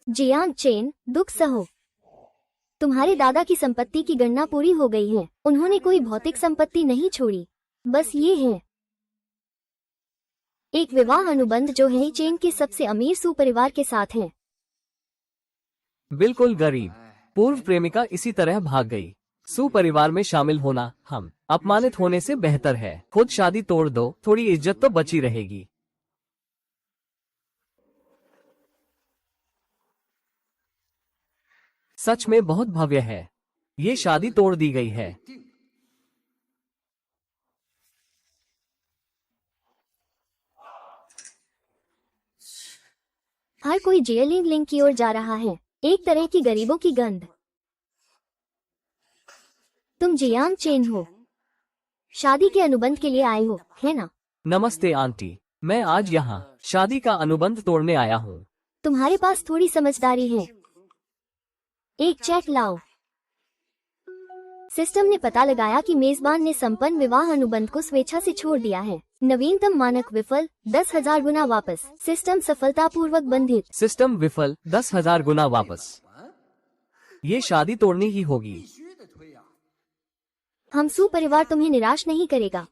Jiang chain, दुख सहो। तुम्हारे दादा की संपत्ति की गणना पूरी हो गई है। उन्होंने कोई भौतिक संपत्ति नहीं छोड़ी, बस ये है एक विवाह अनुबंध जो है चेन के सबसे अमीर सुपरिवार के साथ है। बिल्कुल गरीब पूर्व प्रेमिका इसी तरह भाग गई। सुपरिवार में शामिल होना हम अपमानित होने से बेहतर है। खुद शादी तोड़ दो, थोड़ी इज्जत तो बची रहेगी। सच में बहुत भव्य है। ये शादी तोड़ दी गई है। हर कोई जियलिंग लिंग की ओर जा रहा है, एक तरह की गरीबों की गंध। तुम जियांग चेन हो, शादी के अनुबंध के लिए आए हो, है ना? नमस्ते आंटी, मैं आज यहाँ शादी का अनुबंध तोड़ने आया हूँ। तुम्हारे पास थोड़ी समझदारी है। एक चेक लाओ। सिस्टम ने पता लगाया कि मेजबान ने संपन्न विवाह अनुबंध को स्वेच्छा से छोड़ दिया है। नवीनतम मानक विफल, 10,000 गुना वापस। सिस्टम सफलतापूर्वक बंधित। सिस्टम विफल, 10,000 गुना वापस। ये शादी तोड़नी ही होगी। हम सुपरिवार तुम्हें निराश नहीं करेगा।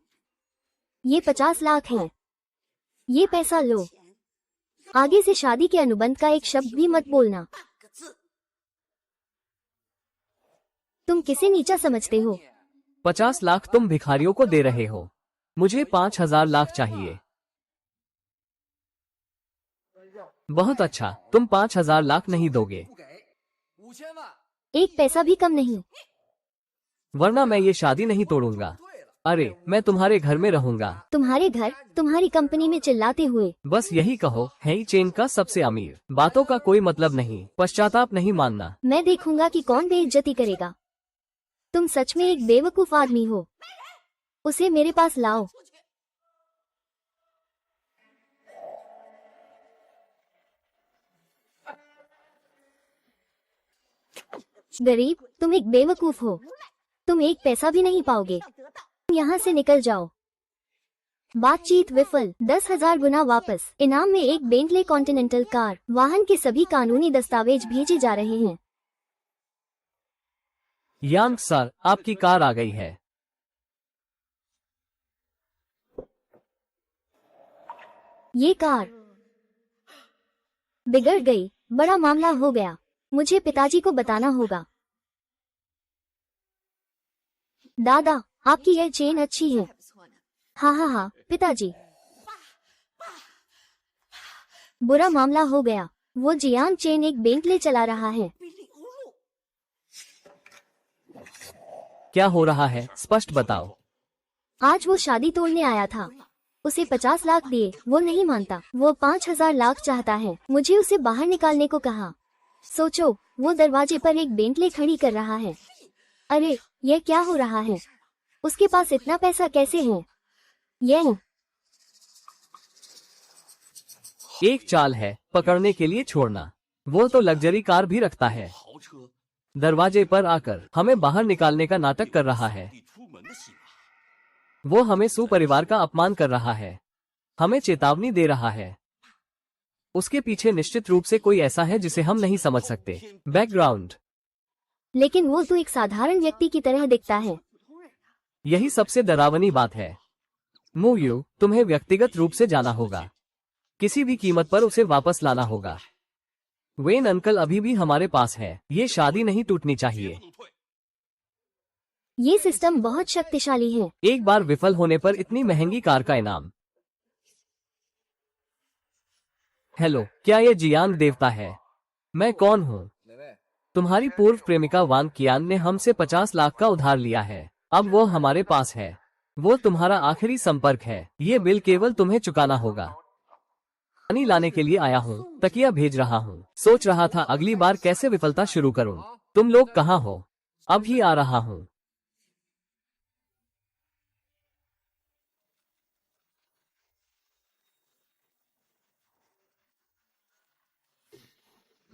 ये 50 लाख है। ये पैसा लो। आगे से शादी के अनुबंध का एक शब्द भी मत बोलना। तुम किसे नीचा समझते हो? 50 लाख तुम भिखारियों को दे रहे हो। मुझे 5,000 लाख चाहिए। बहुत अच्छा, तुम 5,000 लाख नहीं दोगे? एक पैसा भी कम नहीं। वरना मैं ये शादी नहीं तोड़ूंगा। अरे, मैं तुम्हारे घर में रहूंगा। तुम्हारे घर, तुम्हारी कंपनी में चिल्लाते हुए। बस यही कहो, है चेन का सबसे अमीर। बातों का कोई मतलब नहीं, पश्चाताप नहीं मानना। मैं देखूंगा कि कौन बेइज्जती करेगा। तुम सच में एक बेवकूफ आदमी हो। उसे मेरे पास लाओ। गरीब, तुम एक बेवकूफ हो। तुम एक पैसा भी नहीं पाओगे। यहाँ से निकल जाओ। बातचीत विफल, 10,000 गुना वापस। इनाम में एक बेंटले कॉन्टिनेंटल कार। वाहन के सभी कानूनी दस्तावेज भेजे जा रहे हैं। यांग सर, आपकी कार आ गई है। ये कार बिगड़ गई, बड़ा मामला हो गया। मुझे पिताजी को बताना होगा। दादा, आपकी यह चेन अच्छी है। हाँ हाँ हाँ पिताजी। बुरा मामला हो गया। वो जियांग चेन एक बेंटले चला रहा है। क्या हो रहा है, स्पष्ट बताओ। आज वो शादी तोड़ने आया था। उसे 50 लाख दिए, वो नहीं मानता। वो 5,000 लाख चाहता है। मुझे उसे बाहर निकालने को कहा। सोचो, वो दरवाजे पर एक बेंटले खड़ी कर रहा है। अरे, यह क्या हो रहा है? उसके पास इतना पैसा कैसे है? यह एक चाल है, पकड़ने के लिए छोड़ना। वो तो लग्जरी कार भी रखता है। दरवाजे पर आकर हमें बाहर निकालने का नाटक कर रहा है। वो हमें सुपरिवार का अपमान कर रहा है। हमें चेतावनी दे रहा है। उसके पीछे निश्चित रूप से कोई ऐसा है जिसे हम नहीं समझ सकते। बैकग्राउंड। लेकिन वो तो एक साधारण व्यक्ति की तरह दिखता है। यही सबसे डरावनी बात है। मुयू, तुम्हें व्यक्तिगत रूप से जाना होगा। किसी भी कीमत पर उसे वापस लाना होगा। वेन अंकल अभी भी हमारे पास है। ये शादी नहीं टूटनी चाहिए। ये सिस्टम बहुत शक्तिशाली है। एक बार विफल होने पर इतनी महंगी कार का इनाम। हेलो, क्या ये जियांग देवता है? मैं कौन हूँ? तुम्हारी पूर्व प्रेमिका वांग कियान ने हमसे 50 लाख का उधार लिया है। अब वो हमारे पास है। वो तुम्हारा आखिरी संपर्क है। ये बिल केवल तुम्हें चुकाना होगा। पानी लाने के लिए आया हूँ, तकिया भेज रहा हूँ। सोच रहा था अगली बार कैसे विफलता शुरू करूँ। तुम लोग कहाँ हो? अब ही आ रहा हूँ।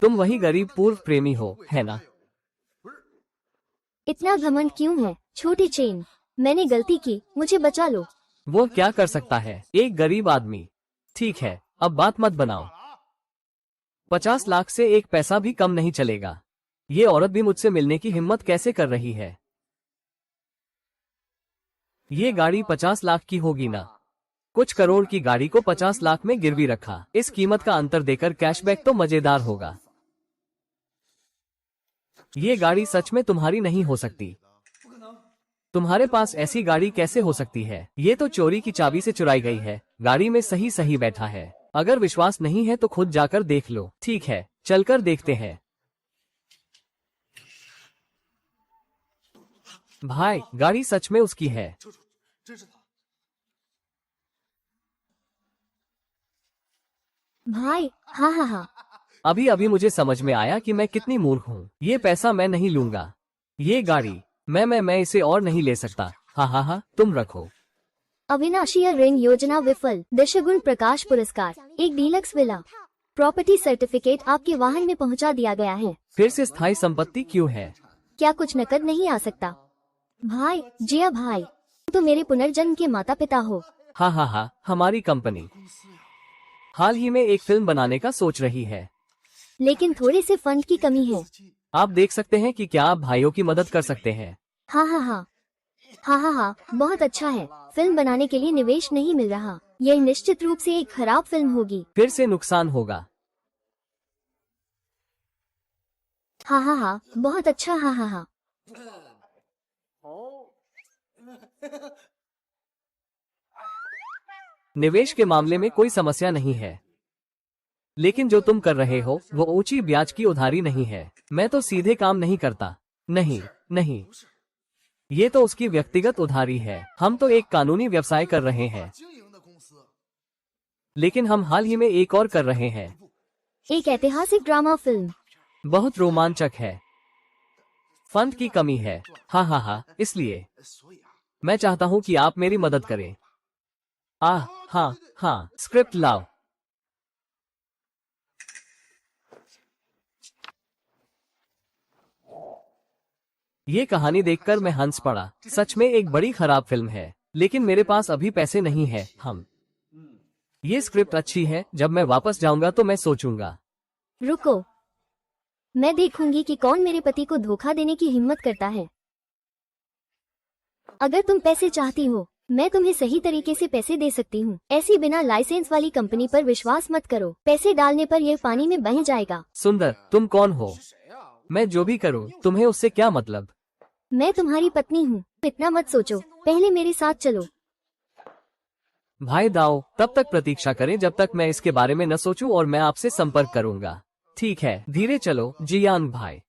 तुम वही गरीब पूर्व प्रेमी हो, है ना? इतना घमंड क्यों है? छोटी चेन, मैंने गलती की, मुझे बचा लो। वो क्या कर सकता है, एक गरीब आदमी। ठीक है, अब बात मत बनाओ। 50 लाख से एक पैसा भी कम नहीं चलेगा। ये औरत भी मुझसे मिलने की हिम्मत कैसे कर रही है? ये गाड़ी 50 लाख की होगी ना? कुछ करोड़ की गाड़ी को 50 लाख में गिरवी रखा। इस कीमत का अंतर देकर कैशबैक तो मजेदार होगा। ये गाड़ी सच में तुम्हारी नहीं हो सकती। तुम्हारे पास ऐसी गाड़ी कैसे हो सकती है? ये तो चोरी की चाबी से चुराई गई है। गाड़ी में सही सही बैठा है। अगर विश्वास नहीं है तो खुद जाकर देख लो। ठीक है, चलकर देखते हैं। भाई, गाड़ी सच में उसकी है। भाई, हाँ हाँ हाँ। अभी अभी मुझे समझ में आया कि मैं कितनी मूर्ख हूँ। ये पैसा मैं नहीं लूंगा। ये गाड़ी मैं इसे और नहीं ले सकता। हाँ हाँ हाँ, तुम रखो। अविनाशीय ऋण योजना विफल। दशगुण प्रकाश पुरस्कार। एक डीलक्स विला प्रॉपर्टी सर्टिफिकेट आपके वाहन में पहुंचा दिया गया है। फिर से स्थायी संपत्ति क्यों है? क्या कुछ नकद नहीं आ सकता? भाई, जिया भाई, तो मेरे पुनर्जन्म के माता पिता हो। हाँ हाँ हाँ, हमारी कंपनी हाल ही में एक फिल्म बनाने का सोच रही है। लेकिन थोड़े से फंड की कमी है। आप देख सकते हैं कि क्या आप भाइयों की मदद कर सकते हैं। हाँ हाँ हाँ हाँ हाँ हाँ, बहुत अच्छा है। फिल्म बनाने के लिए निवेश नहीं मिल रहा। यह निश्चित रूप से एक खराब फिल्म होगी। फिर से नुकसान होगा। हाँ हाँ हाँ, बहुत अच्छा। हाँ हाँ हाँ। निवेश के मामले में कोई समस्या नहीं है, लेकिन जो तुम कर रहे हो वो ऊंची ब्याज की उधारी नहीं है। मैं तो सीधे काम नहीं करता। नहीं नहीं, ये तो उसकी व्यक्तिगत उधारी है। हम तो एक कानूनी व्यवसाय कर रहे हैं, लेकिन हम हाल ही में एक और कर रहे हैं। एक ऐतिहासिक ड्रामा फिल्म। बहुत रोमांचक है। फंड की कमी है। हाँ हाँ हाँ, इसलिए मैं चाहता हूँ कि आप मेरी मदद करें। हाँ हाँ, स्क्रिप्ट लाओ। ये कहानी देखकर मैं हंस पड़ा। सच में एक बड़ी खराब फिल्म है, लेकिन मेरे पास अभी पैसे नहीं है। ये स्क्रिप्ट अच्छी है। जब मैं वापस जाऊंगा तो मैं सोचूंगा। रुको, मैं देखूंगी कि कौन मेरे पति को धोखा देने की हिम्मत करता है। अगर तुम पैसे चाहती हो, मैं तुम्हें सही तरीके से पैसे दे सकती हूँ। ऐसी बिना लाइसेंस वाली कंपनी पर विश्वास मत करो। पैसे डालने पर यह पानी में बह जाएगा। सुंदर, तुम कौन हो? मैं जो भी करूँ तुम्हें उससे क्या मतलब? मैं तुम्हारी पत्नी हूँ। इतना मत सोचो, पहले मेरे साथ चलो। भाई दाओ, तब तक प्रतीक्षा करें जब तक मैं इसके बारे में न सोचूं और मैं आपसे संपर्क करूंगा। ठीक है, धीरे चलो जियांग भाई।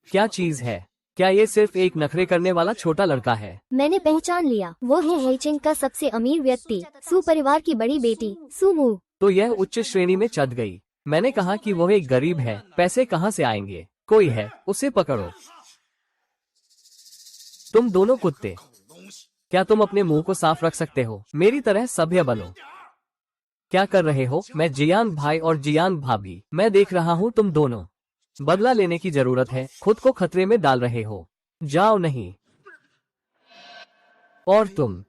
क्या चीज है? क्या ये सिर्फ एक नखरे करने वाला छोटा लड़का है? मैंने पहचान लिया, वो है हेचिंग का सबसे अमीर व्यक्ति, सु परिवार की बड़ी बेटी सुमू। तो यह उच्च श्रेणी में चढ़ गई। मैंने कहा कि वो एक गरीब है। पैसे कहाँ से आएंगे? कोई है, उसे पकड़ो। तुम दोनों कुत्ते, क्या तुम अपने मुंह को साफ रख सकते हो? मेरी तरह सभ्य बनो। क्या कर रहे हो? मैं जियांग भाई और जियांग भाभी, मैं देख रहा हूँ तुम दोनों बदला लेने की जरूरत है। खुद को खतरे में डाल रहे हो। जाओ नहीं। और तुम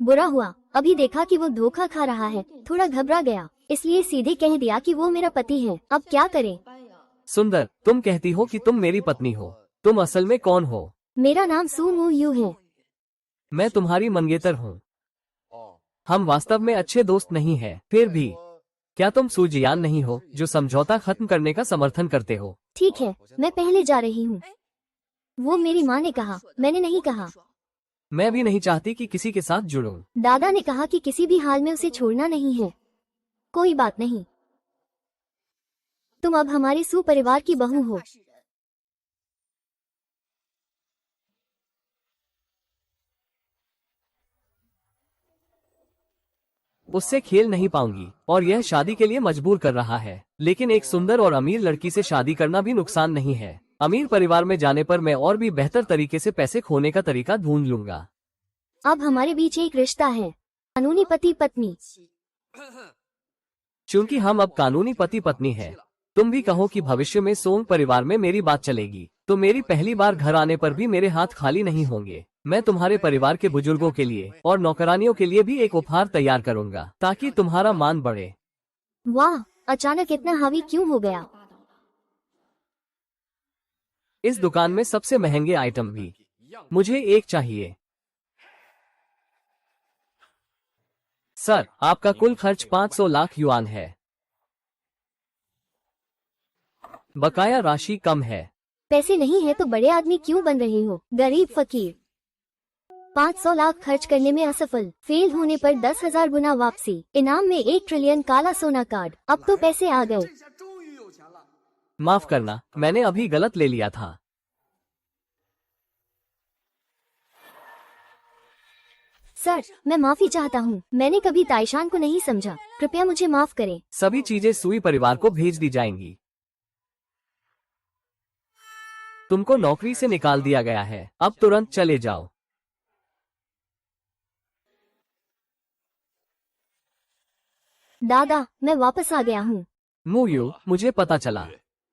बुरा हुआ, अभी देखा कि वो धोखा खा रहा है। थोड़ा घबरा गया, इसलिए सीधे कह दिया कि वो मेरा पति है। अब क्या करें? सुंदर, तुम कहती हो कि तुम मेरी पत्नी हो। तुम असल में कौन हो? मेरा नाम सु मू यू है। मैं तुम्हारी मंगेतर हूँ। हम वास्तव में अच्छे दोस्त नहीं हैं। फिर भी क्या तुम सुजियान नहीं हो जो समझौता खत्म करने का समर्थन करते हो? ठीक है, मैं पहले जा रही हूँ। वो मेरी माँ ने कहा, मैंने नहीं कहा। मैं भी नहीं चाहती कि किसी के साथ जुड़ूं। दादा ने कहा कि किसी भी हाल में उसे छोड़ना नहीं है। कोई बात नहीं, तुम अब हमारे सु परिवार की बहू हो। उससे खेल नहीं पाऊंगी और यह शादी के लिए मजबूर कर रहा है। लेकिन एक सुंदर और अमीर लड़की से शादी करना भी नुकसान नहीं है। अमीर परिवार में जाने पर मैं और भी बेहतर तरीके से पैसे खोने का तरीका ढूंढ लूंगा। अब हमारे बीच एक रिश्ता है, कानूनी पति पत्नी। चूंकि हम अब कानूनी पति पत्नी हैं, तुम भी कहो कि भविष्य में सोंग परिवार में मेरी बात चलेगी। तो मेरी पहली बार घर आने पर भी मेरे हाथ खाली नहीं होंगे। मैं तुम्हारे परिवार के बुजुर्गों के लिए और नौकरानियों के लिए भी एक उपहार तैयार करूंगा ताकि तुम्हारा मान बढ़े। वाह, अचानक इतना हावी क्यों हो गया? इस दुकान में सबसे महंगे आइटम भी मुझे एक चाहिए। सर, आपका कुल खर्च 500 लाख युआन है। बकाया राशि कम है। पैसे नहीं है तो बड़े आदमी क्यों बन रहे हो, गरीब फकीर? 500 लाख खर्च करने में असफल, फेल होने पर 10,000 गुना वापसी, इनाम में 1 ट्रिलियन काला सोना कार्ड। अब तो पैसे आ गए। माफ करना, मैंने अभी गलत ले लिया था। सर, मैं माफी चाहता हूँ। मैंने कभी ताइशान को नहीं समझा। कृपया मुझे माफ करें। सभी चीजें सुई परिवार को भेज दी जाएंगी। तुमको नौकरी से निकाल दिया गया है। अब तुरंत चले जाओ। दादा, मैं वापस आ गया हूँ। मुयू, मुझे पता चला।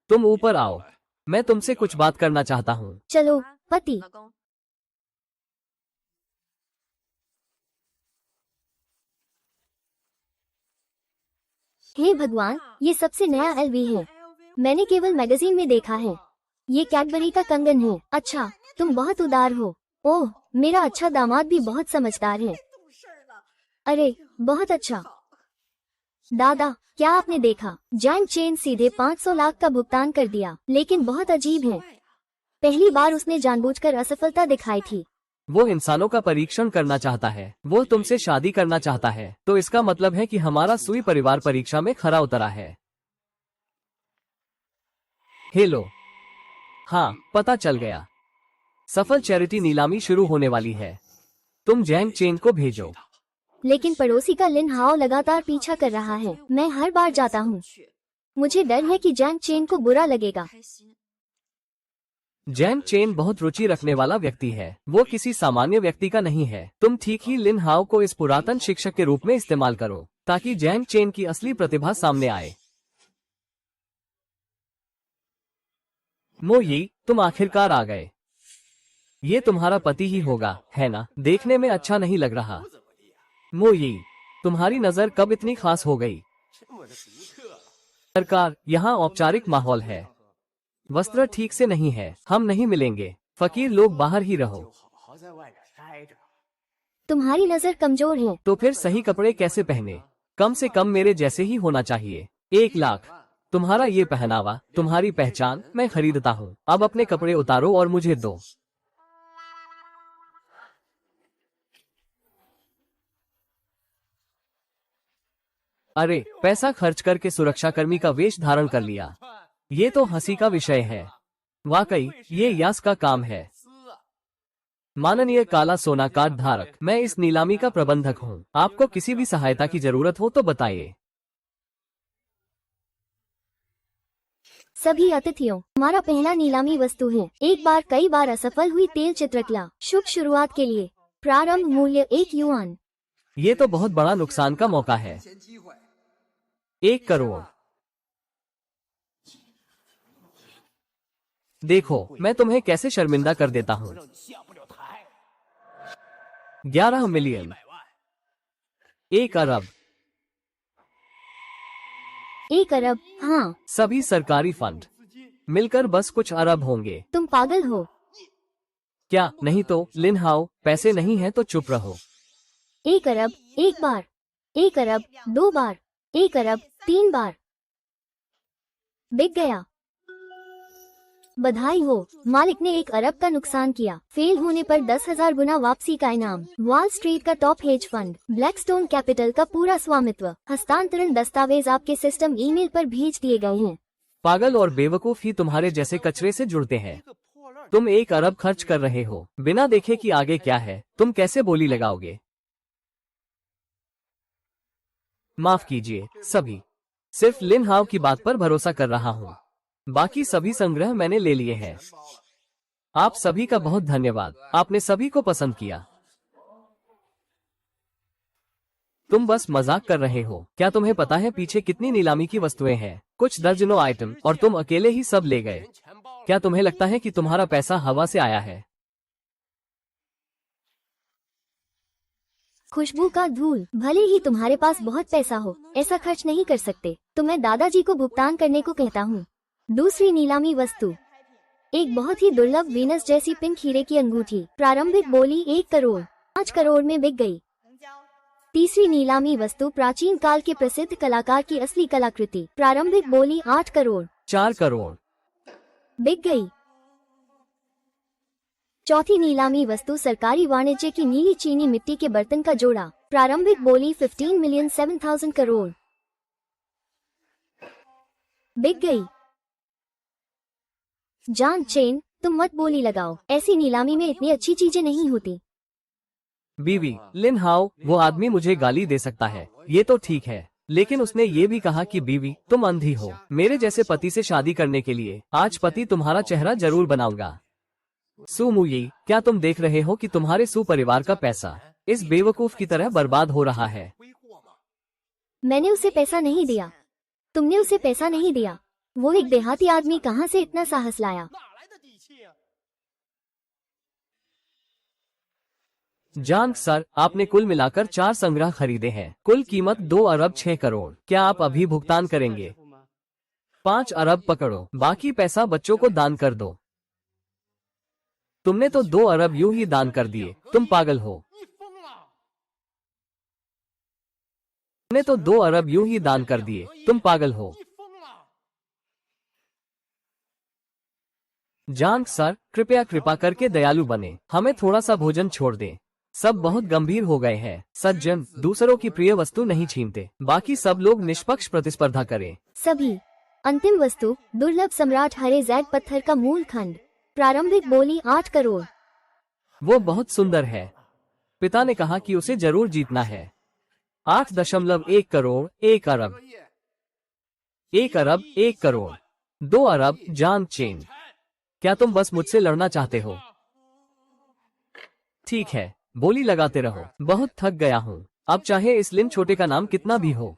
तुम ऊपर आओ, मैं तुमसे कुछ बात करना चाहता हूँ। चलो पति। हे भगवान, ये सबसे नया एलवी है। मैंने केवल मैगजीन में देखा है। ये कैडबरी का कंगन है। अच्छा, तुम बहुत उदार हो। ओह, मेरा अच्छा दामाद भी बहुत समझदार है। अरे, बहुत अच्छा। दादा, क्या आपने देखा? जैंग चेन सीधे 500 लाख का भुगतान कर दिया। लेकिन बहुत अजीब है। पहली बार उसने जानबूझकर असफलता दिखाई थी। वो इंसानों का परीक्षण करना चाहता है। वो तुमसे शादी करना चाहता है। तो इसका मतलब है कि हमारा सुई परिवार परीक्षा में खरा उतरा है। हेलो। हाँ, पता चल गया। सफल चैरिटी नीलामी शुरू होने वाली है। तुम जैंग चेन को भेजो। लेकिन पड़ोसी का लिन हाओ लगातार पीछा कर रहा है। मैं हर बार जाता हूँ। मुझे डर है कि जैंग चेन को बुरा लगेगा। जैंग चेन बहुत रुचि रखने वाला व्यक्ति है। वो किसी सामान्य व्यक्ति का नहीं है। तुम ठीक ही लिन हाओ को इस पुरातन शिक्षक के रूप में इस्तेमाल करो ताकि जैंग चेन की असली प्रतिभा सामने आए। मोयी, तुम आखिरकार आ गए। ये तुम्हारा पति ही होगा, है ना? देखने में अच्छा नहीं लग रहा। मोयी, तुम्हारी नजर कब इतनी खास हो गई? सरकार, यहाँ औपचारिक माहौल है। वस्त्र ठीक से नहीं है। हम नहीं मिलेंगे। फकीर लोग बाहर ही रहो। तुम्हारी नजर कमजोर है। तो फिर सही कपड़े कैसे पहने? कम से कम मेरे जैसे ही होना चाहिए। 1 लाख। तुम्हारा ये पहनावा, तुम्हारी पहचान, मैं खरीदता हूँ। अब अपने कपड़े उतारो और मुझे दो। अरे, पैसा खर्च करके सुरक्षाकर्मी का वेश धारण कर लिया। ये तो हंसी का विषय है। वाकई, ये यास का काम है। माननीय काला सोना कार्ड धारक, मैं इस नीलामी का प्रबंधक हूँ। आपको किसी भी सहायता की जरूरत हो तो बताइए। सभी अतिथियों, हमारा पहला नीलामी वस्तु है। एक बार कई बार असफल हुई तेल चित्रकला। शुभ शुरुआत के लिए प्रारंभ मूल्य 1 युआन। ये तो बहुत बड़ा नुकसान का मौका है। 1 करोड़। देखो, मैं तुम्हें कैसे शर्मिंदा कर देता हूँ। 11 मिलियन। 1 अरब। 1 अरब, हाँ। सभी सरकारी फंड मिलकर बस कुछ अरब होंगे। तुम पागल हो क्या? नहीं तो लिन हाओ, पैसे नहीं है तो चुप रहो। 1 अरब, 1 बार। 1 अरब, 2 बार। 1 अरब, 3 बार। बिक गया। बधाई हो, मालिक ने 1 अरब का नुकसान किया। फेल होने पर 10,000 गुना वापसी का इनाम। वॉल स्ट्रीट का top hedge fund, Blackstone capital का पूरा स्वामित्व। हस्तांतरण दस्तावेज आपके सिस्टम ईमेल पर भेज दिए गए हैं। पागल और बेवकूफ ही तुम्हारे जैसे कचरे से जुड़ते हैं। तुम 1 अरब खर्च कर रहे हो बिना देखे कि आगे क्या है। तुम कैसे बोली लगाओगे? माफ कीजिए सभी, सिर्फ लिन हाओ की बात पर भरोसा कर रहा हूँ। बाकी सभी संग्रह मैंने ले लिए हैं। आप सभी का बहुत धन्यवाद। आपने सभी को पसंद किया। तुम बस मजाक कर रहे हो। क्या तुम्हें पता है पीछे कितनी नीलामी की वस्तुएं हैं? कुछ दर्जनों आइटम, और तुम अकेले ही सब ले गए। क्या तुम्हें लगता है कि तुम्हारा पैसा हवा से आया है? खुशबू का धूल। भले ही तुम्हारे पास बहुत पैसा हो, ऐसा खर्च नहीं कर सकते, तो मैं दादाजी को भुगतान करने को कहता हूँ। दूसरी नीलामी वस्तु, एक बहुत ही दुर्लभ वीनस जैसी पिंक हीरे की अंगूठी। प्रारंभिक बोली 1 करोड़, 5 करोड़ में बिक गई। तीसरी नीलामी वस्तु, प्राचीन काल के प्रसिद्ध कलाकार की असली कलाकृति। प्रारंभिक बोली 8 करोड़, 4 करोड़, बिक गई। चौथी नीलामी वस्तु, सरकारी वाणिज्य की नीली चीनी मिट्टी के बर्तन का जोड़ा। प्रारंभिक बोली 15,07,000 करोड़, बिक गई। जान चेन, तुम मत बोली लगाओ, ऐसी नीलामी में इतनी अच्छी चीजें नहीं होती। बीवी, लिन हाओ, वो आदमी मुझे गाली दे सकता है, ये तो ठीक है, लेकिन उसने ये भी कहा कि बीवी तुम अंधी हो। मेरे जैसे पति से शादी करने के लिए आज पति तुम्हारा चेहरा जरूर बनाऊंगा। सु मुई, क्या तुम देख रहे हो कि तुम्हारे सु परिवार का पैसा इस बेवकूफ की तरह बर्बाद हो रहा है? मैंने उसे पैसा नहीं दिया, तुमने उसे पैसा नहीं दिया। वो एक देहाती आदमी कहाँ से इतना साहस लाया? जान सर, आपने कुल मिलाकर 4 संग्रह खरीदे हैं, कुल कीमत 2 अरब 6 करोड़। क्या आप अभी भुगतान करेंगे? 5 अरब पकड़ो, बाकी पैसा बच्चों को दान कर दो। तुमने तो 2 अरब यूं ही दान कर दिए, तुम पागल हो। तुमने तो 2 अरब यूं ही दान कर दिए, तुम पागल हो। जान सर, कृपया कृपा करके दयालु बने, हमें थोड़ा सा भोजन छोड़ दें। सब बहुत गंभीर हो गए हैं। सज्जन दूसरों की प्रिय वस्तु नहीं छीनते, बाकी सब लोग निष्पक्ष प्रतिस्पर्धा करें। सभी। अंतिम वस्तु, दुर्लभ सम्राट हरे जैड पत्थर का मूल खंड। प्रारंभिक बोली 8 करोड़, वो बहुत सुंदर है। पिता ने कहा कि उसे जरूर जीतना है। 8.1 करोड़, 1 अरब, 1 अरब 1 करोड़, 2 अरब। जान चेन, क्या तुम बस मुझसे लड़ना चाहते हो? ठीक है, बोली लगाते रहो, बहुत थक गया हूँ। अब चाहे इस लिन छोटे का नाम कितना भी हो,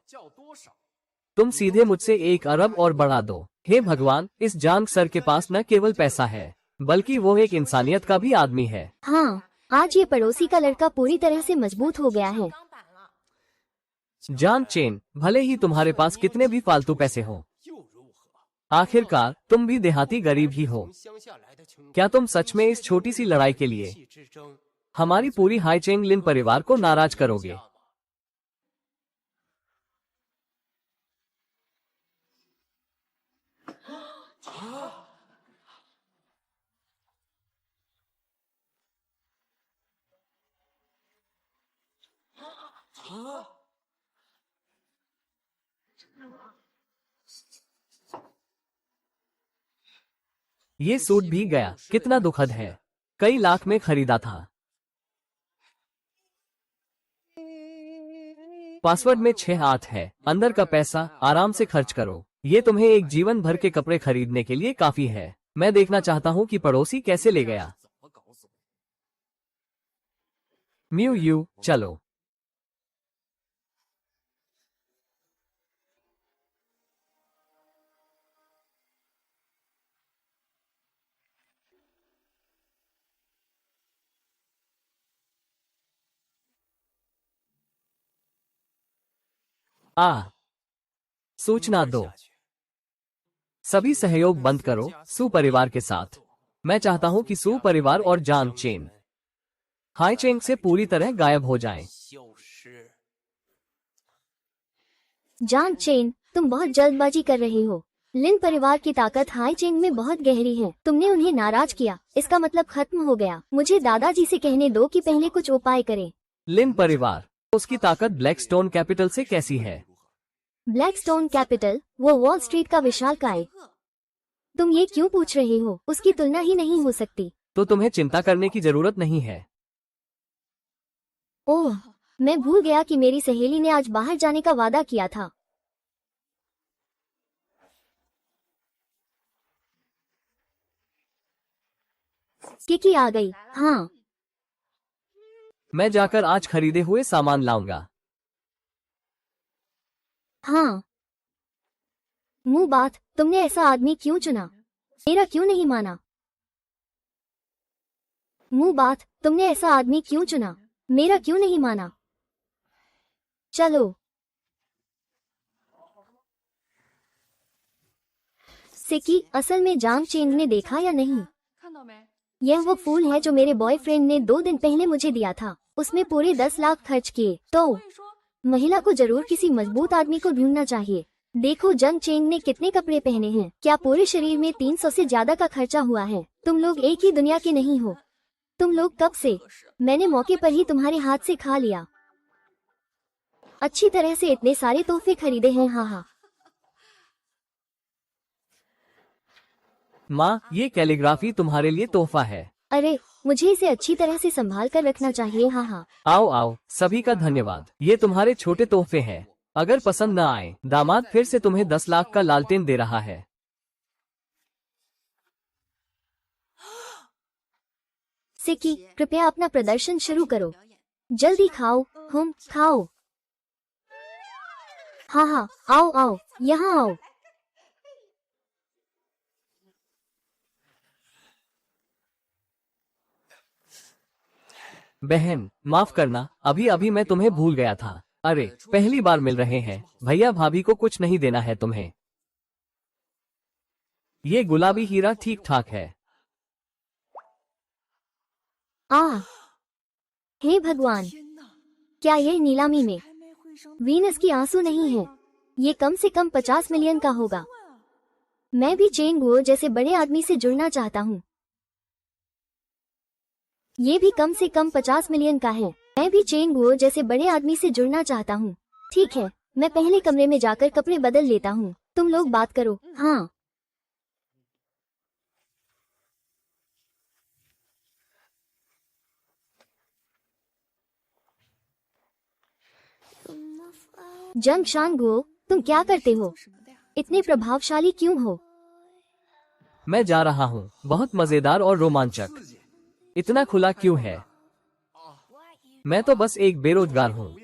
तुम सीधे मुझसे 1 अरब और बढ़ा दो। हे भगवान, इस जान सर के पास न केवल पैसा है, बल्कि वो एक इंसानियत का भी आदमी है। हाँ, आज ये पड़ोसी का लड़का पूरी तरह से मजबूत हो गया है। जान चेन, भले ही तुम्हारे पास कितने भी फालतू पैसे हो, आखिरकार तुम भी देहाती गरीब ही हो। क्या तुम सच में इस छोटी सी लड़ाई के लिए हमारी पूरी हाई चेंग लिन परिवार को नाराज करोगे? ये सूट भी गया, कितना दुखद है। कई लाख में खरीदा था। पासवर्ड में 6 8 है। अंदर का पैसा आराम से खर्च करो, ये तुम्हें एक जीवन भर के कपड़े खरीदने के लिए काफी है। मैं देखना चाहता हूँ कि पड़ोसी कैसे ले गया। म्यू यू, चलो। सूचना दो, सभी सहयोग बंद करो सु परिवार के साथ। मैं चाहता हूं कि सु परिवार और जान चेन हाई चेंग से पूरी तरह गायब हो जाएं। जान चेन, तुम बहुत जल्दबाजी कर रहे हो। लिन परिवार की ताकत हाई चेंग में बहुत गहरी है। तुमने उन्हें नाराज किया, इसका मतलब खत्म हो गया। मुझे दादाजी से कहने दो कि पहले कुछ उपाय करें। लिन परिवार, उसकी ताकत ब्लैकस्टोन कैपिटल से कैसी है? ब्लैकस्टोन कैपिटल, वो वॉल स्ट्रीट का विशालकाय। तुम ये क्यों पूछ रहे हो? उसकी तुलना ही नहीं हो सकती। तो तुम्हें चिंता करने की जरूरत नहीं है। ओह, मैं भूल गया कि मेरी सहेली ने आज बाहर जाने का वादा किया था। किकी आ गई। हाँ, मैं जाकर आज खरीदे हुए सामान लाऊंगा। हाँ। मुंह बात, तुमने ऐसा आदमी क्यों चुना? मेरा क्यों नहीं माना? मुंह बात, तुमने ऐसा आदमी क्यों चुना? मेरा क्यों नहीं माना? चलो। सिकी, असल में जांग चेंग ने देखा या नहीं? यह वो फूल है जो मेरे बॉयफ्रेंड ने 2 दिन पहले मुझे दिया था। उसमें पूरे 10 लाख खर्च किए। तो महिला को जरूर किसी मजबूत आदमी को ढूंढना चाहिए। देखो जंग चेंग ने कितने कपड़े पहने हैं। क्या पूरे शरीर में 300 से ज्यादा का खर्चा हुआ है? तुम लोग एक ही दुनिया के नहीं हो। तुम लोग कब से? मैंने मौके पर ही तुम्हारे हाथ से खा लिया। अच्छी तरह से इतने सारे तोहफे खरीदे हैं। हाँ हाँ। माँ, ये कैलीग्राफी तुम्हारे लिए तोहफा है। अरे, मुझे इसे अच्छी तरह से संभाल कर रखना चाहिए। हाँ हाँ। आओ आओ, सभी का धन्यवाद। ये तुम्हारे छोटे तोहफे हैं। अगर पसंद न आए, दामाद फिर से तुम्हें 10 लाख का लालटेन दे रहा है। सिकी, कृपया अपना प्रदर्शन शुरू करो। जल्दी खाओ। खाओ। हाँ हाँ, आओ आओ, यहाँ आओ। बहन, माफ करना, अभी अभी मैं तुम्हें भूल गया था। अरे, पहली बार मिल रहे हैं। भैया भाभी को कुछ नहीं देना है तुम्हें। ये गुलाबी हीरा ठीक ठाक है। हे भगवान, क्या यह नीलामी में वीनस की आंसू नहीं है? ये कम से कम 50 मिलियन का होगा। मैं भी चेंग वो जैसे बड़े आदमी से जुड़ना चाहता हूँ। ये भी कम से कम 50 मिलियन का है। मैं भी चेंग वो जैसे बड़े आदमी से जुड़ना चाहता हूँ। ठीक है, मैं पहले कमरे में जाकर कपड़े बदल लेता हूँ। तुम लोग बात करो। हाँ। जंग शांगुओ, तुम क्या करते हो? इतने प्रभावशाली क्यों हो? मैं जा रहा हूँ। बहुत मजेदार और रोमांचक। इतना खुला क्यों है? मैं तो बस एक बेरोजगार हूँ।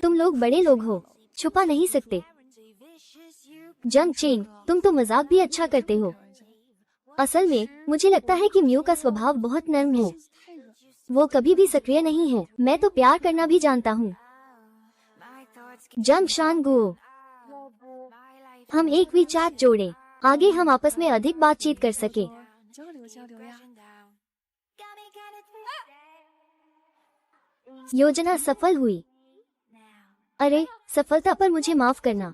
तुम लोग बड़े लोग हो, छुपा नहीं सकते। जंग चेंग, तुम तो मजाक भी अच्छा करते हो। असल में मुझे लगता है कि म्यू का स्वभाव बहुत नर्म है। वो कभी भी सक्रिय नहीं है। मैं तो प्यार करना भी जानता हूँ। जंग शांगुओ, हम एक वी चैट जोड़े, आगे हम आपस में अधिक बातचीत कर सके। योजना सफल हुई। अरे, सफलता पर मुझे माफ करना।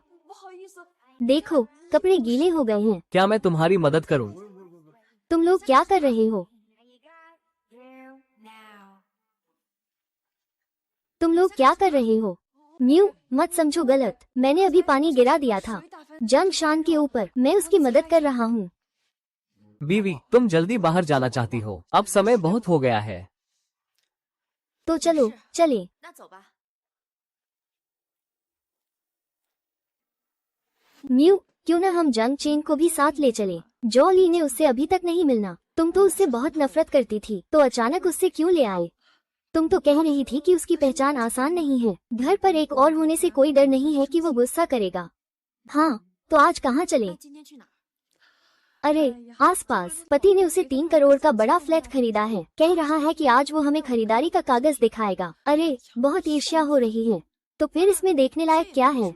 देखो, कपड़े गीले हो गए हैं। क्या मैं तुम्हारी मदद करूँ? तुम लोग क्या कर रहे हो? तुम लोग क्या कर रहे हो? म्यू, मत समझो गलत। मैंने अभी पानी गिरा दिया था जंग शान के ऊपर। मैं उसकी मदद कर रहा हूँ। बीवी, तुम जल्दी बाहर जाना चाहती हो। अब समय बहुत हो गया है। तो चलो, चले। म्यू, क्यों न हम जंग चेंग को भी साथ ले चले? जो ली ने उससे अभी तक नहीं मिलना। तुम तो उससे बहुत नफरत करती थी, तो अचानक उससे क्यों ले आए? तुम तो कह रही थी कि उसकी पहचान आसान नहीं है। घर पर एक और होने से कोई डर नहीं है कि वो गुस्सा करेगा। हाँ, तो आज कहाँ चले? अरे, आसपास। पति ने उसे 3 करोड़ का बड़ा फ्लैट खरीदा है। कह रहा है कि आज वो हमें खरीदारी का कागज दिखाएगा। अरे, बहुत ईर्ष्या हो रही है। तो फिर इसमें देखने लायक क्या है?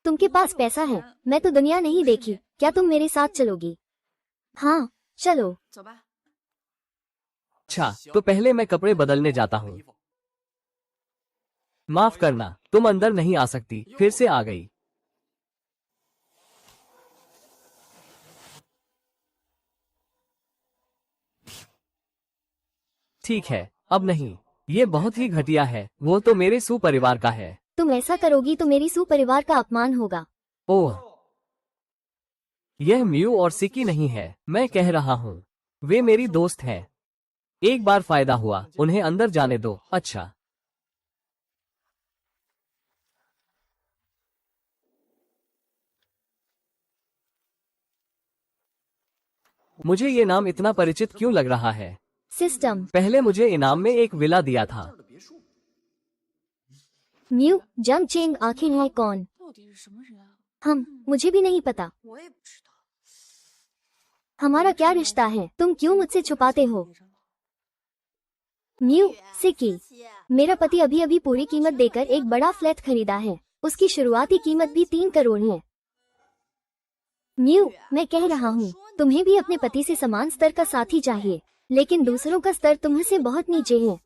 तुमके पास पैसा है। मैं तो दुनिया नहीं देखी। क्या तुम मेरे साथ चलोगी? हाँ, चलो। अच्छा, तो पहले मैं कपड़े बदलने जाता हूँ। माफ करना, तुम अंदर नहीं आ सकती। फिर से आ गई। ठीक है, अब नहीं। ये बहुत ही घटिया है। वो तो मेरे सुपरिवार का है। तुम ऐसा करोगी तो मेरी सुपरिवार का अपमान होगा। ओह, यह म्यू और सिकी नहीं है। मैं कह रहा हूँ, वे मेरी दोस्त हैं। एक बार फायदा हुआ, उन्हें अंदर जाने दो। अच्छा, मुझे ये नाम इतना परिचित क्यों लग रहा है? सिस्टम। पहले मुझे इनाम में एक विला दिया था। म्यू, जंग चेंग आखिर है कौन? मुझे भी नहीं पता। हमारा क्या रिश्ता है? तुम क्यों मुझसे छुपाते हो? म्यू सिक्की, मेरा पति अभी अभी पूरी कीमत देकर एक बड़ा फ्लैट खरीदा है। उसकी शुरुआती कीमत भी 3 करोड़ है। म्यू, मैं कह रहा हूँ, तुम्हें भी अपने पति से समान स्तर का साथी चाहिए, लेकिन दूसरों का स्तर तुमसे बहुत नीचे है।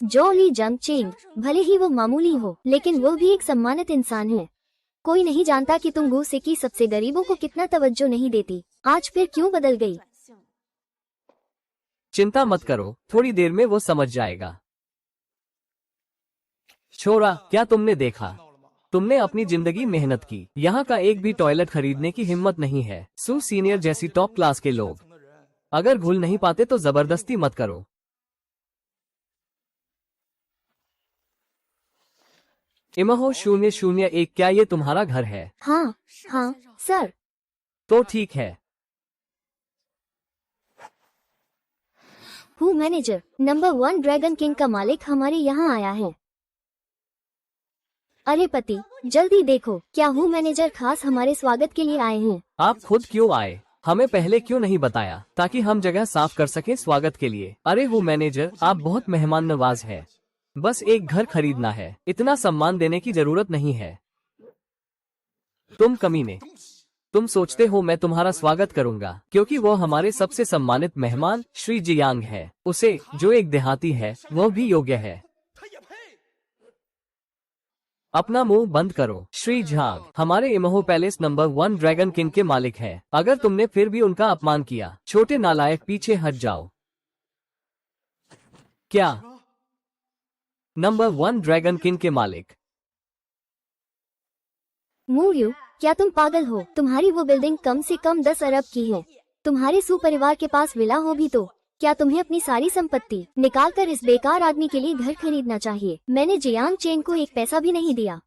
जो ली जंग चेंग, भले ही वो मामूली हो, लेकिन वो भी एक सम्मानित इंसान है। कोई नहीं जानता कि तुम गू सिक्की सबसे गरीबों को कितना तवज्जो नहीं देती। आज फिर क्यों बदल गई? चिंता मत करो, थोड़ी देर में वो समझ जाएगा। छोरा, क्या तुमने देखा? तुमने अपनी जिंदगी मेहनत की, यहाँ का एक भी टॉयलेट खरीदने की हिम्मत नहीं है। सू सीनियर जैसी टॉप क्लास के लोग अगर घुल नहीं पाते तो जबरदस्ती मत करो। इमहो 001, क्या ये तुम्हारा घर है? हाँ सर। तो ठीक है। हूँ मैनेजर, नंबर 1 ड्रैगन किंग का मालिक हमारे यहाँ आया है। अरे पति, जल्दी देखो, क्या हूँ मैनेजर खास हमारे स्वागत के लिए आए हैं। आप खुद क्यों आए? हमें पहले क्यों नहीं बताया, ताकि हम जगह साफ कर सके स्वागत के लिए? अरे हूँ मैनेजर, आप बहुत मेहमान नवाज है। बस एक घर खरीदना है, इतना सम्मान देने की जरूरत नहीं है। तुम कमीने, तुम सोचते हो मैं तुम्हारा स्वागत करूंगा क्योंकि वो हमारे सबसे सम्मानित मेहमान श्री जियांग है। उसे, जो एक देहाती है, वो भी योग्य है। अपना मुंह बंद करो। श्री झांग हमारे इमहो पैलेस नंबर 1 ड्रैगन किंग के मालिक है। अगर तुमने फिर भी उनका अपमान किया, छोटे नालायक, पीछे हट जाओ। क्या? नंबर 1 ड्रैगन किंग के मालिक। मूयू, क्या तुम पागल हो? तुम्हारी वो बिल्डिंग कम से कम 10 अरब की है। तुम्हारे सुपरिवार के पास विला हो भी तो क्या तुम्हें अपनी सारी संपत्ति निकालकर इस बेकार आदमी के लिए घर खरीदना चाहिए? मैंने जियांग चेन को एक पैसा भी नहीं दिया।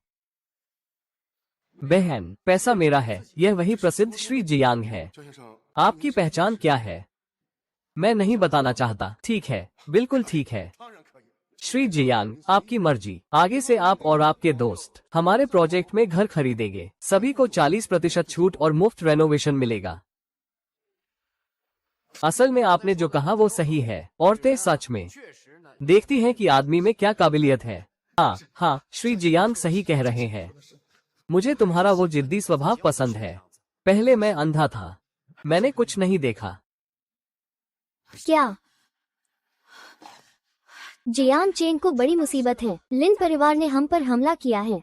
बहन, पैसा मेरा है। यह वही प्रसिद्ध श्री जियांग है। आपकी पहचान क्या है? मैं नहीं बताना चाहता। ठीक है, बिल्कुल ठीक है। श्री जियांग, आपकी मर्जी। आगे से आप और आपके दोस्त हमारे प्रोजेक्ट में घर खरीदेंगे। सभी को 40% छूट और मुफ्त रेनोवेशन मिलेगा। असल में आपने जो कहा वो सही है। औरतें सच में देखती हैं कि आदमी में क्या काबिलियत है। हाँ, श्री जियांग सही कह रहे हैं। मुझे तुम्हारा वो जिद्दी स्वभाव पसंद है। पहले मैं अंधा था, मैंने कुछ नहीं देखा। क्या? जियांग चेन को बड़ी मुसीबत है। लिन परिवार ने हम पर हमला किया है।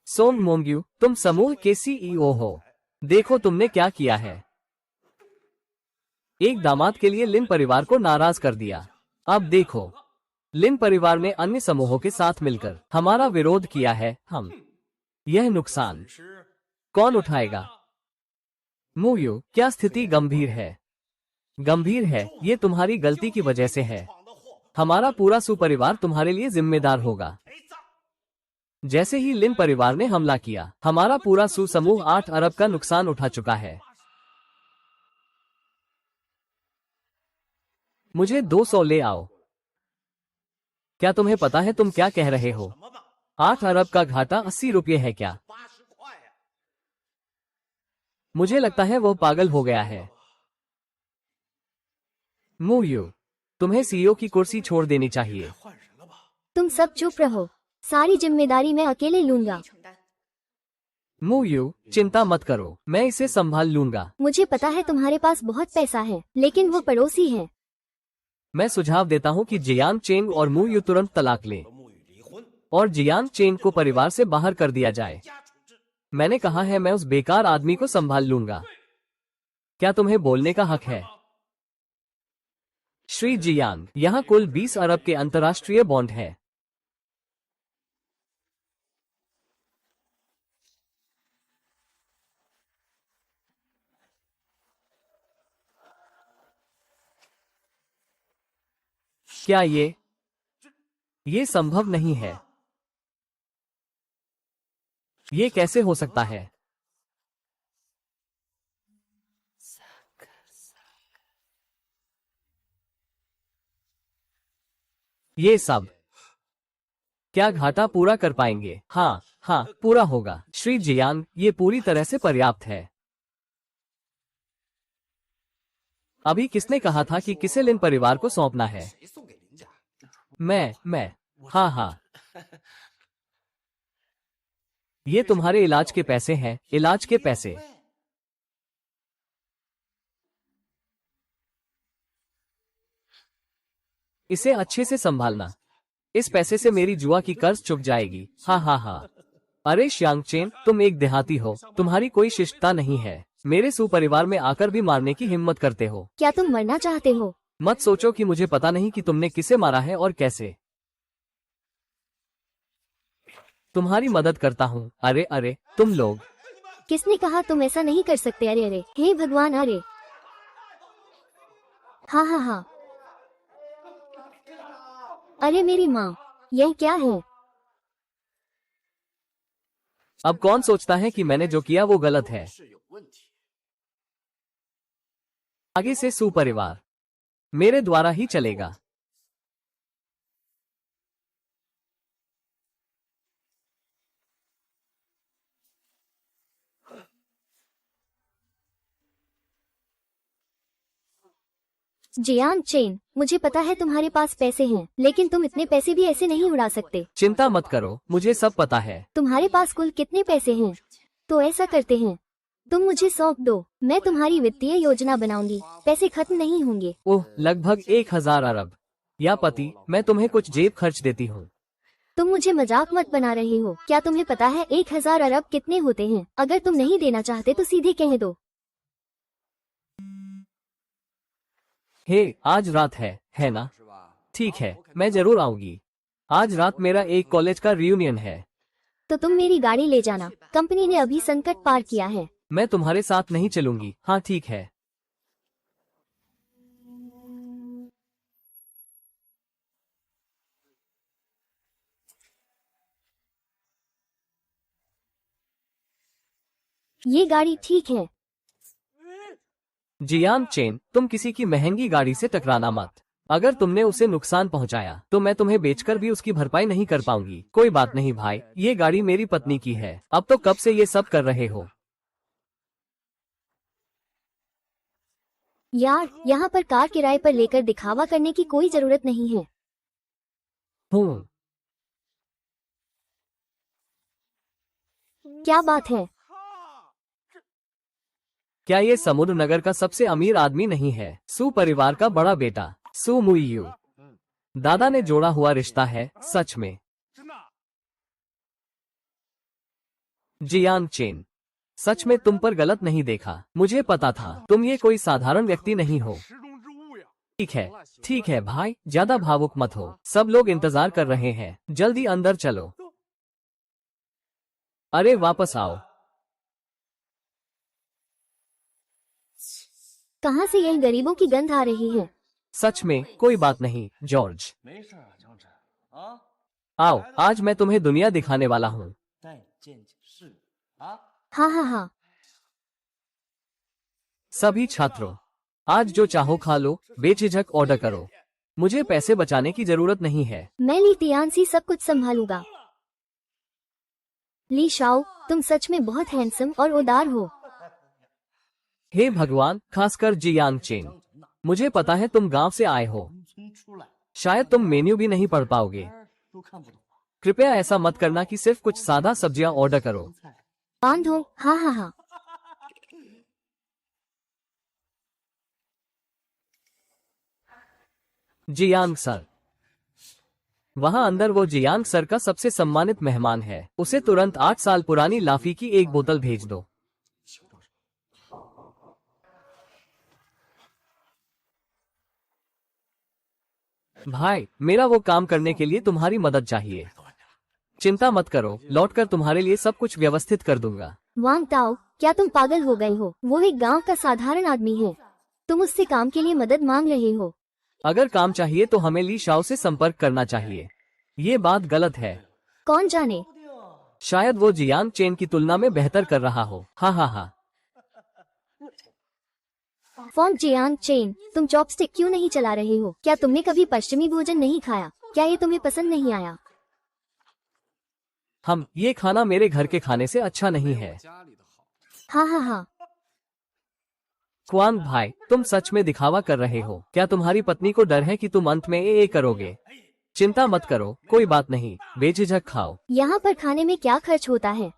सोंग मोंग्यू, तुम समूह के सीईओ हो। देखो तुमने क्या किया है। एक दामाद के लिए लिन परिवार को नाराज कर दिया। अब देखो, लिन परिवार ने अन्य समूहों के साथ मिलकर हमारा विरोध किया है। यह नुकसान कौन उठाएगा? मूयू, क्या स्थिति गंभीर है? गंभीर है, ये तुम्हारी गलती की वजह से है। हमारा पूरा सुपरिवार तुम्हारे लिए जिम्मेदार होगा। जैसे ही लिन परिवार ने हमला किया, हमारा पूरा सुसमूह 8 अरब का नुकसान उठा चुका है। मुझे 200 ले आओ। क्या तुम्हें पता है तुम क्या कह रहे हो? 8 अरब का घाटा 80 रुपये है क्या? मुझे लगता है वो पागल हो गया है। मूयू, तुम्हें सीईओ की कुर्सी छोड़ देनी चाहिए। तुम सब चुप रहो, सारी जिम्मेदारी मैं अकेले लूंगा। मूयू, चिंता मत करो, मैं इसे संभाल लूंगा। मुझे पता है तुम्हारे पास बहुत पैसा है, लेकिन वो पड़ोसी है। मैं सुझाव देता हूँ कि जियांग चेंग और मूयू तुरंत तलाक लें और जियांग चेंग को परिवार से बाहर कर दिया जाए। मैंने कहा है, मैं उस बेकार आदमी को संभाल लूंगा। क्या तुम्हें बोलने का हक है? श्री जियांग, यहाँ कुल 20 अरब के अंतर्राष्ट्रीय बॉन्ड है। क्या ये संभव नहीं है। ये कैसे हो सकता है? ये सब क्या घाटा पूरा कर पाएंगे? हाँ हाँ, पूरा होगा श्री जियांग, ये पूरी तरह से पर्याप्त है। अभी किसने कहा था कि किसे लिन परिवार को सौंपना है? मैं। हाँ हाँ, ये तुम्हारे इलाज के पैसे हैं, इलाज के पैसे। इसे अच्छे से संभालना, इस पैसे से मेरी जुआ की कर्ज चुक जाएगी। हाँ हाँ हाँ। अरे श्यांगचेन, तुम एक देहाती हो, तुम्हारी कोई शिष्टता नहीं है, मेरे सुपरिवार में आकर भी मारने की हिम्मत करते हो। क्या तुम मरना चाहते हो? मत सोचो कि मुझे पता नहीं कि तुमने किसे मारा है और कैसे। तुम्हारी मदद करता हूँ। अरे अरे, तुम लोग। किसने कहा तुम ऐसा नहीं कर सकते? अरे अरे, हे भगवान, अरे। हाँ हाँ हाँ। अरे मेरी माँ, यह क्या है? अब कौन सोचता है कि मैंने जो किया वो गलत है? आगे से सुपरिवार मेरे द्वारा ही चलेगा। जियांग चेन, मुझे पता है तुम्हारे पास पैसे हैं, लेकिन तुम इतने पैसे भी ऐसे नहीं उड़ा सकते। चिंता मत करो, मुझे सब पता है। तुम्हारे पास कुल कितने पैसे हैं? तो ऐसा करते हैं, तुम मुझे सौंप दो, मैं तुम्हारी वित्तीय योजना बनाऊंगी, पैसे खत्म नहीं होंगे। ओह, लगभग 1000 अरब। या पति, मैं तुम्हें कुछ जेब खर्च देती हूँ। तुम मुझे मजाक मत बना रहे हो। क्या तुम्हें पता है 1000 अरब कितने होते हैं? अगर तुम नहीं देना चाहते तो सीधे कह दो। हे, आज रात है ना? ठीक है, मैं जरूर आऊंगी। आज रात मेरा एक कॉलेज का रियूनियन है। तो तुम मेरी गाड़ी ले जाना, कंपनी ने अभी संकट पार किया है। मैं तुम्हारे साथ नहीं चलूंगी। हाँ ठीक है। ये गाड़ी ठीक है। जियांग चेन, तुम किसी की महंगी गाड़ी से टकराना मत। अगर तुमने उसे नुकसान पहुंचाया तो मैं तुम्हें बेचकर भी उसकी भरपाई नहीं कर पाऊंगी। कोई बात नहीं भाई, ये गाड़ी मेरी पत्नी की है। अब तो कब से ये सब कर रहे हो? यार, यहाँ पर कार किराए पर लेकर दिखावा करने की कोई जरूरत नहीं है। हूँ। क्या बात है? क्या ये समुद्र नगर का सबसे अमीर आदमी नहीं है? सु परिवार का बड़ा बेटा सु मुइयू। दादा ने जोड़ा हुआ रिश्ता है, सच में। जियांग चेन, सच में तुम पर गलत नहीं देखा। मुझे पता था तुम ये कोई साधारण व्यक्ति नहीं हो। ठीक है भाई, ज्यादा भावुक मत हो। सब लोग इंतजार कर रहे हैं, जल्दी अंदर चलो। अरे वापस आओ। कहाँ से यह गरीबों की गंध आ रही है? सच में कोई बात नहीं जॉर्ज। आओ, आज मैं तुम्हें दुनिया दिखाने वाला हूँ। हाँ हाँ हाँ। सभी छात्रों, आज जो चाहो खा लो, बेझिझक ऑर्डर करो। मुझे पैसे बचाने की जरूरत नहीं है। मैं ली तियानसी सब कुछ संभालूंगा। ली शाओ, तुम सच में बहुत हैंडसम और उदार हो। हे भगवान, खासकर जियांग चेन, मुझे पता है तुम गांव से आए हो। शायद तुम मेन्यू भी नहीं पढ़ पाओगे। कृपया ऐसा मत करना कि सिर्फ कुछ सादा सब्जियां ऑर्डर करो। बांध हो। हाँ हाँ हाँ। जियांग सर, वहाँ अंदर वो जियांग सर का सबसे सम्मानित मेहमान है। उसे तुरंत 8 साल पुरानी लाफी की एक बोतल भेज दो। भाई, मेरा वो काम करने के लिए तुम्हारी मदद चाहिए। चिंता मत करो, लौटकर तुम्हारे लिए सब कुछ व्यवस्थित कर दूंगा। वांग ताओ, क्या तुम पागल हो गए हो? वो एक गांव का साधारण आदमी है, तुम उससे काम के लिए मदद मांग रहे हो। अगर काम चाहिए तो हमें ली शाओ से संपर्क करना चाहिए। ये बात गलत है। कौन जाने, शायद वो जियांग चेन की तुलना में बेहतर कर रहा हो। हाँ हाँ हाँ। फॉन्ग जियांग चेन, तुम चॉपस्टिक क्यों नहीं चला रहे हो? क्या तुमने कभी पश्चिमी भोजन नहीं खाया? क्या ये तुम्हें पसंद नहीं आया? ये खाना मेरे घर के खाने से अच्छा नहीं है। हाँ हाँ हाँ। क्वांग भाई, तुम सच में दिखावा कर रहे हो? क्या तुम्हारी पत्नी को डर है कि तुम अंत में ए करोगे? चिंता मत करो, कोई बात नहीं, बेझिझक खाओ। यहाँ पर खाने में क्या खर्च होता है?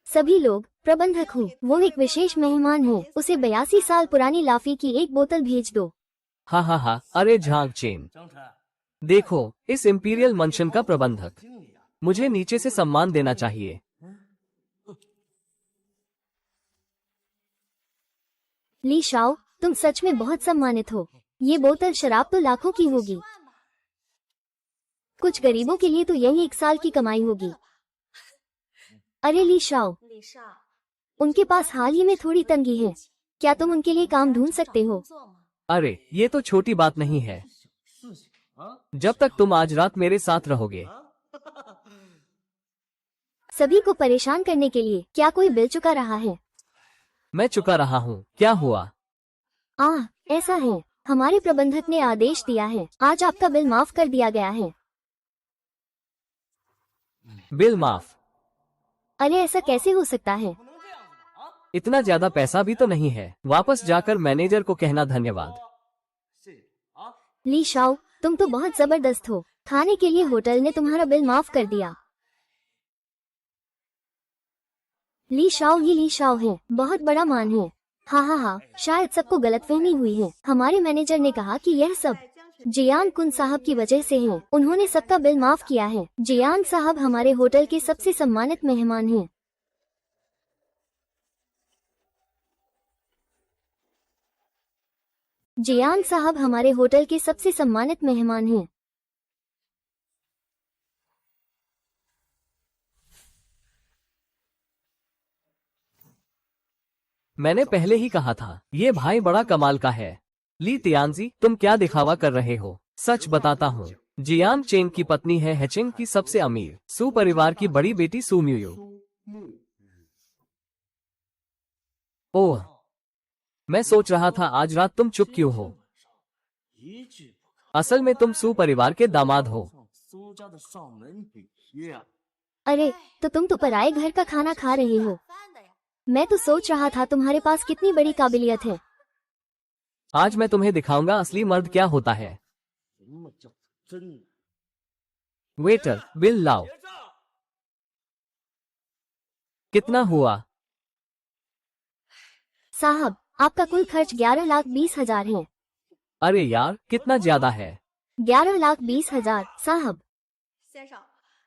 सभी लोग, प्रबंधक हूँ, वो एक विशेष मेहमान है, उसे 82 साल पुरानी लाफी की एक बोतल भेज दो। हाँ हाँ हाँ, अरे झांग चेन, देखो इस इंपीरियल मंशन का प्रबंधक, मुझे नीचे से सम्मान देना चाहिए। ली शाओ, तुम सच में बहुत सम्मानित हो। ये बोतल शराब तो लाखों की होगी। कुछ गरीबों के लिए तो यही 1 साल की कमाई होगी। अरे ली शाओ, उनके पास हाल ही में थोड़ी तंगी है, क्या तुम उनके लिए काम ढूंढ सकते हो? अरे ये तो छोटी बात नहीं है, जब तक तुम आज रात मेरे साथ रहोगे। सभी को परेशान करने के लिए क्या कोई बिल चुका रहा है? मैं चुका रहा हूँ, क्या हुआ? ऐसा है, हमारे प्रबंधक ने आदेश दिया है, आज आपका बिल माफ कर दिया गया है। बिल माफ? अरे ऐसा कैसे हो सकता है? इतना ज्यादा पैसा भी तो नहीं है। वापस जाकर मैनेजर को कहना धन्यवाद। ली शाओ, तुम तो बहुत जबरदस्त हो, खाने के लिए होटल ने तुम्हारा बिल माफ कर दिया। ली शाओ, ये ली शाओ है, बहुत बड़ा मान है। हाँ हाँ हाँ, शायद सबको गलतफहमी हुई है। हमारे मैनेजर ने कहा कि यह सब जियान कुन साहब की वजह से है, उन्होंने सबका बिल माफ किया है। जियान साहब हमारे होटल के सबसे सम्मानित मेहमान हैं। जियान साहब हमारे होटल के सबसे सम्मानित मेहमान हैं। मैंने पहले ही कहा था, ये भाई बड़ा कमाल का है। ली तियानजी, तुम क्या दिखावा कर रहे हो? सच बताता हूँ, जियान चेंग की पत्नी है हेचिंग की सबसे अमीर सू परिवार की बड़ी बेटी सू म्यूयू। ओह, मैं सोच रहा था आज रात तुम चुप क्यों हो? असल में तुम सू परिवार के दामाद हो। अरे तो तुम तो पराए घर का खाना खा रहे हो। मैं तो सोच रहा था तुम्हारे पास कितनी बड़ी काबिलियत है। आज मैं तुम्हें दिखाऊंगा असली मर्द क्या होता है। वेटर, बिल लाओ। कितना हुआ? साहब, आपका कुल खर्च 11,20,000 है। अरे यार, कितना ज्यादा है। 11,20,000 साहब।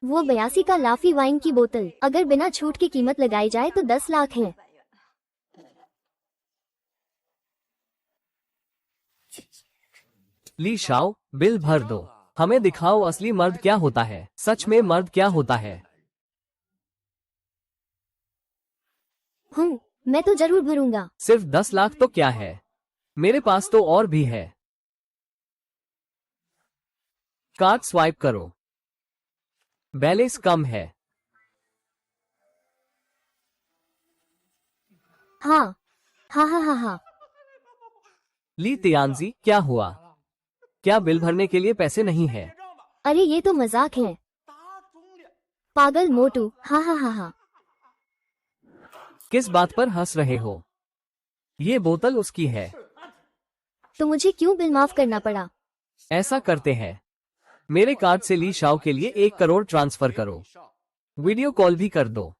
वो 82 का लाफी वाइन की बोतल, अगर बिना छूट की कीमत लगाई जाए तो 10 लाख है। ली शाओ, बिल भर दो। हमें दिखाओ असली मर्द क्या होता है। सच में मर्द क्या होता है। मैं तो जरूर भरूंगा। सिर्फ 10 लाख तो क्या है, मेरे पास तो और भी है। कार्ड स्वाइप करो, बैलेंस कम है। हाँ हाँ हाँ हाँ हाँ। ली तियानजी, क्या हुआ? क्या बिल भरने के लिए पैसे नहीं है? अरे ये तो मजाक है, पागल मोटू। हाँ हाँ हाँ हाँ। किस बात पर हंस रहे हो? ये बोतल उसकी है। तो मुझे क्यों बिल माफ करना पड़ा? ऐसा करते हैं, मेरे कार्ड से ली शाओ के लिए 1 करोड़ ट्रांसफर करो। वीडियो कॉल भी कर दो।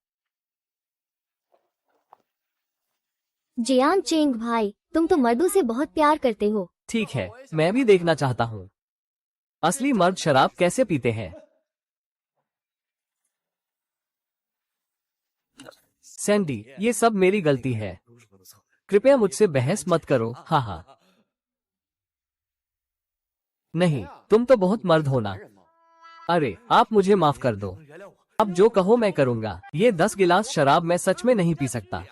जियान चेंग भाई, तुम तो मर्दों से बहुत प्यार करते हो। ठीक है, मैं भी देखना चाहता हूँ असली मर्द शराब कैसे पीते हैं। सैंडी, ये सब मेरी गलती है, कृपया मुझसे बहस मत करो। हाँ हाँ। नहीं, तुम तो बहुत मर्द हो ना। अरे आप मुझे माफ कर दो, अब जो कहो मैं करूँगा। ये 10 गिलास शराब मैं सच में नहीं पी सकता।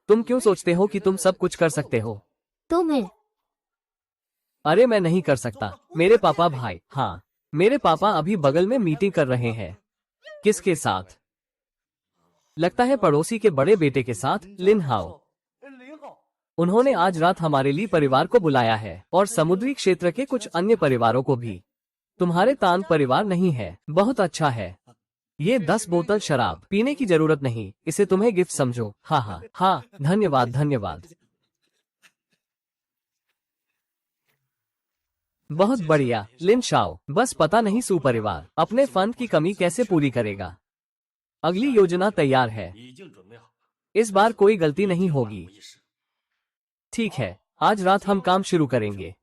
तुम क्यों सोचते हो कि तुम सब कुछ कर सकते हो? तो मैं अरे मैं नहीं कर सकता, मेरे पापा भाई। हाँ, मेरे पापा अभी बगल में मीटिंग कर रहे हैं। किसके साथ? लगता है पड़ोसी के बड़े बेटे के साथ, लिन हाओ। उन्होंने आज रात हमारे लिए परिवार को बुलाया है और समुद्री क्षेत्र के कुछ अन्य परिवारों को भी। तुम्हारे तान परिवार नहीं है, बहुत अच्छा है। ये 10 बोतल शराब पीने की जरूरत नहीं, इसे तुम्हें गिफ्ट समझो। हाँ हाँ हाँ, धन्यवाद धन्यवाद। बहुत बढ़िया लिन शाओ, बस पता नहीं सू परिवार अपने फंड की कमी कैसे पूरी करेगा। अगली योजना तैयार है, इस बार कोई गलती नहीं होगी। ठीक है, आज रात हम काम शुरू करेंगे,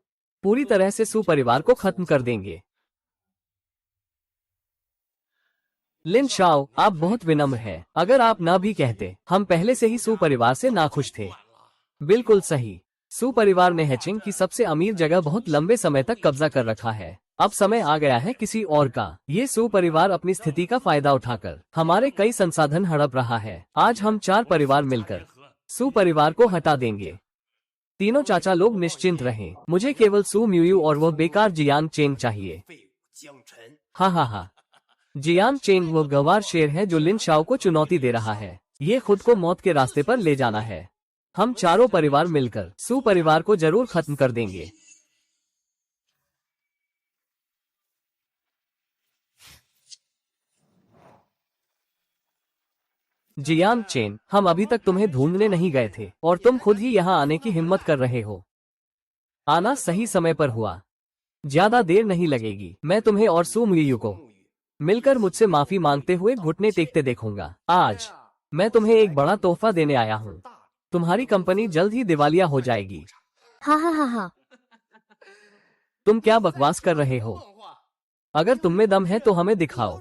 पूरी तरह से सू परिवार को खत्म कर देंगे। लिन शाओ, आप बहुत विनम्र हैं। अगर आप ना भी कहते, हम पहले से ही सू परिवार से नाखुश थे। बिल्कुल सही, सू परिवार ने हेचिंग की सबसे अमीर जगह बहुत लंबे समय तक कब्जा कर रखा है। अब समय आ गया है किसी और का। ये सू परिवार अपनी स्थिति का फायदा उठाकर हमारे कई संसाधन हड़प रहा है। आज हम 4 परिवार मिलकर सू परिवार को हटा देंगे। तीनों चाचा लोग निश्चिंत रहें। मुझे केवल सू म्यूयू और वो बेकार जियांग चेंग चाहिए। हाँ हाँ हाँ, जियांग चेंग वो गंवार शेर है जो लिन शाओ को चुनौती दे रहा है। ये खुद को मौत के रास्ते पर ले जाना है। हम चारों परिवार मिलकर सू परिवार को जरूर खत्म कर देंगे। जियांग चेन, हम अभी तक तुम्हें ढूंढने नहीं गए थे और तुम खुद ही यहाँ आने की हिम्मत कर रहे हो। आना सही समय पर हुआ, ज्यादा देर नहीं लगेगी। मैं तुम्हें और सू म्यूयू को मिलकर मुझसे माफी मांगते हुए घुटने टेकते देखूंगा। आज मैं तुम्हें एक बड़ा तोहफा देने आया हूँ। तुम्हारी कंपनी जल्द ही दिवालिया हो जाएगी। हाँ हाँ हाँ हाँ। तुम क्या बकवास कर रहे हो? अगर तुम में दम है तो हमें दिखाओ।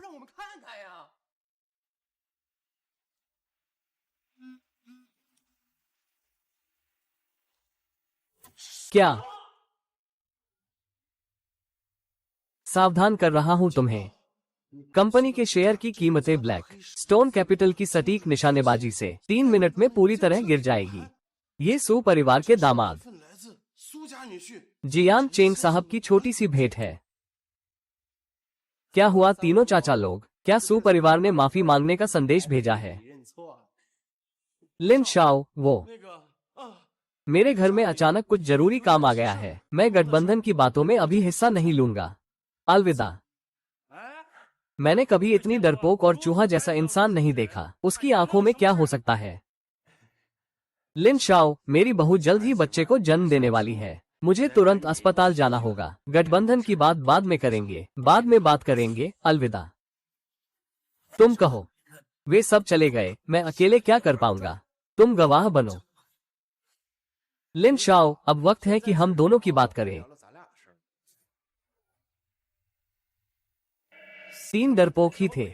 क्या? सावधान कर रहा हूं तुम्हें। कंपनी के शेयर की कीमतें ब्लैक स्टोन कैपिटल की सटीक निशानेबाजी से 3 मिनट में पूरी तरह गिर जाएगी। ये सू परिवार के दामाद जियांग चेंग साहब की छोटी सी भेंट है। क्या हुआ तीनों चाचा लोग? क्या सू परिवार ने माफी मांगने का संदेश भेजा है? लिन शाओ, वो मेरे घर में अचानक कुछ जरूरी काम आ गया है। मैं गठबंधन की बातों में अभी हिस्सा नहीं लूंगा। अलविदा। मैंने कभी इतनी डरपोक और चूहा जैसा इंसान नहीं देखा। उसकी आंखों में क्या हो सकता है? लिन शाओ, मेरी बहू जल्द ही बच्चे को जन्म देने वाली है। मुझे तुरंत अस्पताल जाना होगा। गठबंधन की बात बाद में करेंगे, बाद में बात करेंगे। अलविदा। तुम कहो। वे सब चले गए, मैं अकेले क्या कर पाऊंगा? तुम गवाह बनो। लिन शाओ, अब वक्त है कि हम दोनों की बात करें। 3 डरपोक ही थे,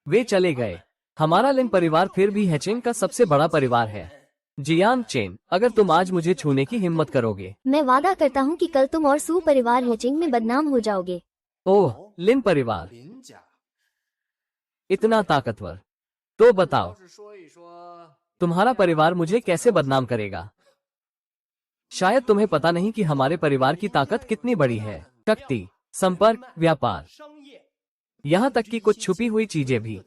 वे चले गए। हमारा लिन परिवार फिर भी हेचिंग का सबसे बड़ा परिवार है। जियांग चेन, अगर तुम आज मुझे छूने की हिम्मत करोगे, मैं वादा करता हूँ कि कल तुम और सू परिवार हेचिंग में बदनाम हो जाओगे। ओह, लिन परिवार इतना ताकतवर, तो बताओ तुम्हारा परिवार मुझे कैसे बदनाम करेगा? शायद तुम्हें पता नहीं कि हमारे परिवार की ताकत कितनी बड़ी है। शक्ति, संपर्क, व्यापार, यहाँ तक कि कुछ छुपी हुई चीजें भी।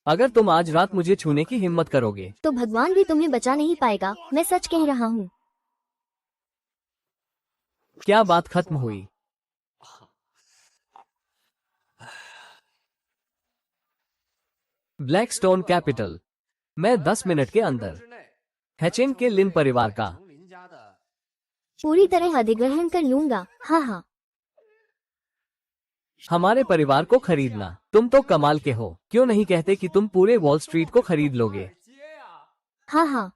अगर तुम आज रात मुझे छूने की हिम्मत करोगे तो भगवान भी तुम्हें बचा नहीं पाएगा। मैं सच कह रहा हूँ। क्या बात खत्म हुई? Black stone capital. मैं 10 मिनट के अंदर हेचिंग के लिन परिवार का पूरी तरह अधिग्रहण कर लूंगा। हाँ हाँ। हमारे परिवार को खरीदना। तुम तो कमाल के हो। क्यों नहीं कहते कि तुम पूरे वॉल स्ट्रीट को खरीद लोगे? हाँ हाँ।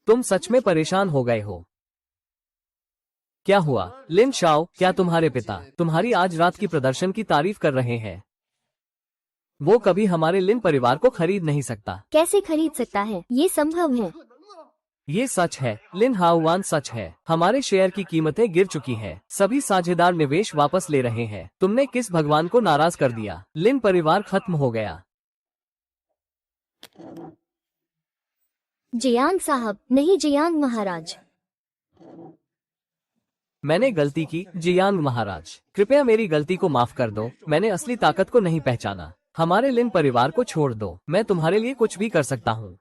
तुम सच में परेशान हो गए हो। क्या हुआ? लिन शाओ, क्या तुम्हारे पिता तुम्हारी आज रात की प्रदर्शन की तारीफ कर रहे हैं? वो कभी हमारे लिन परिवार को खरीद नहीं सकता। कैसे खरीद सकता है? ये संभव है। ये सच है लिन हाउवान, सच है। हमारे शेयर की कीमतें गिर चुकी हैं। सभी साझेदार निवेश वापस ले रहे हैं। तुमने किस भगवान को नाराज कर दिया? लिन परिवार खत्म हो गया। जियांग साहब, नहीं जियांग महाराज। मैंने गलती की जियांग महाराज। कृपया मेरी गलती को माफ कर दो। मैंने असली ताकत को नहीं पहचाना। हमारे लिन परिवार को छोड़ दो, मैं तुम्हारे लिए कुछ भी कर सकता हूँ।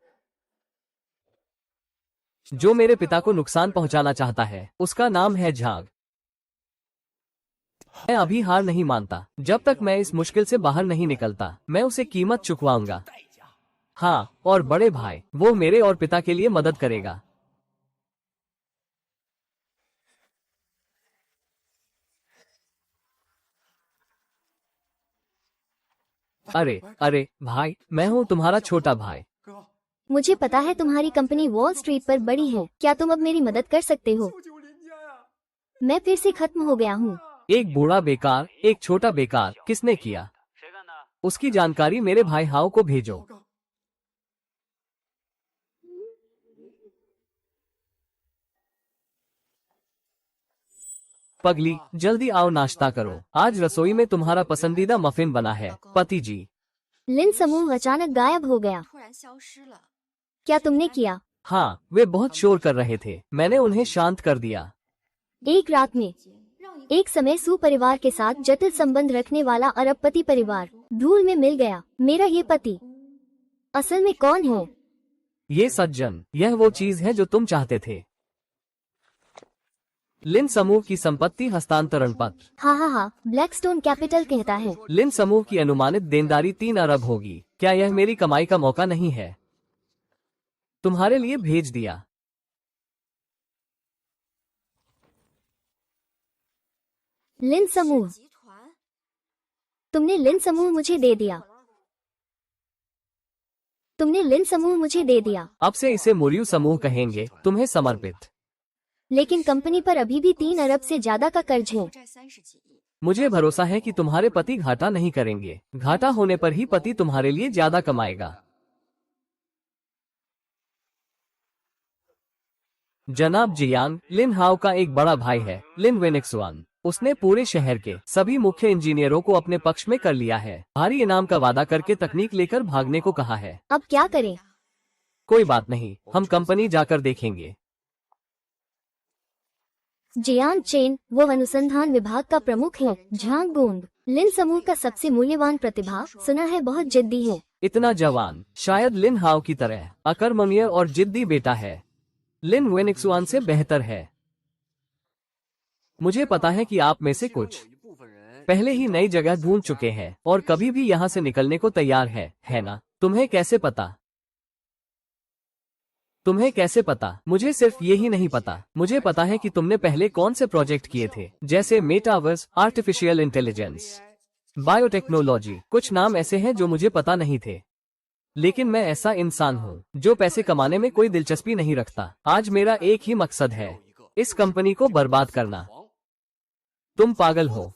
जो मेरे पिता को नुकसान पहुंचाना चाहता है उसका नाम है झाग। मैं अभी हार नहीं मानता। जब तक मैं इस मुश्किल से बाहर नहीं निकलता मैं उसे कीमत चुकवाऊंगा। हाँ, और बड़े भाई, वो मेरे और पिता के लिए मदद करेगा। अरे अरे भाई, मैं हूँ तुम्हारा छोटा भाई। मुझे पता है तुम्हारी कंपनी वॉल स्ट्रीट पर बड़ी है। क्या तुम अब मेरी मदद कर सकते हो? मैं फिर से खत्म हो गया हूँ। एक बूढ़ा बेकार, एक छोटा बेकार, किसने किया? उसकी जानकारी मेरे भाई हाउ को भेजो। पगली, जल्दी आओ, नाश्ता करो। आज रसोई में तुम्हारा पसंदीदा मफिन बना है, पति जी। लिन समूह अचानक गायब हो गया। क्या तुमने किया? हाँ, वे बहुत शोर कर रहे थे, मैंने उन्हें शांत कर दिया। एक रात में एक समय सू परिवार के साथ जटिल संबंध रखने वाला अरबपति परिवार धूल में मिल गया। मेरा ये पति असल में कौन है? ये सज्जन, यह वो चीज है जो तुम चाहते थे। लिन समूह की संपत्ति हस्तांतरण पत्र। हाँ हाँ हाँ, ब्लैकस्टोन कैपिटल कहता है। लिन समूह की अनुमानित देनदारी 3 अरब होगी। क्या यह मेरी कमाई का मौका नहीं है? तुम्हारे लिए भेज दिया। लिन समूह, तुमने लिन समूह मुझे दे दिया। तुमने लिन समूह मुझे दे दिया। अब से इसे मुरियू समूह कहेंगे, तुम्हें समर्पित। लेकिन कंपनी पर अभी भी 3 अरब से ज्यादा का कर्ज है। मुझे भरोसा है कि तुम्हारे पति घाटा नहीं करेंगे। घाटा होने पर ही पति तुम्हारे लिए ज्यादा कमाएगा। जनाब जियांग, लिन हाउ का एक बड़ा भाई है, लिन वेनिक्सवान। उसने पूरे शहर के सभी मुख्य इंजीनियरों को अपने पक्ष में कर लिया है। भारी इनाम का वादा करके तकनीक लेकर भागने को कहा है। अब क्या करें? कोई बात नहीं, हम कंपनी जाकर देखेंगे। जियांग चेन, वो अनुसंधान विभाग का प्रमुख है। झांग गोंग, लिन समूह का सबसे मूल्यवान प्रतिभा, सुना है बहुत जिद्दी है। इतना जवान, शायद लिन हाउ की तरह अकर्मण्य और जिद्दी बेटा है। लिन वेनिक्सवान से बेहतर है। मुझे पता है कि आप में से कुछ पहले ही नई जगह ढूंढ चुके हैं और कभी भी यहाँ से निकलने को तैयार है ना? तुम्हें कैसे पता? तुम्हें कैसे पता? मुझे सिर्फ ये ही नहीं पता, मुझे पता है कि तुमने पहले कौन से प्रोजेक्ट किए थे, जैसे मेटावर्स, आर्टिफिशियल इंटेलिजेंस, बायोटेक्नोलॉजी। कुछ नाम ऐसे हैं जो मुझे पता नहीं थे। लेकिन मैं ऐसा इंसान हूँ जो पैसे कमाने में कोई दिलचस्पी नहीं रखता। आज मेरा एक ही मकसद है, इस कंपनी को बर्बाद करना। तुम पागल हो।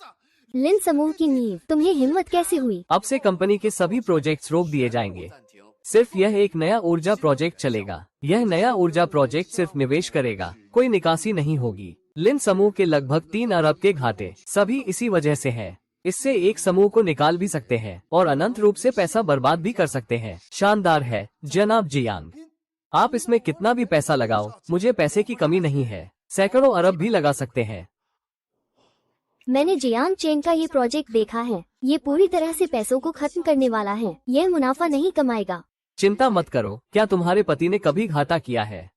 लिन समूह की नींव, तुम्हें हिम्मत कैसे हुई? अब से कंपनी के सभी प्रोजेक्ट्स रोक दिए जाएंगे। सिर्फ यह एक नया ऊर्जा प्रोजेक्ट चलेगा। यह नया ऊर्जा प्रोजेक्ट सिर्फ निवेश करेगा, कोई निकासी नहीं होगी। लिन समूह के लगभग 3 अरब के घाटे सभी इसी वजह से है। इससे एक समूह को निकाल भी सकते हैं और अनंत रूप से पैसा बर्बाद भी कर सकते हैं। शानदार है जनाब जियांग। आप इसमें कितना भी पैसा लगाओ, मुझे पैसे की कमी नहीं है। सैकड़ों अरब भी लगा सकते हैं। मैंने जियांग चेन का ये प्रोजेक्ट देखा है। ये पूरी तरह से पैसों को खत्म करने वाला है। यह मुनाफा नहीं कमाएगा। चिंता मत करो। क्या तुम्हारे पति ने कभी घाटा किया है?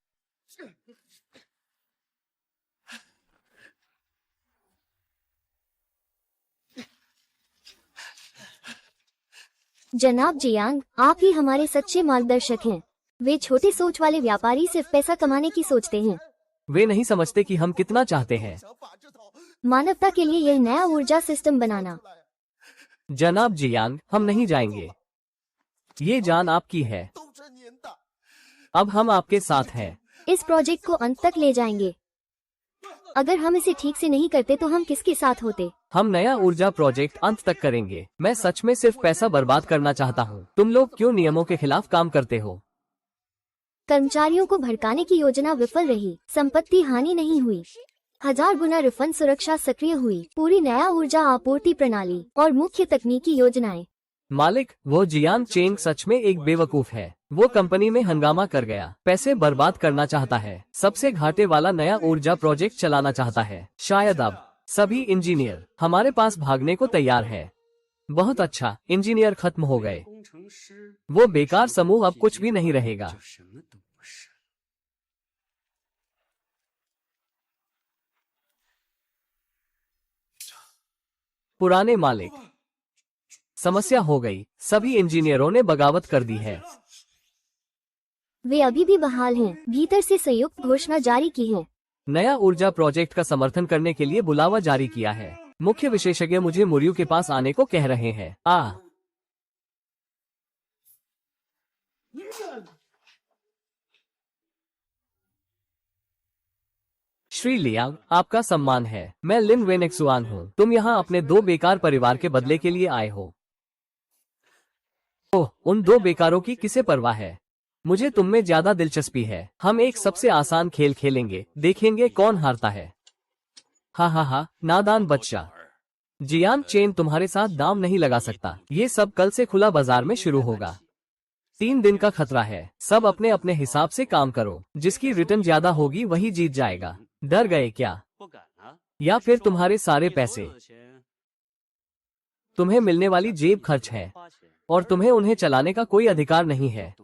जनाब जियांग, आप ही हमारे सच्चे मार्गदर्शक हैं। वे छोटे सोच वाले व्यापारी सिर्फ पैसा कमाने की सोचते हैं। वे नहीं समझते कि हम कितना चाहते हैं। मानवता के लिए यह नया ऊर्जा सिस्टम बनाना। जनाब जियांग, हम नहीं जाएंगे। ये जान आपकी है। अब हम आपके साथ हैं। इस प्रोजेक्ट को अंत तक ले जाएंगे। अगर हम इसे ठीक से नहीं करते तो हम किसके साथ होते? हम नया ऊर्जा प्रोजेक्ट अंत तक करेंगे। मैं सच में सिर्फ पैसा बर्बाद करना चाहता हूँ। तुम लोग क्यों नियमों के खिलाफ काम करते हो? कर्मचारियों को भड़काने की योजना विफल रही। संपत्ति हानि नहीं हुई। 1000 गुना रिफंड सुरक्षा सक्रिय हुई। पूरी नया ऊर्जा आपूर्ति प्रणाली और मुख्य तकनीकी योजनाएं। मालिक, वो जियांग चेंग सच में एक बेवकूफ है। वो कंपनी में हंगामा कर गया, पैसे बर्बाद करना चाहता है, सबसे घाटे वाला नया ऊर्जा प्रोजेक्ट चलाना चाहता है। शायद अब सभी इंजीनियर हमारे पास भागने को तैयार है। बहुत अच्छा, इंजीनियर खत्म हो गए। वो बेकार समूह अब कुछ भी नहीं रहेगा। पुराने मालिक, समस्या हो गई, सभी इंजीनियरों ने बगावत कर दी है। वे अभी भी बहाल हैं। भीतर से संयुक्त घोषणा जारी की है। नया ऊर्जा प्रोजेक्ट का समर्थन करने के लिए बुलावा जारी किया है। मुख्य विशेषज्ञ मुझे मुर्यू के पास आने को कह रहे हैं। श्री लियांग, आपका सम्मान है। मैं लिन वेनेक्सुआन हूँ। तुम यहाँ अपने 2 बेकार परिवार के बदले के लिए आए हो। ओह, उन 2 बेकारों की किसे परवाह है? मुझे तुम में ज्यादा दिलचस्पी है। हम एक सबसे आसान खेल खेलेंगे, देखेंगे कौन हारता है। हा, नादान बच्चा। जियान चेन तुम्हारे साथ दाम नहीं लगा सकता। ये सब कल से खुला बाजार में शुरू होगा। 3 दिन का खतरा है। सब अपने अपने हिसाब से काम करो। जिसकी रिटर्न ज्यादा होगी वही जीत जाएगा। डर गए क्या? या फिर तुम्हारे सारे पैसे तुम्हें मिलने वाली जेब खर्च है और तुम्हें उन्हें चलाने का कोई अधिकार नहीं है।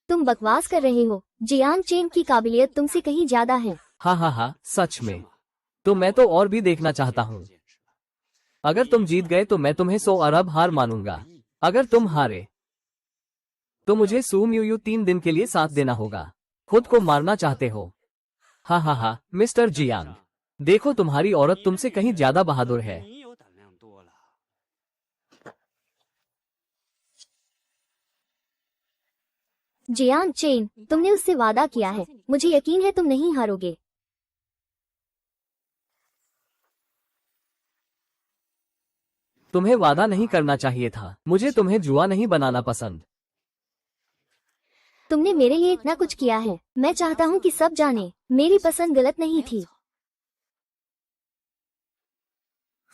तुम बकवास कर रहे हो। जियान चेन की काबिलियत तुमसे कहीं ज्यादा है। हा, सच में। तो मैं तो और भी देखना चाहता हूँ। अगर तुम जीत गए तो मैं तुम्हें 100 अरब हार मानूंगा। अगर तुम हारे तो मुझे सूम्यूयू 3 दिन के लिए साथ देना होगा। खुद को मारना चाहते हो? हा, मिस्टर जियांग, देखो तुम्हारी औरत तुमसे कहीं ज्यादा बहादुर है। जियान चेन, तुमने उससे वादा किया है। मुझे यकीन है तुम नहीं हारोगे। तुम्हें वादा नहीं करना चाहिए था। मुझे तुम्हें जुआ नहीं बनाना पसंद। तुमने मेरे लिए इतना कुछ किया है। मैं चाहता हूँ कि सब जाने मेरी पसंद गलत नहीं थी।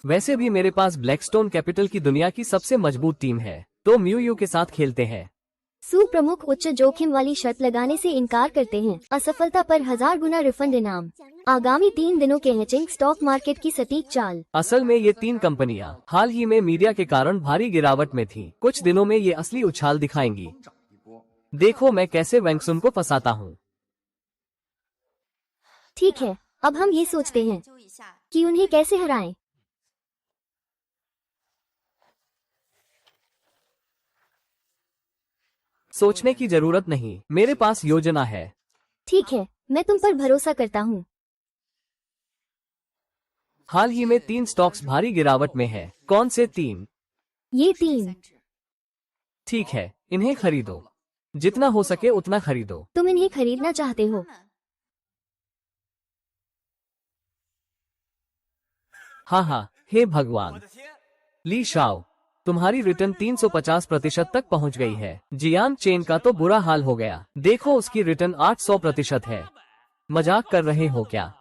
वैसे भी मेरे पास ब्लैकस्टोन कैपिटल की दुनिया की सबसे मजबूत टीम है, तो म्यूयू के साथ खेलते हैं। सू प्रमुख उच्च जोखिम वाली शर्त लगाने से इनकार करते हैं। असफलता पर 1000 गुना रिफंड इनाम। आगामी 3 दिनों के हैचिंग स्टॉक मार्केट की सटीक चाल। असल में ये 3 कंपनियां हाल ही में मीडिया के कारण भारी गिरावट में थीं। कुछ दिनों में ये असली उछाल दिखाएंगी। देखो मैं कैसे वैंगसुन को फंसाता हूँ। ठीक है, अब हम ये सोचते हैं कि उन्हें कैसे हराएं। सोचने की जरूरत नहीं, मेरे पास योजना है। ठीक है, मैं तुम पर भरोसा करता हूँ। हाल ही में 3 स्टॉक्स भारी गिरावट में है। कौन से 3? ये 3। ठीक है, इन्हें खरीदो। जितना हो सके उतना खरीदो। तुम इन्हें खरीदना चाहते हो? हाँ, हे भगवान। ली शाओ, तुम्हारी रिटर्न 350% तक पहुंच गई है। जियान चेन का तो बुरा हाल हो गया। देखो उसकी रिटर्न 800% है। मजाक कर रहे हो क्या?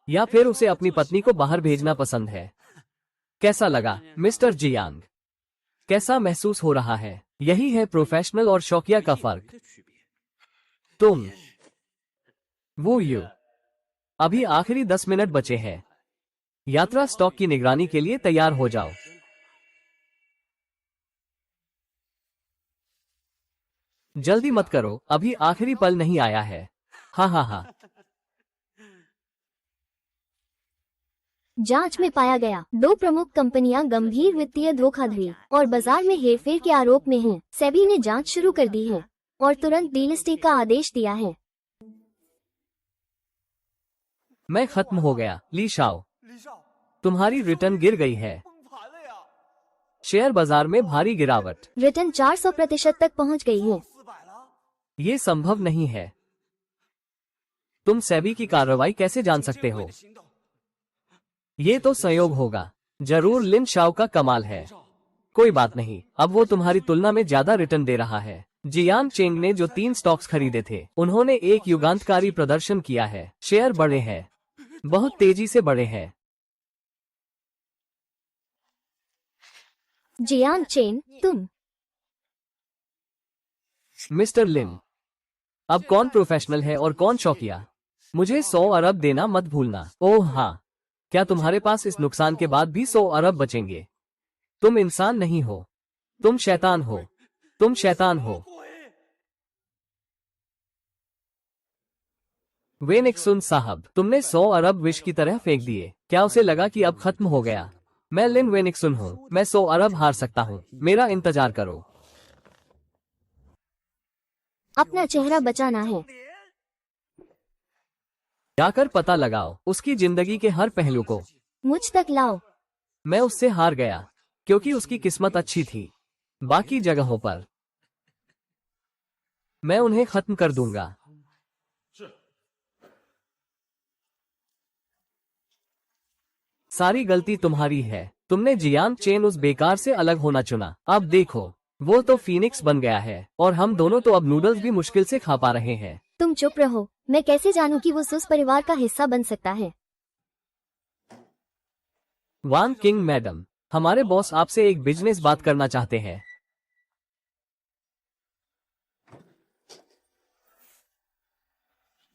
या फिर उसे अपनी पत्नी को बाहर भेजना पसंद है? कैसा लगा मिस्टर जियांग? कैसा महसूस हो रहा है? यही है प्रोफेशनल और शौकिया का फर्क। तुम वो यू अभी आखिरी 10 मिनट बचे हैं। यात्रा स्टॉक की निगरानी के लिए तैयार हो जाओ। जल्दी मत करो, अभी आखिरी पल नहीं आया है। हा। जांच में पाया गया 2 प्रमुख कंपनियां गंभीर वित्तीय धोखाधड़ी और बाजार में हेरफेर के आरोप में हैं। सेबी ने जांच शुरू कर दी है और तुरंत डीलिस्टिंग का आदेश दिया है। मैं खत्म हो गया। ली शाओ, तुम्हारी रिटर्न गिर गई है। शेयर बाजार में भारी गिरावट। रिटर्न 400% तक पहुंच गई है। ये संभव नहीं है। तुम सेबी की कार्रवाई कैसे जान सकते हो? ये तो संयोग होगा। जरूर लिन शाओ का कमाल है। कोई बात नहीं, अब वो तुम्हारी तुलना में ज्यादा रिटर्न दे रहा है। जियान चेंग ने जो 3 स्टॉक्स खरीदे थे, उन्होंने एक युगांतकारी प्रदर्शन किया है। शेयर बढ़े हैं, बहुत तेजी से बढ़े हैं। जियान चेन, तुम। मिस्टर लिन, अब कौन प्रोफेशनल है और कौन शौकिया? मुझे 100 अरब देना मत भूलना। ओह हाँ, क्या तुम्हारे पास इस नुकसान के बाद भी 100 अरब बचेंगे? तुम इंसान नहीं हो, तुम शैतान हो, तुम शैतान हो। वे निक्सन साहब, तुमने 100 अरब विष की तरह फेंक दिए। क्या उसे लगा कि अब खत्म हो गया? मैं लिन वेनिक्सन हूँ, मैं 100 अरब हार सकता हूँ, मेरा इंतजार करो। अपना चेहरा बचाना है। जाकर पता लगाओ उसकी जिंदगी के हर पहलू को। मुझ तक लाओ। मैं उससे हार गया क्योंकि उसकी किस्मत अच्छी थी। बाकी जगहों पर मैं उन्हें खत्म कर दूंगा। सारी गलती तुम्हारी है। तुमने जियांग चेन उस बेकार से अलग होना चुना। अब देखो, वो तो फीनिक्स बन गया है और हम दोनों तो अब नूडल्स भी मुश्किल से खा पा रहे हैं। तुम चुप रहो। मैं कैसे जानूं कि वो सुस परिवार का हिस्सा बन सकता है? वान किंग मैडम, हमारे बॉस आपसे एक बिजनेस बात करना चाहते हैं।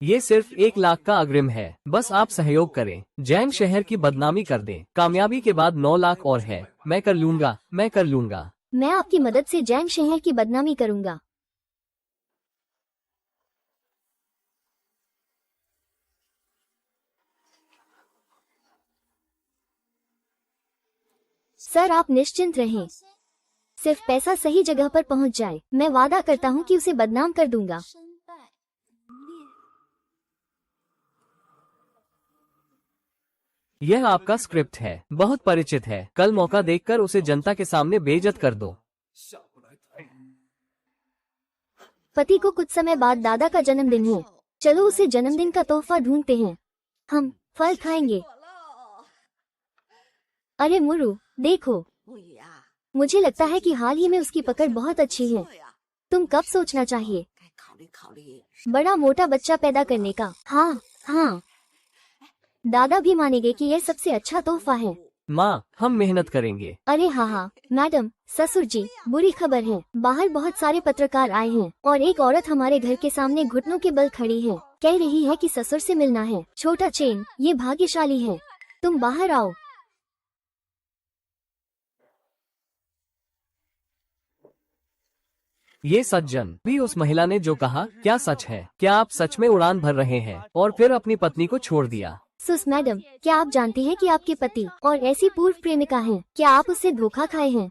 ये सिर्फ 1 लाख का अग्रिम है। बस आप सहयोग करें, जैंग शहर की बदनामी कर दें। कामयाबी के बाद 9 लाख और है। मैं कर लूंगा, मैं कर लूंगा। मैं आपकी मदद से जैंग शहर की बदनामी करूंगा। सर, आप निश्चिंत रहें। सिर्फ पैसा सही जगह पर पहुंच जाए, मैं वादा करता हूं कि उसे बदनाम कर दूंगा। यह आपका स्क्रिप्ट है, बहुत परिचित है। कल मौका देखकर उसे जनता के सामने बेइज्जत कर दो। पति को कुछ समय बाद दादा का जन्मदिन है। चलो उसे जन्मदिन का तोहफा ढूंढते हैं। हम फल खाएंगे। अरे मुरु, देखो, मुझे लगता है कि हाल ही में उसकी पकड़ बहुत अच्छी है। तुम कब सोचना चाहिए? बड़ा मोटा बच्चा पैदा करने का। हाँ हाँ, दादा भी मानेंगे कि यह सबसे अच्छा तोहफा है। माँ, हम मेहनत करेंगे। अरे हाँ हाँ मैडम, ससुर जी, बुरी खबर है। बाहर बहुत सारे पत्रकार आए हैं और एक औरत हमारे घर के सामने घुटनों के बल खड़ी है। कह रही है कि ससुर से मिलना है। छोटा चेन, ये भाग्यशाली है। तुम बाहर आओ। ये सज्जन भी उस महिला ने जो कहा, क्या सच है? क्या आप सच में उड़ान भर रहे हैं और फिर अपनी पत्नी को छोड़ दिया? सुस मैडम, क्या आप जानती हैं कि आपके पति और ऐसी पूर्व प्रेमिका हैं? क्या आप उससे धोखा खाए हैं?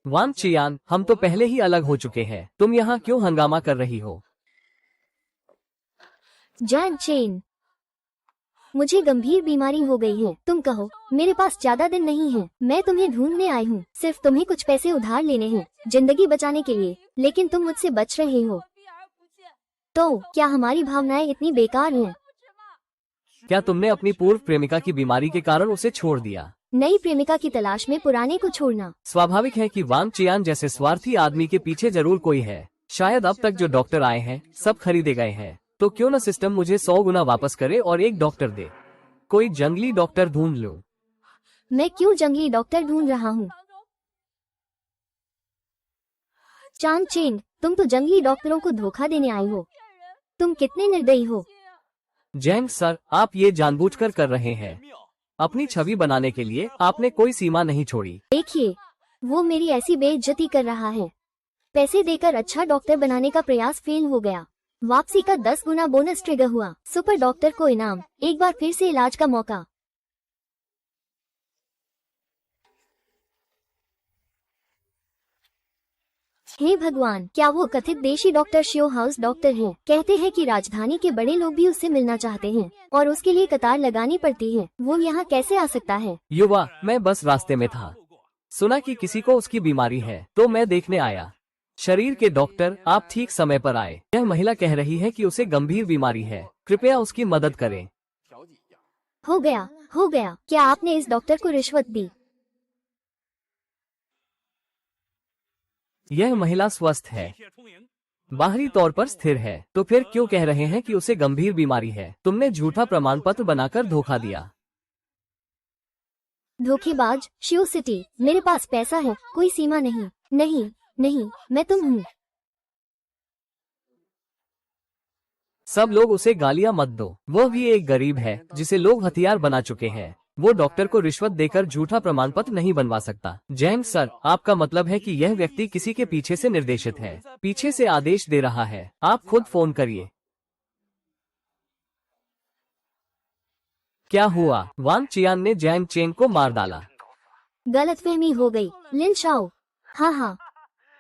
वान चियान, हम तो पहले ही अलग हो चुके हैं। तुम यहाँ क्यों हंगामा कर रही हो? जैंग चेन, मुझे गंभीर बीमारी हो गई है। तुम कहो, मेरे पास ज्यादा दिन नहीं है। मैं तुम्हें ढूंढने आई हूँ। सिर्फ तुम्हें कुछ पैसे उधार लेने हैं, जिंदगी बचाने के लिए। लेकिन तुम मुझसे बच रहे हो। तो क्या हमारी भावनाएं इतनी बेकार हैं? क्या तुमने अपनी पूर्व प्रेमिका की बीमारी के कारण उसे छोड़ दिया? नई प्रेमिका की तलाश में पुराने को छोड़ना। स्वाभाविक है कि वांग चियान जैसे स्वार्थी आदमी के पीछे जरूर कोई है। शायद अब तक जो डॉक्टर आए हैं सब खरीदे गए हैं। तो क्यों न सिस्टम मुझे 100 गुना वापस करे और एक डॉक्टर दे। कोई जंगली डॉक्टर ढूंढ लो। मैं क्यों जंगली डॉक्टर ढूंढ रहा हूँ? चांग चेन, तुम तो जंगली डॉक्टरों को धोखा देने आई हो। तुम कितने निर्दयी हो। जैंग सर, आप ये जानबूझकर कर रहे हैं। अपनी छवि बनाने के लिए आपने कोई सीमा नहीं छोड़ी। देखिए, वो मेरी ऐसी बेइज्जती कर रहा है। पैसे देकर अच्छा डॉक्टर बनाने का प्रयास फेल हो गया। वापसी का 10 गुना बोनस ट्रिगर हुआ। सुपर डॉक्टर को इनाम, एक बार फिर से इलाज का मौका। हे भगवान, क्या वो कथित देशी डॉक्टर शियो हाउस डॉक्टर हैं? कहते हैं कि राजधानी के बड़े लोग भी उससे मिलना चाहते हैं और उसके लिए कतार लगानी पड़ती है। वो यहाँ कैसे आ सकता है? युवा, मैं बस रास्ते में था। सुना कि किसी को उसकी बीमारी है तो मैं देखने आया। शरीर के डॉक्टर, आप ठीक समय पर आए। यह महिला कह रही है कि उसे गंभीर बीमारी है। कृपया उसकी मदद करें। हो गया, हो गया। क्या आपने इस डॉक्टर को रिश्वत दी? यह महिला स्वस्थ है, बाहरी तौर पर स्थिर है। तो फिर क्यों कह रहे हैं कि उसे गंभीर बीमारी है? तुमने झूठा प्रमाण पत्र बनाकर धोखा दिया। धोखेबाज, शियो सिटी, मेरे पास पैसा है, कोई सीमा नहीं। नहीं नहीं, मैं तुम हूँ। सब लोग उसे गालियां मत दो। वह भी एक गरीब है जिसे लोग हथियार बना चुके हैं। वो डॉक्टर को रिश्वत देकर झूठा प्रमाण पत्र नहीं बनवा सकता। जैंग सर, आपका मतलब है कि यह व्यक्ति किसी के पीछे से निर्देशित है, पीछे से आदेश दे रहा है। आप खुद फोन करिए। क्या हुआ? वांग चियान ने जैंग चेन को मार डाला। गलतफहमी हो गई, लिन शाओ। हाँ हाँ,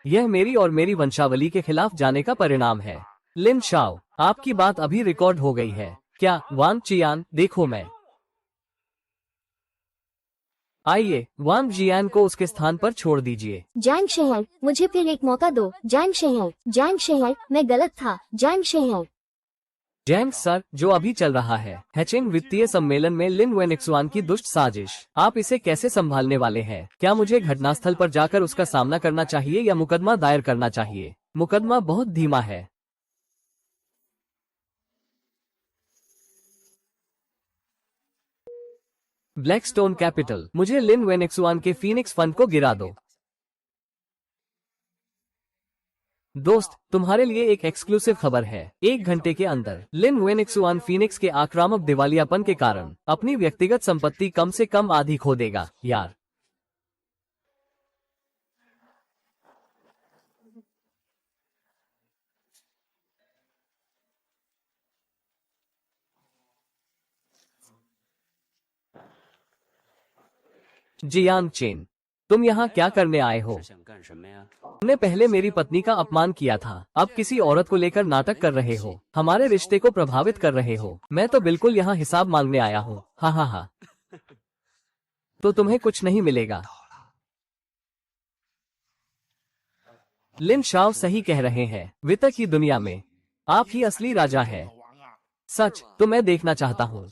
यह मेरी और मेरी वंशावली के खिलाफ जाने का परिणाम है। लिन शाओ, आपकी बात अभी रिकॉर्ड हो गई है क्या? वांग चियान, देखो मैं। आइए, वांग जियान को उसके स्थान पर छोड़ दीजिए। जैंग शहर, मुझे फिर एक मौका दो। जैंग शहर, मैं गलत था। जैंग शहर। जैंग सर, जो अभी चल रहा है हैचिंग वित्तीय सम्मेलन में लिन वेनेक्सुआन की दुष्ट साजिश, आप इसे कैसे संभालने वाले हैं? क्या मुझे घटनास्थल पर जाकर उसका सामना करना चाहिए या मुकदमा दायर करना चाहिए? मुकदमा बहुत धीमा है। ब्लैकस्टोन कैपिटल, मुझे लिन वेनेक्सुआन के फीनिक्स फंड को गिरा दो। दोस्त, तुम्हारे लिए एक एक्सक्लूसिव खबर है। 1 घंटे के अंदर लिन वेनेक्सुआन फीनिक्स के आक्रामक दिवालियापन के कारण अपनी व्यक्तिगत संपत्ति कम से कम आधी खो देगा। यार, जियांग चेन, तुम यहाँ क्या करने आए हो? तुमने पहले मेरी पत्नी का अपमान किया था, अब किसी औरत को लेकर नाटक कर रहे हो, हमारे रिश्ते को प्रभावित कर रहे हो। मैं तो बिल्कुल यहाँ हिसाब मांगने आया हूँ। हाँ हाँ हाँ, तो तुम्हें कुछ नहीं मिलेगा। लिन शाओ सही कह रहे हैं, वित्त की दुनिया में आप ही असली राजा है। सच तो मैं देखना चाहता हूँ।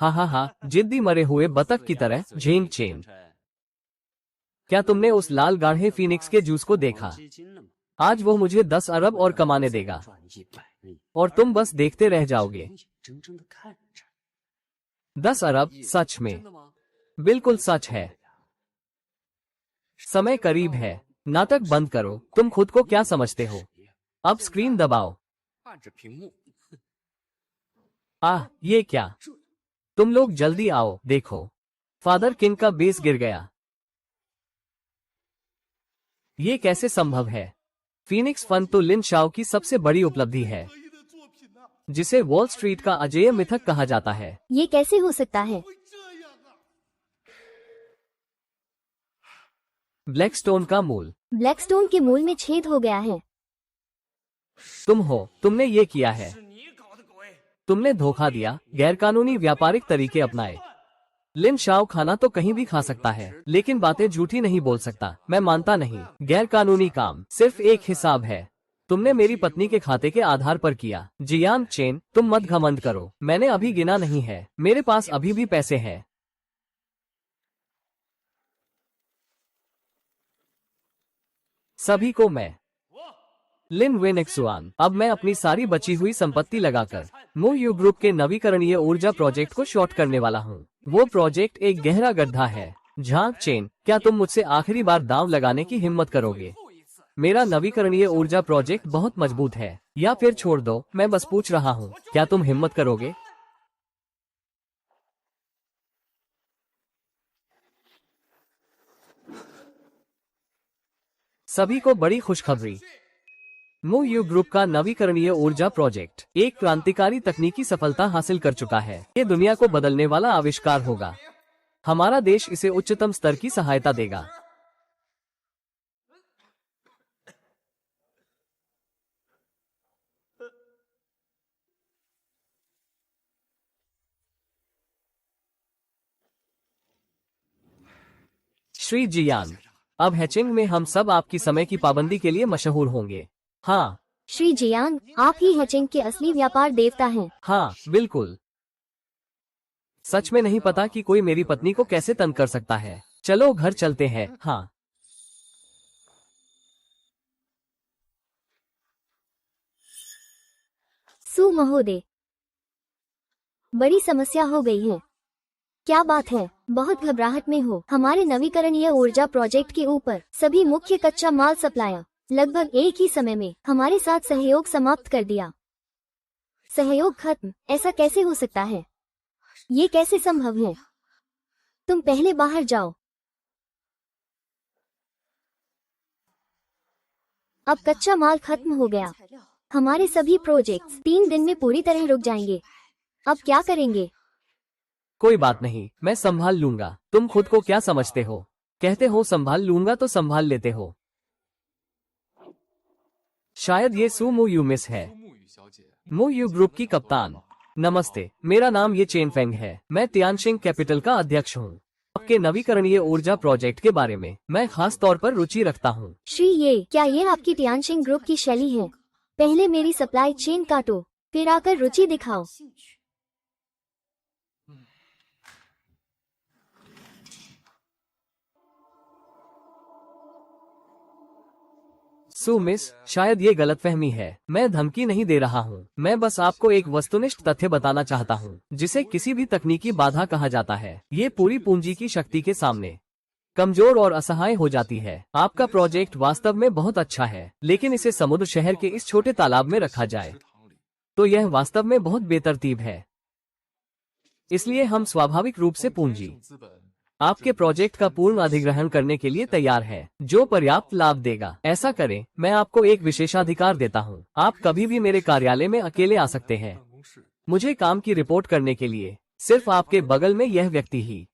हाँ हाँ हाँ, जिद्दी मरे हुए बतख की तरह। झेंग चेन, क्या तुमने उस लाल गाढ़े फीनिक्स के जूस को देखा? आज वो मुझे 10 अरब और कमाने देगा और तुम बस देखते रह जाओगे। 10 अरब? सच में? बिल्कुल सच है। समय करीब है, नाटक बंद करो। तुम खुद को क्या समझते हो? अब स्क्रीन दबाओ। ये क्या? तुम लोग जल्दी आओ, देखो, फादर किंग का बेस गिर गया। ये कैसे संभव है? फीनिक्स फंड तो लिन शाओ की सबसे बड़ी उपलब्धि है, जिसे वॉल स्ट्रीट का अजेय मिथक कहा जाता है। ये कैसे हो सकता है? ब्लैकस्टोन का मूल। ब्लैकस्टोन के मूल में छेद हो गया है। तुमने ये किया है। तुमने धोखा दिया, गैरकानूनी व्यापारिक तरीके अपनाए। लिन शाओ खाना तो कहीं भी खा सकता है, लेकिन बातें झूठी नहीं बोल सकता। मैं मानता नहीं, गैरकानूनी काम सिर्फ एक हिसाब है। तुमने मेरी पत्नी के खाते के आधार पर किया। जियांग चेन, तुम मत घमंड करो, मैंने अभी गिना नहीं है, मेरे पास अभी भी पैसे हैं। सभी को मैं। लिन वेनेक्सुआन, अब मैं अपनी सारी बची हुई संपत्ति लगाकर मू यू ग्रुप के नवीकरणीय ऊर्जा प्रोजेक्ट को शॉर्ट करने वाला हूँ। वो प्रोजेक्ट एक गहरा गड्ढा है। झांग चेन, क्या तुम मुझसे आखिरी बार दांव लगाने की हिम्मत करोगे? मेरा नवीकरणीय ऊर्जा प्रोजेक्ट बहुत मजबूत है, या फिर छोड़ दो, मैं बस पूछ रहा हूँ, क्या तुम हिम्मत करोगे? सभी को बड़ी खुशखबरी। मू यू ग्रुप का नवीकरणीय ऊर्जा प्रोजेक्ट एक क्रांतिकारी तकनीकी सफलता हासिल कर चुका है। ये दुनिया को बदलने वाला आविष्कार होगा। हमारा देश इसे उच्चतम स्तर की सहायता देगा। श्री जियान, अब हैचिंग में हम सब आपकी समय की पाबंदी के लिए मशहूर होंगे। हाँ श्री जियांग, आप ही हैचिंग के असली व्यापार देवता हैं। हाँ बिल्कुल। सच में नहीं पता कि कोई मेरी पत्नी को कैसे तंग कर सकता है। चलो घर चलते हैं। हाँ, सु महोदय, बड़ी समस्या हो गई है। क्या बात है? बहुत घबराहट में हो। हमारे नवीकरणीय ऊर्जा प्रोजेक्ट के ऊपर सभी मुख्य कच्चा माल सप्लायर लगभग एक ही समय में हमारे साथ सहयोग समाप्त कर दिया। सहयोग खत्म? ऐसा कैसे हो सकता है? ये कैसे संभव है? तुम पहले बाहर जाओ। अब कच्चा माल खत्म हो गया। हमारे सभी प्रोजेक्ट्स 3 दिन में पूरी तरह रुक जाएंगे। अब क्या करेंगे? कोई बात नहीं, मैं संभाल लूंगा। तुम खुद को क्या समझते हो? कहते हो संभाल लूंगा तो संभाल लेते हो। शायद ये सू मू यू मिस है, मू यू ग्रुप की कप्तान। नमस्ते, मेरा नाम ये चेन फेंग है। मैं तियानशिंग कैपिटल का अध्यक्ष हूँ। आपके नवीकरणीय ऊर्जा प्रोजेक्ट के बारे में मैं खास तौर पर रुचि रखता हूँ। श्री ये क्या ये आपकी तियानशिंग ग्रुप की शैली है? पहले मेरी सप्लाई चेन काटो, फिर आकर रुचि दिखाओ। सू मिस, शायद ये गलतफहमी है। मैं धमकी नहीं दे रहा हूँ। मैं बस आपको एक वस्तुनिष्ठ तथ्य बताना चाहता हूँ, जिसे किसी भी तकनीकी बाधा कहा जाता है। ये पूरी पूंजी की शक्ति के सामने कमजोर और असहाय हो जाती है। आपका प्रोजेक्ट वास्तव में बहुत अच्छा है, लेकिन इसे समुद्र शहर के इस छोटे तालाब में रखा जाए तो यह वास्तव में बहुत बेतरतीब है। इसलिए हम स्वाभाविक रूप से पूंजी आपके प्रोजेक्ट का पूर्ण अधिग्रहण करने के लिए तैयार है, जो पर्याप्त लाभ देगा। ऐसा करें, मैं आपको एक विशेषाधिकार देता हूं। आप कभी भी मेरे कार्यालय में अकेले आ सकते हैं, मुझे काम की रिपोर्ट करने के लिए। सिर्फ आपके बगल में यह व्यक्ति ही।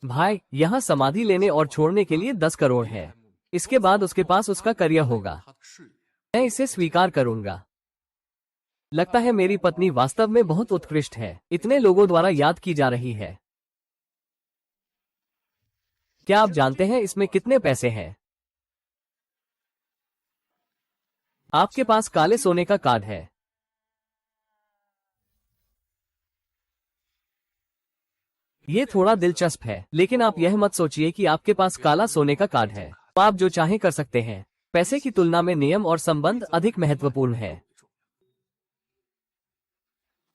भाई, यहाँ समाधि लेने और छोड़ने के लिए 10 करोड़ है। इसके बाद उसके पास उसका करियर होगा। मैं इसे स्वीकार करूंगा। लगता है मेरी पत्नी वास्तव में बहुत उत्कृष्ट है, इतने लोगों द्वारा याद की जा रही है। क्या आप जानते हैं इसमें कितने पैसे हैं? आपके पास काले सोने का कार्ड है। ये थोड़ा दिलचस्प है, लेकिन आप यह मत सोचिए कि आपके पास काला सोने का कार्ड है तो आप जो चाहें कर सकते हैं। पैसे की तुलना में नियम और संबंध अधिक महत्वपूर्ण है।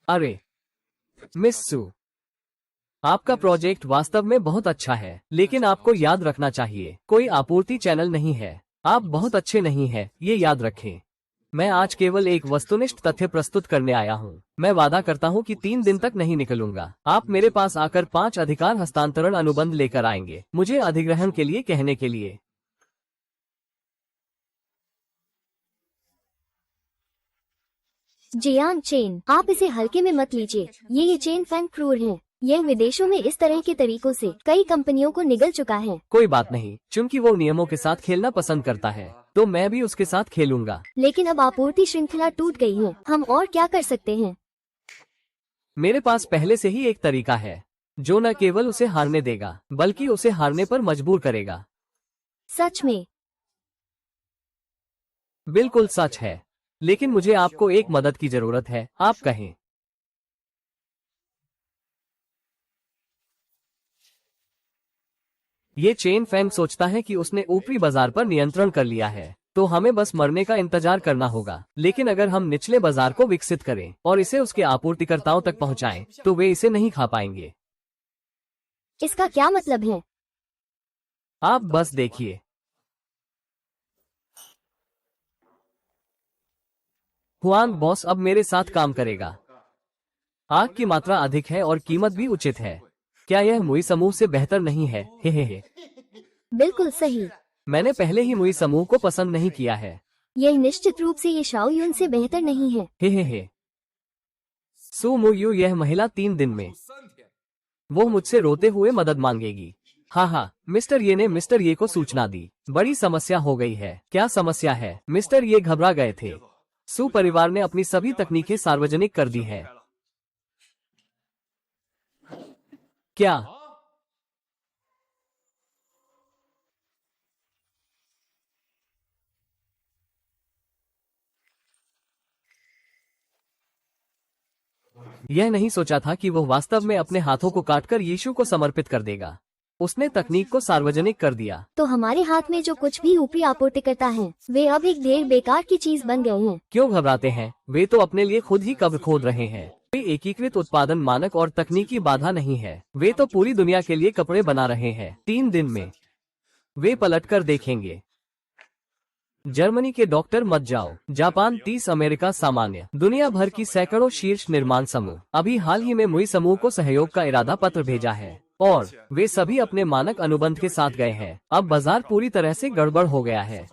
अरे मिस सू, आपका प्रोजेक्ट वास्तव में बहुत अच्छा है, लेकिन आपको याद रखना चाहिए कोई आपूर्ति चैनल नहीं है। आप बहुत अच्छे नहीं हैं, ये याद रखें। मैं आज केवल एक वस्तुनिष्ठ तथ्य प्रस्तुत करने आया हूँ। मैं वादा करता हूँ कि 3 दिन तक नहीं निकलूंगा। आप मेरे पास आकर 5 अधिकार हस्तांतरण अनुबंध लेकर आएंगे, मुझे अधिग्रहण के लिए कहने के लिए। जियान चेन, आप इसे हल्के में मत लीजिए। ये चेन फेंग क्रूर है। यह विदेशों में इस तरह के तरीकों से कई कंपनियों को निगल चुका है। कोई बात नहीं, चूंकि वो नियमों के साथ खेलना पसंद करता है तो मैं भी उसके साथ खेलूंगा। लेकिन अब आपूर्ति श्रृंखला टूट गई है, हम और क्या कर सकते हैं? मेरे पास पहले से ही एक तरीका है जो न केवल उसे हारने देगा बल्कि उसे हारने पर मजबूर करेगा। सच में? बिल्कुल सच है, लेकिन मुझे आपको एक मदद की जरूरत है। आप कहें। ये चेन फेंग सोचता है कि उसने ऊपरी बाजार पर नियंत्रण कर लिया है, तो हमें बस मरने का इंतजार करना होगा। लेकिन अगर हम निचले बाजार को विकसित करें और इसे उसके आपूर्तिकर्ताओं तक पहुंचाएं, तो वे इसे नहीं खा पाएंगे। इसका क्या मतलब है? आप बस देखिए। हुआन बॉस अब मेरे साथ काम करेगा। आग की मात्रा अधिक है और कीमत भी उचित है। क्या यह मुई समूह से बेहतर नहीं है? हे। बिल्कुल सही। मैंने पहले ही मुई समूह को पसंद नहीं किया है। यह निश्चित रूप से ये शाओ यून से बेहतर नहीं है। हे। सू मू यू, यह महिला 3 दिन में वो मुझसे रोते हुए मदद मांगेगी। हाँ, मिस्टर ये ने मिस्टर ये को सूचना दी। बड़ी समस्या हो गई है। क्या समस्या है? मिस्टर ये घबरा गए थे। सू परिवार ने अपनी सभी तकनीकें सार्वजनिक कर दी है। क्या? यह नहीं सोचा था कि वह वास्तव में अपने हाथों को काटकर यीशु को समर्पित कर देगा। उसने तकनीक को सार्वजनिक कर दिया। तो हमारे हाथ में जो कुछ भी ऊपरी आपूर्तिकर्ता हैं, वे अब एक ढेर बेकार की चीज बन गए हैं। क्यों घबराते हैं? वे तो अपने लिए खुद ही कब्र खोद रहे हैं। वे एकीकृत उत्पादन मानक और तकनीकी बाधा नहीं है। वे तो पूरी दुनिया के लिए कपड़े बना रहे हैं। 3 दिन में वे पलटकर देखेंगे। जर्मनी के डॉक्टर मत जाओ। जापान 30 अमेरिका सामान्य। दुनिया भर की सैकड़ों शीर्ष निर्माण समूह। अभी हाल ही में मुई समूह को सहयोग का इरादा पत्र भेजा है और वे सभी अपने मानक अनुबंध के साथ गए हैं। अब बाजार पूरी तरह से गड़बड़ हो गया है।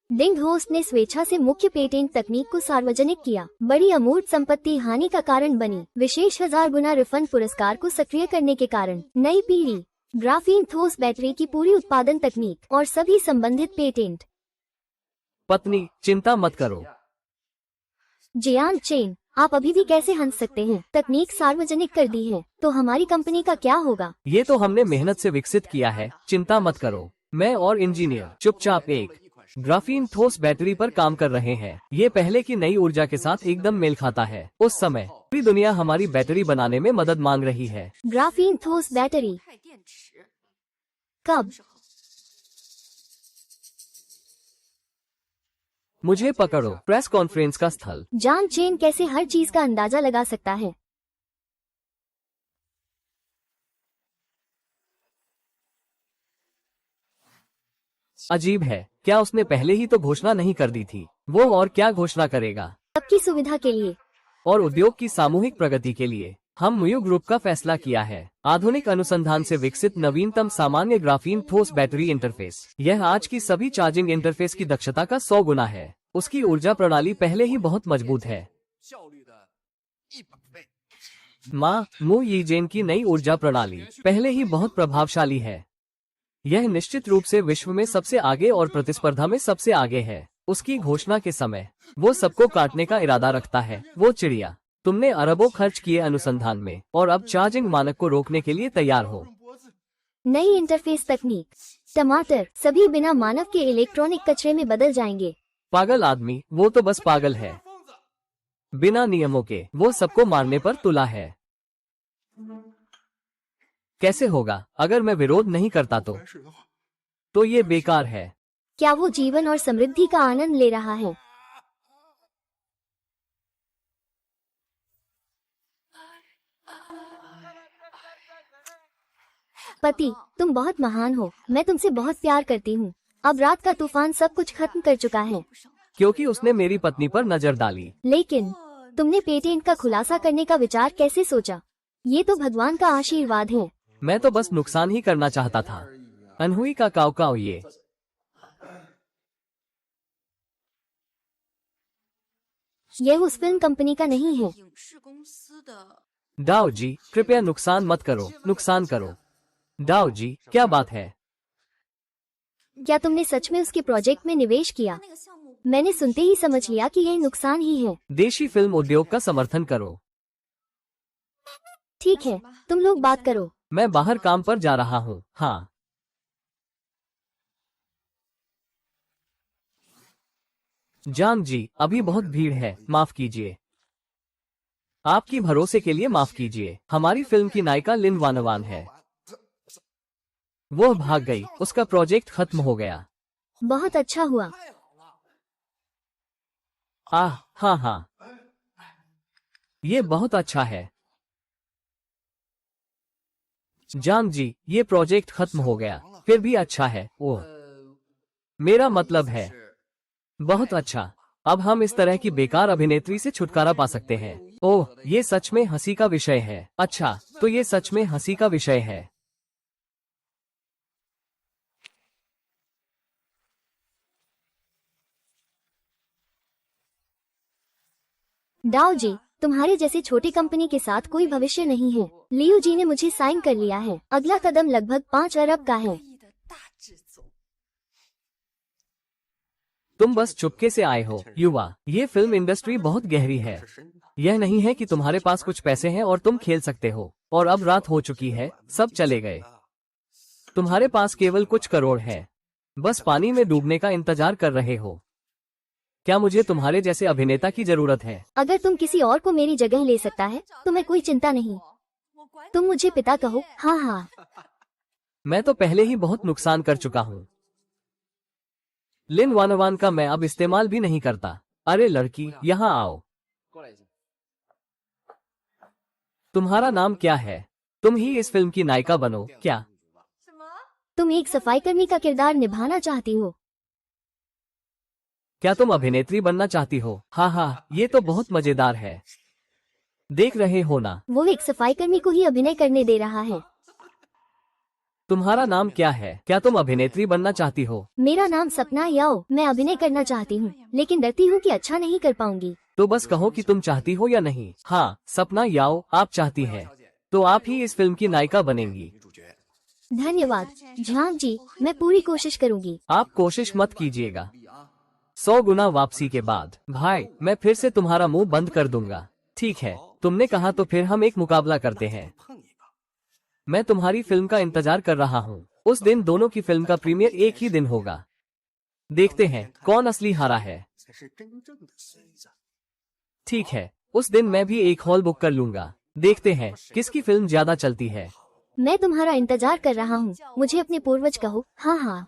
डिंग होस्ट ने स्वेच्छा से मुख्य पेटेंट तकनीक को सार्वजनिक किया। बड़ी अमूर्त संपत्ति हानि का कारण बनी। विशेष 1000 गुना रिफंड पुरस्कार को सक्रिय करने के कारण नई पीढ़ी ग्राफीन ठोस बैटरी की पूरी उत्पादन तकनीक और सभी संबंधित पेटेंट। पत्नी, चिंता मत करो। जियांग चेन, आप अभी भी कैसे हंस सकते हैं? तकनीक सार्वजनिक कर दी है तो हमारी कंपनी का क्या होगा? ये तो हमने मेहनत से विकसित किया है, चिंता मत करो। मैं और इंजीनियर चुपचाप एक ग्राफीन ठोस बैटरी पर काम कर रहे हैं। ये पहले की नई ऊर्जा के साथ एकदम मेल खाता है। उस समय पूरी दुनिया हमारी बैटरी बनाने में मदद मांग रही है। ग्राफीन ठोस बैटरी कब? मुझे पकड़ो। प्रेस कॉन्फ्रेंस का स्थल। जान चेन कैसे हर चीज का अंदाजा लगा सकता है? अजीब है, क्या उसने पहले ही तो घोषणा नहीं कर दी थी? वो और क्या घोषणा करेगा? सबकी सुविधा के लिए और उद्योग की सामूहिक प्रगति के लिए हम मुयू ग्रुप का फैसला किया है। आधुनिक अनुसंधान से विकसित नवीनतम सामान्य ग्राफीन ठोस बैटरी इंटरफेस। यह आज की सभी चार्जिंग इंटरफेस की दक्षता का 100 गुना है। उसकी ऊर्जा प्रणाली पहले ही बहुत मजबूत है। माँ, मू यीजेन की नई ऊर्जा प्रणाली पहले ही बहुत प्रभावशाली है। यह निश्चित रूप से विश्व में सबसे आगे और प्रतिस्पर्धा में सबसे आगे है। उसकी घोषणा के समय वो सबको काटने का इरादा रखता है। वो चिड़िया, तुमने अरबों खर्च किए अनुसंधान में और अब चार्जिंग मानक को रोकने के लिए तैयार हो। नई इंटरफेस तकनीक। टमाटर सभी बिना मानव के इलेक्ट्रॉनिक कचरे में बदल जाएंगे। पागल आदमी, वो तो बस पागल है। बिना नियमों के वो सबको मारने पर तुला है। कैसे होगा अगर मैं विरोध नहीं करता तो ये बेकार है। क्या वो जीवन और समृद्धि का आनंद ले रहा है? पति, तुम बहुत महान हो। मैं तुमसे बहुत प्यार करती हूँ। अब रात का तूफान सब कुछ खत्म कर चुका है। क्योंकि उसने मेरी पत्नी पर नजर डाली। लेकिन तुमने पेटेंट का खुलासा करने का विचार कैसे सोचा? ये तो भगवान का आशीर्वाद है। मैं तो बस नुकसान ही करना चाहता था। अनहुई का काव काव। ये यह उस फिल्म कंपनी का नहीं है। डाओ जी, कृपया नुकसान मत करो। नुकसान करो। डाओ जी, क्या बात है? क्या तुमने सच में उसके प्रोजेक्ट में निवेश किया? मैंने सुनते ही समझ लिया कि यह नुकसान ही है। देशी फिल्म उद्योग का समर्थन करो। ठीक है, तुम लोग बात करो। मैं बाहर काम पर जा रहा हूँ। हाँ। जान जी, अभी बहुत भीड़ है, माफ कीजिए। आपकी भरोसे के लिए माफ कीजिए। हमारी फिल्म की नायिका लिन वानवान है। वो भाग गई। उसका प्रोजेक्ट खत्म हो गया। बहुत अच्छा हुआ। हाँ हाँ, ये बहुत अच्छा है। जान जी, ये प्रोजेक्ट खत्म हो गया। फिर भी अच्छा है। ओह, मेरा मतलब है बहुत अच्छा। अब हम इस तरह की बेकार अभिनेत्री से छुटकारा पा सकते हैं। ओह, ये सच में हंसी का विषय है। अच्छा, तो ये सच में हंसी का विषय है। डाओ जी, तुम्हारे जैसे छोटी कंपनी के साथ कोई भविष्य नहीं है। लियू जी ने मुझे साइन कर लिया है। अगला कदम लगभग 5 अरब का है। तुम बस चुपके से आए हो। युवा, ये फिल्म इंडस्ट्री बहुत गहरी है। यह नहीं है कि तुम्हारे पास कुछ पैसे हैं और तुम खेल सकते हो। और अब रात हो चुकी है, सब चले गए। तुम्हारे पास केवल कुछ करोड़ है। बस पानी में डूबने का इंतजार कर रहे हो। क्या मुझे तुम्हारे जैसे अभिनेता की जरूरत है? अगर तुम किसी और को मेरी जगह ले सकता है तो मैं कोई चिंता नहीं। तुम मुझे पिता कहो। हाँ हाँ, मैं तो पहले ही बहुत नुकसान कर चुका हूँ। लिन वानवान का मैं अब इस्तेमाल भी नहीं करता। अरे लड़की, यहाँ आओ। तुम्हारा नाम क्या है? तुम ही इस फिल्म की नायिका बनो क्या? तुम एक सफाई कर्मी का किरदार निभाना चाहती हो। क्या तुम अभिनेत्री बनना चाहती हो? हाँ हाँ, ये तो बहुत मजेदार है। देख रहे हो ना? वो एक सफाई कर्मी को ही अभिनय करने दे रहा है। तुम्हारा नाम क्या है? क्या तुम अभिनेत्री बनना चाहती हो? मेरा नाम सपना याओ। मैं अभिनय करना चाहती हूँ, लेकिन डरती हूँ कि अच्छा नहीं कर पाऊंगी। तो बस कहो कि तुम चाहती हो या नहीं। हाँ सपना याओ, आप चाहती हैं, तो आप ही इस फिल्म की नायिका बनेंगी। धन्यवाद झांग जी, मैं पूरी कोशिश करूंगी। आप कोशिश मत कीजिएगा। 100 गुना वापसी के बाद भाई मैं फिर से तुम्हारा मुंह बंद कर दूंगा। ठीक है, तुमने कहा तो फिर हम एक मुकाबला करते हैं। मैं तुम्हारी फिल्म का इंतजार कर रहा हूँ। उस दिन दोनों की फिल्म का प्रीमियर एक ही दिन होगा। देखते हैं कौन असली हारा है। ठीक है, उस दिन मैं भी एक हॉल बुक कर लूंगा। देखते हैं किसकी फिल्म ज्यादा चलती है। मैं तुम्हारा इंतजार कर रहा हूँ। मुझे अपने पूर्वज कहो। हाँ हाँ।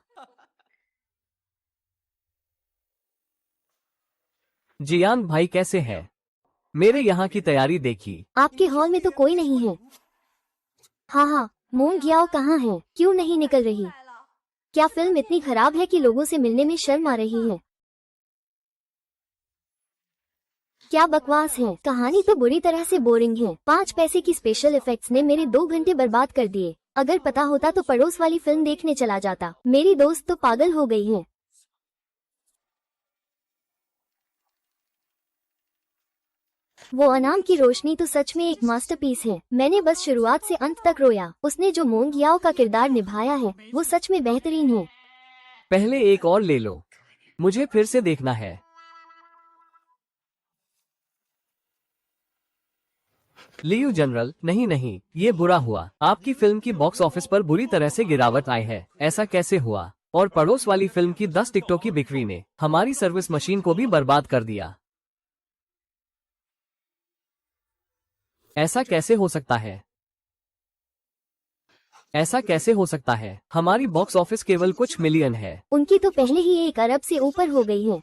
जियान भाई कैसे हैं? मेरे यहाँ की तैयारी देखी। आपके हॉल में तो कोई नहीं है। हाँ हाँ, मून गियाओ कहाँ है? क्यों नहीं निकल रही? क्या फिल्म इतनी खराब है कि लोगों से मिलने में शर्म आ रही है? क्या बकवास है। कहानी तो बुरी तरह से बोरिंग है। 5 पैसे की स्पेशल इफेक्ट्स ने मेरे 2 घंटे बर्बाद कर दिए। अगर पता होता तो पड़ोस वाली फिल्म देखने चला जाता। मेरी दोस्त तो पागल हो गई है। वो अनाम की रोशनी तो सच में एक मास्टरपीस है। मैंने बस शुरुआत से अंत तक रोया। उसने जो मोंग याओ का किरदार निभाया है वो सच में बेहतरीन है। पहले एक और ले लो, मुझे फिर से देखना है। लियू जनरल, नहीं नहीं, ये बुरा हुआ। आपकी फिल्म की बॉक्स ऑफिस पर बुरी तरह से गिरावट आई है। ऐसा कैसे हुआ? और पड़ोस वाली फिल्म की 10 टिकटों की बिक्री ने हमारी सर्विस मशीन को भी बर्बाद कर दिया। ऐसा कैसे हो सकता है? ऐसा कैसे हो सकता है? हमारी बॉक्स ऑफिस केवल कुछ मिलियन है। उनकी तो पहले ही 1 अरब से ऊपर हो गई है।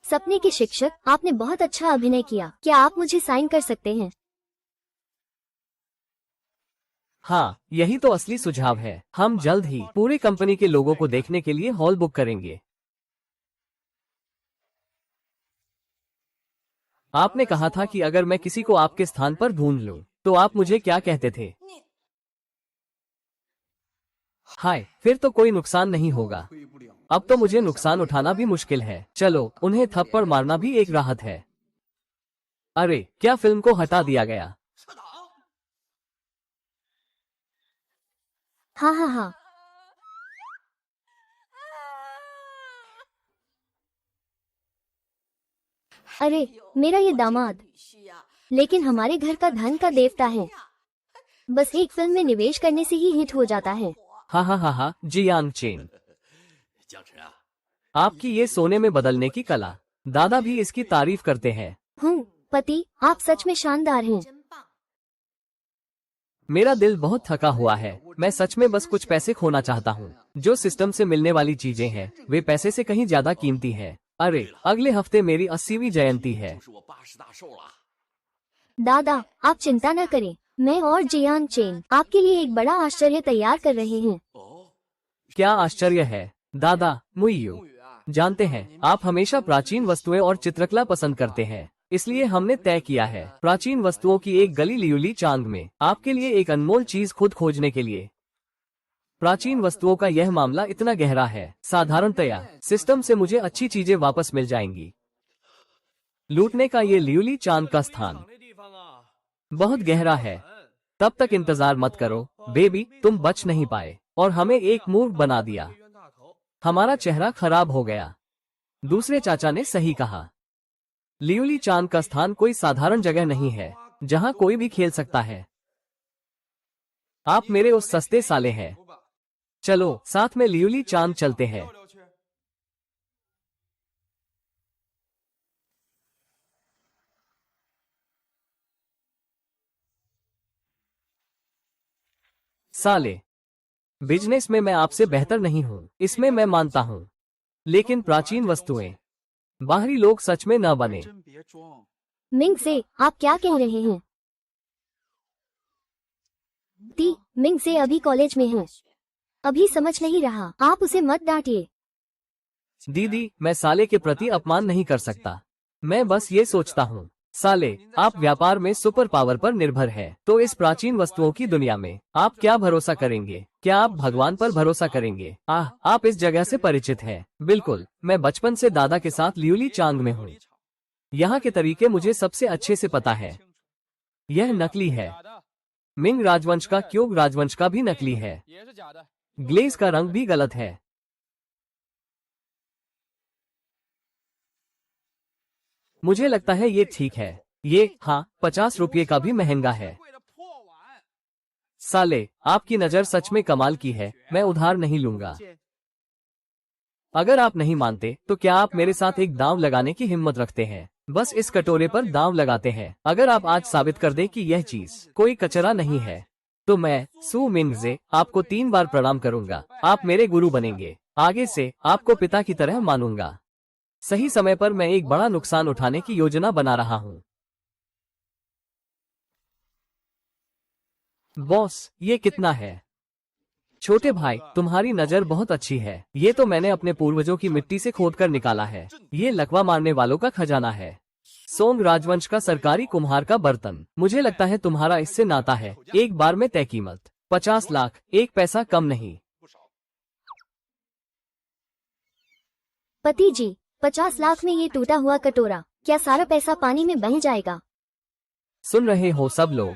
सपने के शिक्षक, आपने बहुत अच्छा अभिनय किया। क्या आप मुझे साइन कर सकते हैं? हाँ, यही तो असली सुझाव है। हम जल्द ही पूरी कंपनी के लोगों को देखने के लिए हॉल बुक करेंगे। आपने कहा था कि अगर मैं किसी को आपके स्थान पर ढूंढ लूं, तो आप मुझे क्या कहते थे? हाय, फिर तो कोई नुकसान नहीं होगा। अब तो मुझे नुकसान उठाना भी मुश्किल है। चलो, उन्हें थप्पड़ मारना भी एक राहत है। अरे, क्या फिल्म को हटा दिया गया? हाँ हाँ हाँ। अरे, मेरा ये दामाद। लेकिन हमारे घर का धन का देवता है। बस एक फिल्म में निवेश करने से ही हिट हो जाता है। हाँ हाँ हाँ हाँ, जियांग चेन, आपकी ये सोने में बदलने की कला, दादा भी इसकी तारीफ करते हैं। पति, आप सच में शानदार हैं। मेरा दिल बहुत थका हुआ है। मैं सच में बस कुछ पैसे खोना चाहता हूँ। जो सिस्टम से मिलने वाली चीजें हैं, वे पैसे से कहीं ज्यादा कीमती हैं। अरे, अगले हफ्ते मेरी 80वीं जयंती है। दादा, आप चिंता न करें। मैं और जियांग चेन आपके लिए एक बड़ा आश्चर्य तैयार कर रहे हैं। क्या आश्चर्य है? दादा मुइयू, जानते हैं आप हमेशा प्राचीन वस्तुएं और चित्रकला पसंद करते हैं, इसलिए हमने तय किया है प्राचीन वस्तुओं की एक गली लियुली चांग में आपके लिए एक अनमोल चीज खुद खोजने के लिए। प्राचीन वस्तुओं का यह मामला इतना गहरा है, साधारणतया सिस्टम से मुझे अच्छी चीजें वापस मिल जाएंगी। लूटने का ये लियुली चांद का स्थान बहुत गहरा है। तब तक इंतजार मत करो बेबी, तुम बच नहीं पाए और हमें एक मूर्ख बना दिया। हमारा चेहरा खराब हो गया। दूसरे चाचा ने सही कहा। लियुली चांद का स्थान कोई साधारण जगह नहीं है जहां कोई भी खेल सकता है। आप मेरे उस सस्ते साले हैं। चलो साथ में लियुली चांद चलते हैं। साले, बिजनेस में मैं आपसे बेहतर नहीं हूँ, इसमें मैं मानता हूँ, लेकिन प्राचीन वस्तुएं, बाहरी लोग सच में न बने। मिंग से, आप क्या कह रहे हैं? ती मिंग से अभी कॉलेज में है, अभी समझ नहीं रहा, आप उसे मत डांटिए। दीदी, मैं साले के प्रति अपमान नहीं कर सकता। मैं बस ये सोचता हूँ, साले, आप व्यापार में सुपर पावर पर निर्भर है, तो इस प्राचीन वस्तुओं की दुनिया में आप क्या भरोसा करेंगे? क्या आप भगवान पर भरोसा करेंगे? आप इस जगह से परिचित हैं। बिल्कुल, मैं बचपन से दादा के साथ लियुली चांग में हूँ। यहाँ के तरीके मुझे सबसे अच्छे से पता है। यह नकली है। मिंग राजवंश का क्यों राजवंश का भी नकली है। ग्लेज का रंग भी गलत है। मुझे लगता है ये ठीक है। ये 50 रुपये का भी महंगा है। साले, आपकी नजर सच में कमाल की है, मैं उधार नहीं लूंगा। अगर आप नहीं मानते तो क्या आप मेरे साथ एक दांव लगाने की हिम्मत रखते हैं? बस इस कटोरे पर दांव लगाते हैं। अगर आप आज साबित कर दें कि यह चीज कोई कचरा नहीं है, तो मैं सू मिंगजे आपको 3 बार प्रणाम करूंगा। आप मेरे गुरु बनेंगे। आगे से आपको पिता की तरह मानूंगा। सही समय पर मैं एक बड़ा नुकसान उठाने की योजना बना रहा हूँ। बॉस, ये कितना है? छोटे भाई, तुम्हारी नजर बहुत अच्छी है। ये तो मैंने अपने पूर्वजों की मिट्टी से खोदकर निकाला है। ये लकवा मारने वालों का खजाना है। सोंग राजवंश का सरकारी कुम्हार का बर्तन। मुझे लगता है तुम्हारा इससे नाता है। एक बार में तय कीमत 50 लाख, एक पैसा कम नहीं। पति जी, 50 लाख में ये टूटा हुआ कटोरा, क्या सारा पैसा पानी में बह जाएगा? सुन रहे हो सब लोग?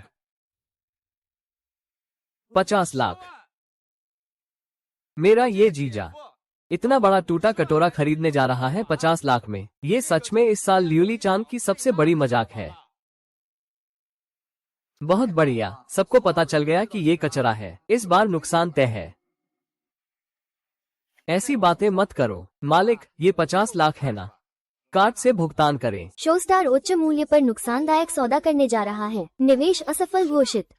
50 लाख। मेरा ये जीजा इतना बड़ा टूटा कटोरा खरीदने जा रहा है 50 लाख में। ये सच में इस साल लियुली चांद की सबसे बड़ी मजाक है। बहुत बढ़िया, सबको पता चल गया कि ये कचरा है। इस बार नुकसान तय है। ऐसी बातें मत करो मालिक, ये 50 लाख है ना, कार्ड से भुगतान करें। शोस्टार उच्च मूल्य पर नुकसानदायक सौदा करने जा रहा है, निवेश असफल घोषित।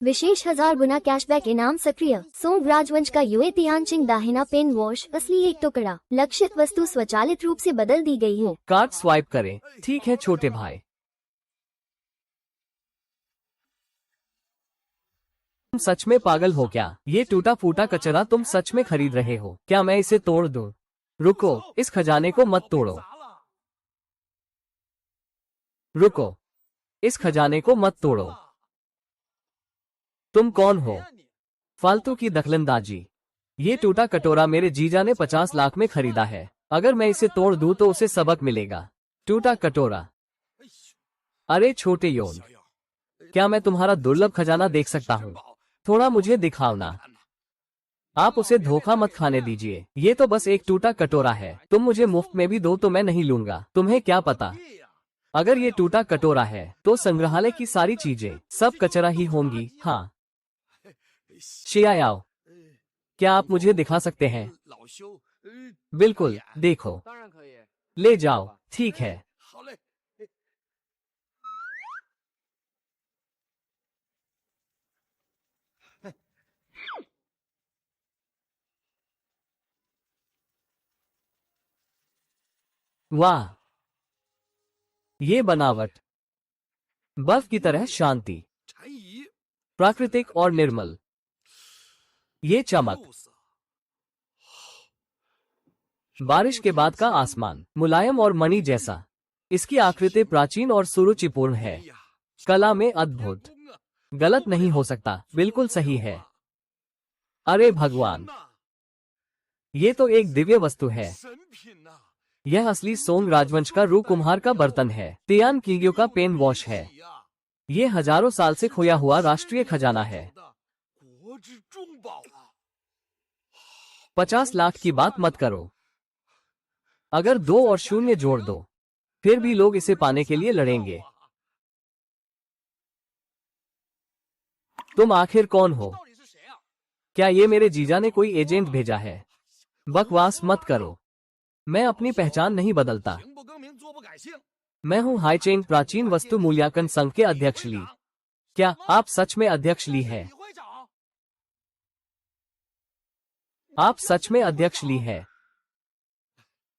विशेष 1000 गुना कैशबैक इनाम सक्रिय। सोंग राजवंश का यूए तियानचिंग दाहिना पेन वॉश, असली एक टुकड़ा। लक्षित वस्तु स्वचालित रूप से बदल दी गई है। कार्ड स्वाइप करें। ठीक है छोटे भाई। तुम सच में पागल हो क्या? ये टूटा फूटा कचरा तुम सच में खरीद रहे हो? क्या मैं इसे तोड़ दूं? रुको, इस खजाने को मत तोड़ो। रुको, इस खजाने को मत तोड़ो। तुम कौन हो? फालतू की दखलंदाजी। ये टूटा कटोरा मेरे जीजा ने 50 लाख में खरीदा है। अगर मैं इसे तोड़ दूं तो उसे सबक मिलेगा। टूटा कटोरा। अरे छोटे योन, क्या मैं तुम्हारा दुर्लभ खजाना देख सकता हूँ? थोड़ा मुझे दिखाओ ना। आप उसे धोखा मत खाने दीजिए। ये तो बस एक टूटा कटोरा है। तुम मुझे मुफ्त में भी दो तो मैं नहीं लूंगा। तुम्हें क्या पता, अगर ये टूटा कटोरा है तो संग्रहालय की सारी चीजें सब कचरा ही होंगी। हाँ शियाओ, क्या आप मुझे दिखा सकते हैं? बिल्कुल, देखो। ले जाओ। ठीक है। वाह, ये बनावट बर्फ की तरह शांति, प्राकृतिक और निर्मल। ये चमक, बारिश के बाद का आसमान, मुलायम और मणि जैसा। इसकी आकृति प्राचीन और सुरुचिपूर्ण है। कला में अद्भुत। गलत नहीं हो सकता, बिल्कुल सही है। अरे भगवान, ये तो एक दिव्य वस्तु है। यह असली सोंग राजवंश का रू कुम्हार का बर्तन है। तियान किग्यो का पेन वॉश है। ये हजारों साल से खोया हुआ राष्ट्रीय खजाना है। 50 लाख की बात मत करो। अगर 2 और 0 जोड़ दो, फिर भी लोग इसे पाने के लिए लड़ेंगे। तुम आखिर कौन हो? क्या ये मेरे जीजा ने कोई एजेंट भेजा है? बकवास मत करो। मैं अपनी पहचान नहीं बदलता। मैं हूँ हाईचेंग प्राचीन वस्तु मूल्यांकन संघ के अध्यक्ष ली। क्या आप सच में अध्यक्ष ली है? आप सच में अध्यक्ष ली है?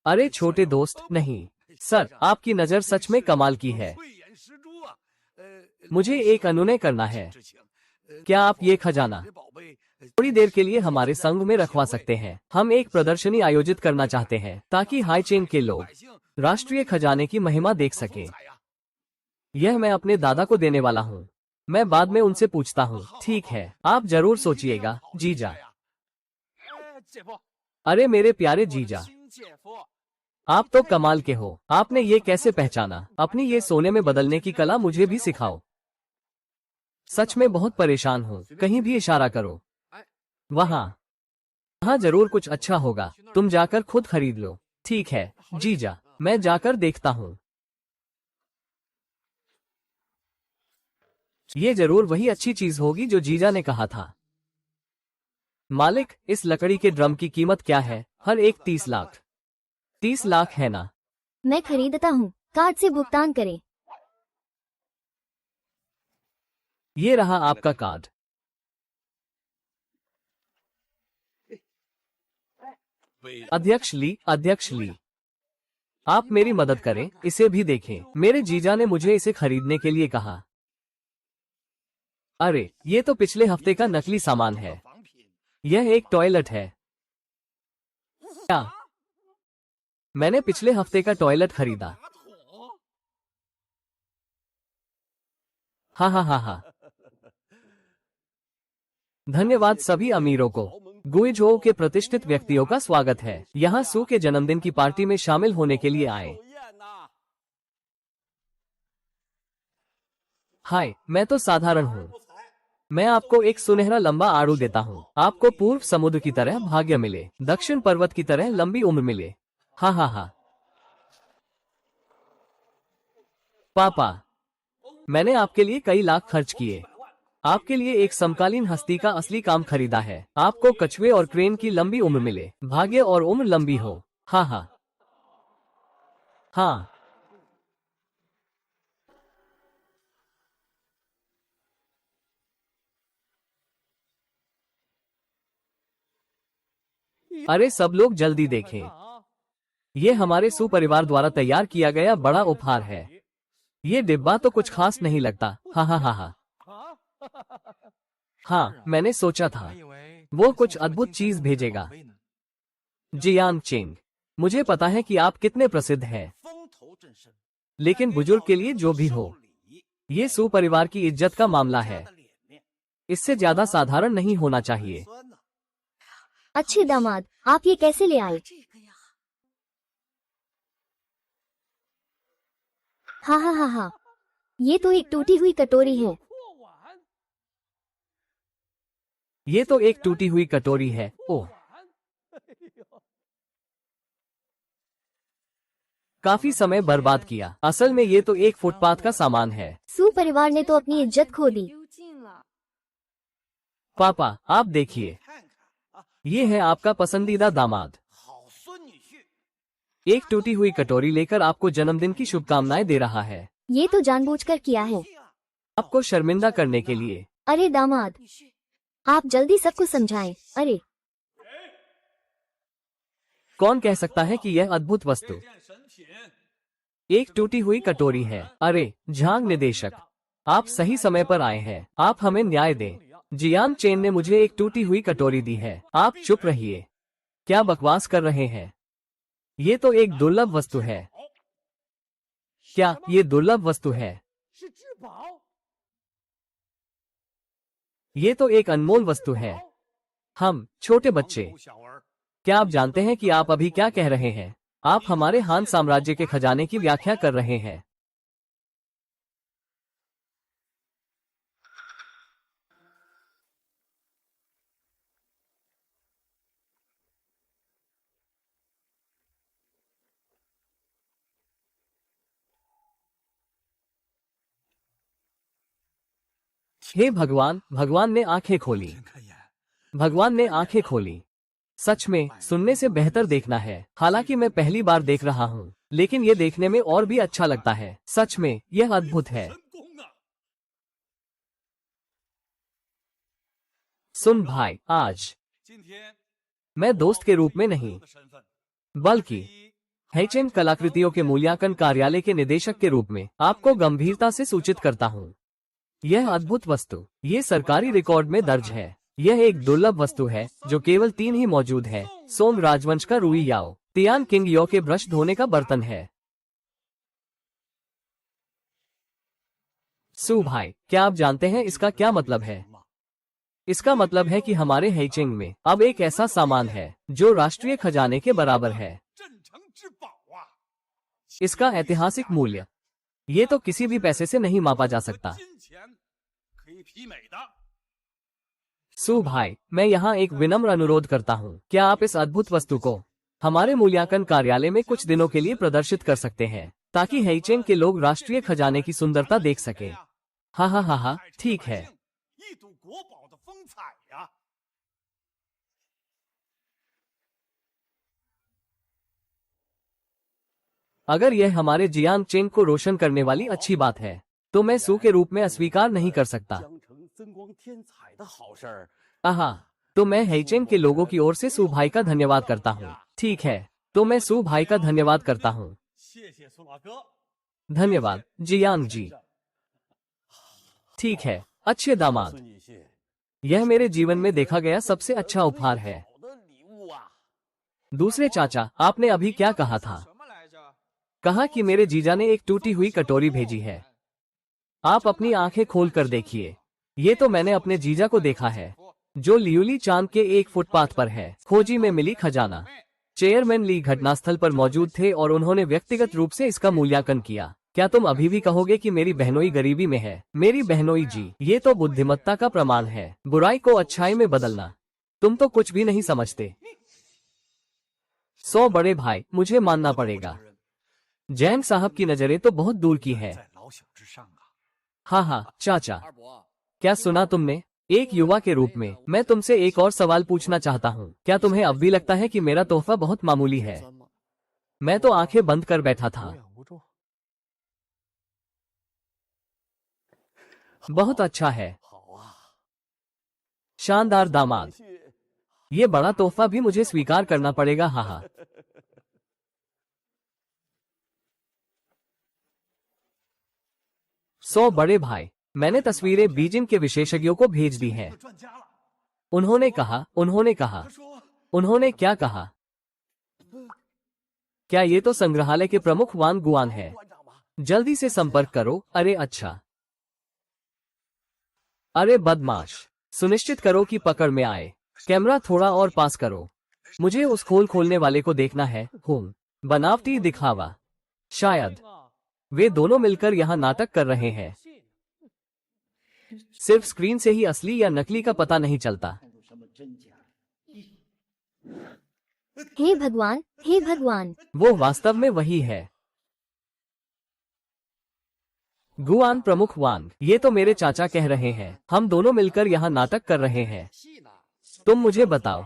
अरे छोटे दोस्त, नहीं सर, आपकी नजर सच में कमाल की है। मुझे एक अनुनय करना है। क्या आप ये खजाना थोड़ी देर के लिए हमारे संघ में रखवा सकते हैं? हम एक प्रदर्शनी आयोजित करना चाहते हैं ताकि हाई चेन के लोग राष्ट्रीय खजाने की महिमा देख सकें। यह मैं अपने दादा को देने वाला हूँ। मैं बाद में उनसे पूछता हूँ। ठीक है, आप जरूर सोचिएगा जीजा। अरे मेरे प्यारे जीजा, आप तो कमाल के हो। आपने ये कैसे पहचाना? अपनी ये सोने में बदलने की कला मुझे भी सिखाओ। सच में बहुत परेशान हूँ। कहीं भी इशारा करो। वहाँ जरूर कुछ अच्छा होगा। तुम जाकर खुद खरीद लो। ठीक है जीजा, मैं जाकर देखता हूँ। ये जरूर वही अच्छी चीज होगी जो जीजा ने कहा था। मालिक, इस लकड़ी के ड्रम की कीमत क्या है? हर एक 30 लाख। 30 लाख है ना? मैं खरीदता हूँ। कार्ड से भुगतान करें। ये रहा आपका कार्ड। अध्यक्ष ली, आप मेरी मदद करें, इसे भी देखें। मेरे जीजा ने मुझे इसे खरीदने के लिए कहा। अरे ये तो पिछले हफ्ते का नकली सामान है। यह एक टॉयलेट है। क्या? मैंने पिछले हफ्ते का टॉयलेट खरीदा। हाँ। धन्यवाद सभी अमीरों को। गुइझोउ के प्रतिष्ठित व्यक्तियों का स्वागत है। यहाँ सू के जन्मदिन की पार्टी में शामिल होने के लिए आए। हाय, मैं तो साधारण हूँ। मैं आपको एक सुनहरा लंबा आड़ू देता हूँ। आपको पूर्व समुद्र की तरह भाग्य मिले, दक्षिण पर्वत की तरह लंबी उम्र मिले। हाँ। पापा, मैंने आपके लिए कई लाख खर्च किए। आपके लिए एक समकालीन हस्ती का असली काम खरीदा है। आपको कछुए और क्रेन की लंबी उम्र मिले, भाग्य और उम्र लंबी हो। हाँ। अरे सब लोग जल्दी देखें। ये हमारे सुपरिवार द्वारा तैयार किया गया बड़ा उपहार है। ये डिब्बा तो कुछ खास नहीं लगता। हाँ, मैंने सोचा था वो कुछ अद्भुत चीज भेजेगा। जियांग चेंग, मुझे पता है कि आप कितने प्रसिद्ध हैं, लेकिन बुजुर्ग के लिए जो भी हो, ये सुपरिवार की इज्जत का मामला है। इससे ज्यादा साधारण नहीं होना चाहिए। अच्छे दामाद, आप ये कैसे ले आए? हाँ। ये तो एक टूटी हुई कटोरी है। ये तो एक टूटी हुई कटोरी है। ओह, काफी समय बर्बाद किया। असल में ये तो एक फुटपाथ का सामान है। सू परिवार ने तो अपनी इज्जत खो दी। पापा, आप देखिए, ये है आपका पसंदीदा दामाद। एक टूटी हुई कटोरी लेकर आपको जन्मदिन की शुभकामनाएं दे रहा है। ये तो जानबूझकर किया है, आपको शर्मिंदा करने के लिए। अरे दामाद, आप जल्दी सबको समझाएं। अरे कौन कह सकता है कि यह अद्भुत वस्तु एक टूटी हुई कटोरी है? अरे झांग निदेशक, आप सही समय पर आए हैं। आप हमें न्याय दें। जियांग चेन ने मुझे एक टूटी हुई कटोरी दी है। आप चुप रहिए। क्या बकवास कर रहे हैं? ये तो एक दुर्लभ वस्तु है। क्या ये दुर्लभ वस्तु है? ये तो एक अनमोल वस्तु है। हम छोटे बच्चे, क्या आप जानते हैं कि आप अभी क्या कह रहे हैं? आप हमारे हान साम्राज्य के खजाने की व्याख्या कर रहे हैं। हे भगवान, भगवान ने आंखें खोली। भगवान ने आंखें खोली। सच में सुनने से बेहतर देखना है। हालांकि मैं पहली बार देख रहा हूँ, लेकिन ये देखने में और भी अच्छा लगता है। सच में यह अद्भुत है। सुन भाई, आज मैं दोस्त के रूप में नहीं, बल्कि हैचेन कलाकृतियों के मूल्यांकन कार्यालय के निदेशक के रूप में आपको गंभीरता से सूचित करता हूँ। यह अद्भुत वस्तु, ये सरकारी रिकॉर्ड में दर्ज है। यह एक दुर्लभ वस्तु है जो केवल 3 ही मौजूद है। सोंग राजवंश का रुई याओ तियान किंग यो के ब्रश धोने का बर्तन है। सू भाई, क्या आप जानते हैं इसका क्या मतलब है? इसका मतलब है कि हमारे हेचिंग में अब एक ऐसा सामान है जो राष्ट्रीय खजाने के बराबर है। इसका ऐतिहासिक मूल्य ये तो किसी भी पैसे से नहीं मापा जा सकता। सू भाई, मैं यहाँ एक विनम्र अनुरोध करता हूँ, क्या आप इस अद्भुत वस्तु को हमारे मूल्यांकन कार्यालय में कुछ दिनों के लिए प्रदर्शित कर सकते हैं ताकि हेचिंग के लोग राष्ट्रीय खजाने की सुंदरता देख सके? हाँ हाँ हाँ हाँ, ठीक है। अगर यह हमारे जियांग चेंग को रोशन करने वाली अच्छी बात है तो मैं सू के रूप में अस्वीकार नहीं कर सकता। आहा, तो मैं हेचेंग के लोगों की ओर से सू भाई का धन्यवाद करता हूँ। ठीक है, तो मैं सू भाई का धन्यवाद करता हूँ। धन्यवाद जियांग जी। ठीक है, अच्छे दामाद, यह मेरे जीवन में देखा गया सबसे अच्छा उपहार है। दूसरे चाचा, आपने अभी क्या कहा था? कहा कि मेरे जीजा ने एक टूटी हुई कटोरी भेजी है। आप अपनी आंखें खोल कर देखिए, ये तो मैंने अपने जीजा को देखा है जो लियुली चांद के एक फुटपाथ पर है। खोजी में मिली खजाना। चेयरमैन ली घटनास्थल पर मौजूद थे और उन्होंने व्यक्तिगत रूप से इसका मूल्यांकन किया। क्या तुम अभी भी कहोगे कि मेरी बहनोई गरीबी में है? मेरी बहनोई जी, ये तो बुद्धिमत्ता का प्रमाण है, बुराई को अच्छाई में बदलना। तुम तो कुछ भी नहीं समझते। 100 बड़े भाई, मुझे मानना पड़ेगा, जैंग साहब की नजरें तो बहुत दूर की है। हाँ हाँ चाचा, क्या सुना तुमने? एक युवा के रूप में मैं तुमसे एक और सवाल पूछना चाहता हूँ, क्या तुम्हें अब भी लगता है कि मेरा तोहफा बहुत मामूली है? मैं तो आंखें बंद कर बैठा था। बहुत अच्छा है, शानदार दामाद। ये बड़ा तोहफा भी मुझे स्वीकार करना पड़ेगा। हाँ हाँ, 100 बड़े भाई, मैंने तस्वीरें बीजिंग के विशेषज्ञों को भेज दी हैं। उन्होंने क्या कहा? क्या ये तो संग्रहालय के प्रमुख वान गुआन है? जल्दी से संपर्क करो। अरे अच्छा, अरे बदमाश, सुनिश्चित करो कि पकड़ में आए। कैमरा थोड़ा और पास करो, मुझे उस खोल खोलने वाले को देखना है। बनावटी दिखावा, शायद वे दोनों मिलकर यहाँ नाटक कर रहे हैं। सिर्फ स्क्रीन से ही असली या नकली का पता नहीं चलता। हे भगवान, हे भगवान, वो वास्तव में वही है। गुआन प्रमुख वांग, ये तो मेरे चाचा कह रहे हैं, हम दोनों मिलकर यहाँ नाटक कर रहे हैं। तुम मुझे बताओ,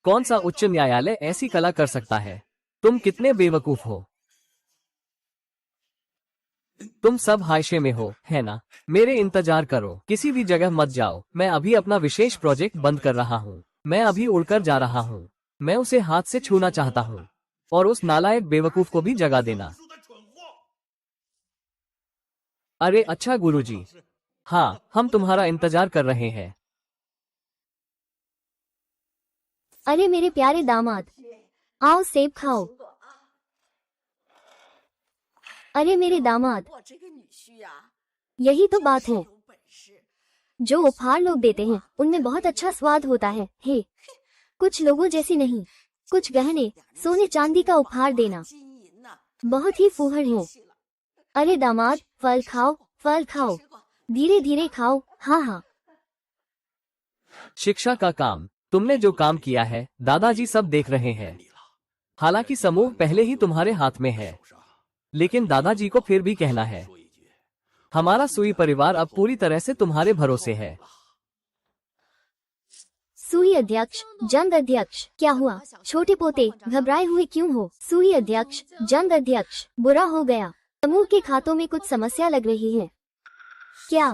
कौन सा उच्च न्यायालय ऐसी कला कर सकता है? तुम कितने बेवकूफ हो। तुम सब हाइशे में हो, है ना? मेरे इंतजार करो, किसी भी जगह मत जाओ। मैं अभी अपना विशेष प्रोजेक्ट बंद कर रहा हूँ। मैं अभी उड़कर जा रहा हूँ। मैं उसे हाथ से छूना चाहता हूँ और उस नालायक बेवकूफ को भी जगा देना। अरे अच्छा गुरुजी, हाँ, हम तुम्हारा इंतजार कर रहे हैं। अरे मेरे प्यारे दामाद, आओ सेब खाओ। अरे मेरे दामाद, यही तो बात है, जो उपहार लोग देते हैं उनमें बहुत अच्छा स्वाद होता है। हे, कुछ लोगों जैसी नहीं। कुछ गहने, सोने चांदी का उपहार देना बहुत ही फूहड़ है। अरे दामाद, फल खाओ, फल खाओ, धीरे धीरे खाओ। हाँ हाँ, शिक्षा का काम, तुमने जो काम किया है दादाजी सब देख रहे हैं। हालांकि समूह पहले ही तुम्हारे हाथ में है, लेकिन दादाजी को फिर भी कहना है, हमारा सुई परिवार अब पूरी तरह से तुम्हारे भरोसे है। सुई अध्यक्ष, जंग अध्यक्ष, क्या हुआ? छोटे पोते घबराए हुए क्यों हो? सुई अध्यक्ष, जंग अध्यक्ष, बुरा हो गया। समूह के खातों में कुछ समस्या लग रही है क्या?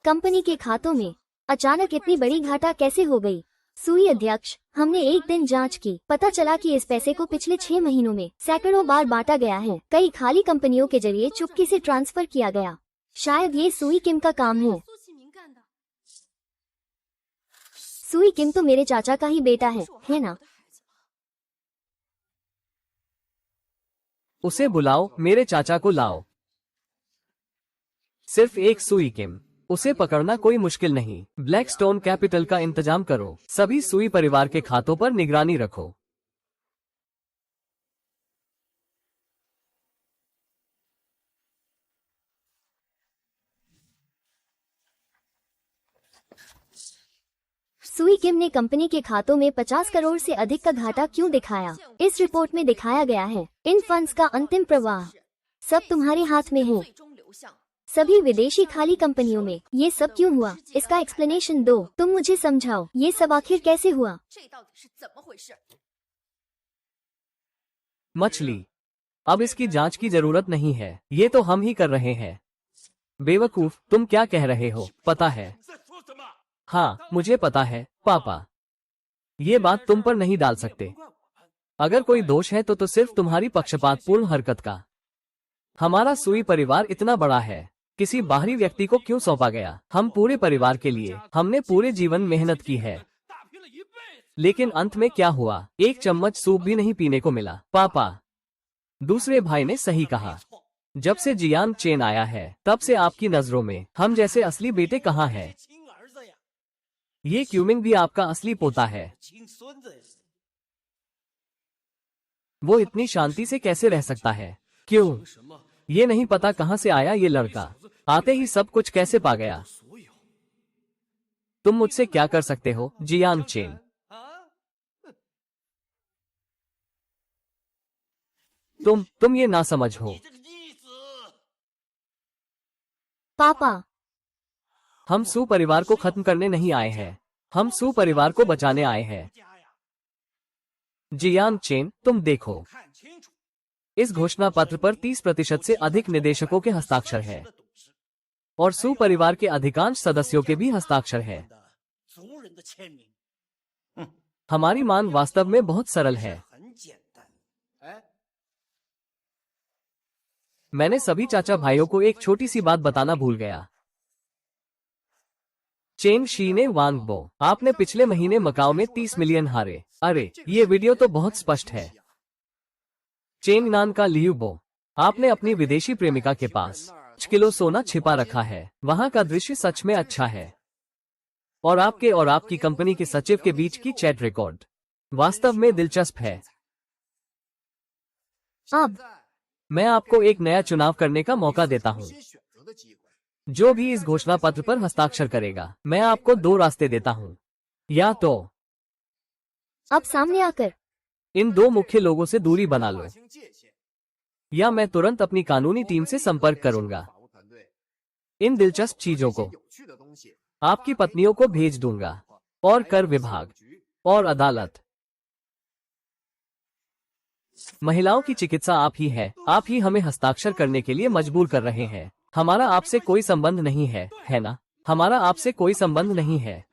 कंपनी के खातों में अचानक इतनी बड़ी घाटा कैसे हो गई? सुई अध्यक्ष, हमने एक दिन जांच की, पता चला कि इस पैसे को पिछले 6 महीनों में सैकड़ों बार बांटा गया है। कई खाली कंपनियों के जरिए चुपके से ट्रांसफर किया गया। शायद ये सुई किम का काम है। सुई किम तो मेरे चाचा का ही बेटा है ना? उसे बुलाओ, मेरे चाचा को लाओ। सिर्फ एक सुई किम, उसे पकड़ना कोई मुश्किल नहीं। ब्लैकस्टोन कैपिटल का इंतजाम करो, सभी सुई परिवार के खातों पर निगरानी रखो। सुई किम ने कंपनी के खातों में 50 करोड़ से अधिक का घाटा क्यों दिखाया? इस रिपोर्ट में दिखाया गया है इन फंड्स का अंतिम प्रवाह सब तुम्हारे हाथ में है। सभी विदेशी खाली कंपनियों में ये सब क्यों हुआ? इसका एक्सप्लेनेशन दो। तुम मुझे समझाओ, ये सब आखिर कैसे हुआ? मछली, अब इसकी जांच की जरूरत नहीं है, ये तो हम ही कर रहे हैं। बेवकूफ, तुम क्या कह रहे हो? पता है? हाँ, मुझे पता है पापा। ये बात तुम पर नहीं डाल सकते। अगर कोई दोष है तो सिर्फ तुम्हारी पक्षपातपूर्ण हरकत का। हमारा सुई परिवार इतना बड़ा है, किसी बाहरी व्यक्ति को क्यों सौंपा गया? हम पूरे परिवार के लिए हमने पूरे जीवन मेहनत की है, लेकिन अंत में क्या हुआ? एक चम्मच सूप भी नहीं पीने को मिला। पापा, दूसरे भाई ने सही कहा। जब से जियांग चेन आया है, तब से आपकी नजरों में हम जैसे असली बेटे कहाँ हैं? ये क्यूमिंग भी आपका असली पोता है। वो इतनी शांति से कैसे रह सकता है? क्यों? ये नहीं पता कहाँ से आया ये लड़का, आते ही सब कुछ कैसे पा गया? तुम मुझसे क्या कर सकते हो जियांग चेन? तुम ये ना समझ हो। पापा, हम सू परिवार को खत्म करने नहीं आए हैं, हम सू परिवार को बचाने आए हैं। जियांग चेन, तुम देखो, इस घोषणा पत्र पर 30% से अधिक निदेशकों के हस्ताक्षर है और सू परिवार के अधिकांश सदस्यों के भी हस्ताक्षर है। हमारी मांग वास्तव में बहुत सरल है। मैंने सभी चाचा भाइयों को एक छोटी सी बात बताना भूल गया। चेन शी ने वांगबो, आपने पिछले महीने मकाओ में 30 मिलियन हारे। अरे, ये वीडियो तो बहुत स्पष्ट है। चेन नान का लियूबो, आपने अपनी विदेशी प्रेमिका के पास 5 किलो सोना छिपा रखा है। वहाँ का दृश्य सच में अच्छा है। और आपके और आपकी कंपनी के सचिव के बीच की चैट रिकॉर्ड वास्तव में दिलचस्प है। अब मैं आपको एक नया चुनाव करने का मौका देता हूँ। जो भी इस घोषणा पत्र पर हस्ताक्षर करेगा, मैं आपको 2 रास्ते देता हूँ। या तो अब सामने आकर इन 2 मुख्य लोगों से दूरी बना लो, या मैं तुरंत अपनी कानूनी टीम से संपर्क करूंगा। इन दिलचस्प चीजों को आपकी पत्नियों को भेज दूंगा, और कर विभाग और अदालत। महिलाओं की चिकित्सा आप ही है, आप ही हमें हस्ताक्षर करने के लिए मजबूर कर रहे हैं। हमारा आपसे कोई संबंध नहीं है ना? हमारा आपसे कोई संबंध नहीं है।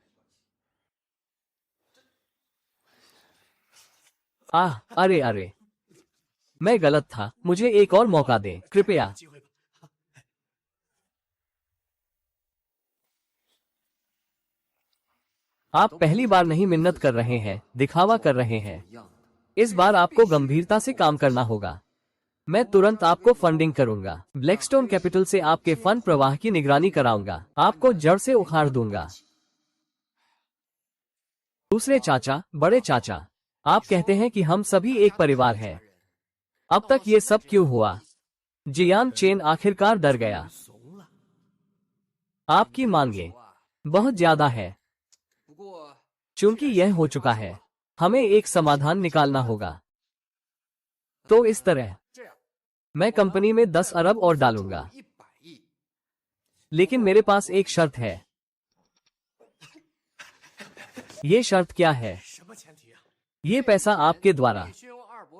अरे, मैं गलत था, मुझे एक और मौका दें कृपया। आप पहली बार नहीं मिन्नत कर रहे हैं, दिखावा कर रहे हैं। इस बार आपको गंभीरता से काम करना होगा। मैं तुरंत आपको फंडिंग करूंगा। ब्लैकस्टोन कैपिटल से आपके फंड प्रवाह की निगरानी कराऊंगा, आपको जड़ से उखाड़ दूंगा। दूसरे चाचा, बड़े चाचा, आप कहते हैं कि हम सभी एक परिवार हैं। अब तक ये सब क्यों हुआ? जियांग चेन आखिरकार डर गया। आपकी मांगे बहुत ज्यादा है। चूंकि यह हो चुका है, हमें एक समाधान निकालना होगा। तो इस तरह मैं कंपनी में 10 अरब और डालूंगा, लेकिन मेरे पास एक शर्त है। ये शर्त क्या है? ये पैसा आपके द्वारा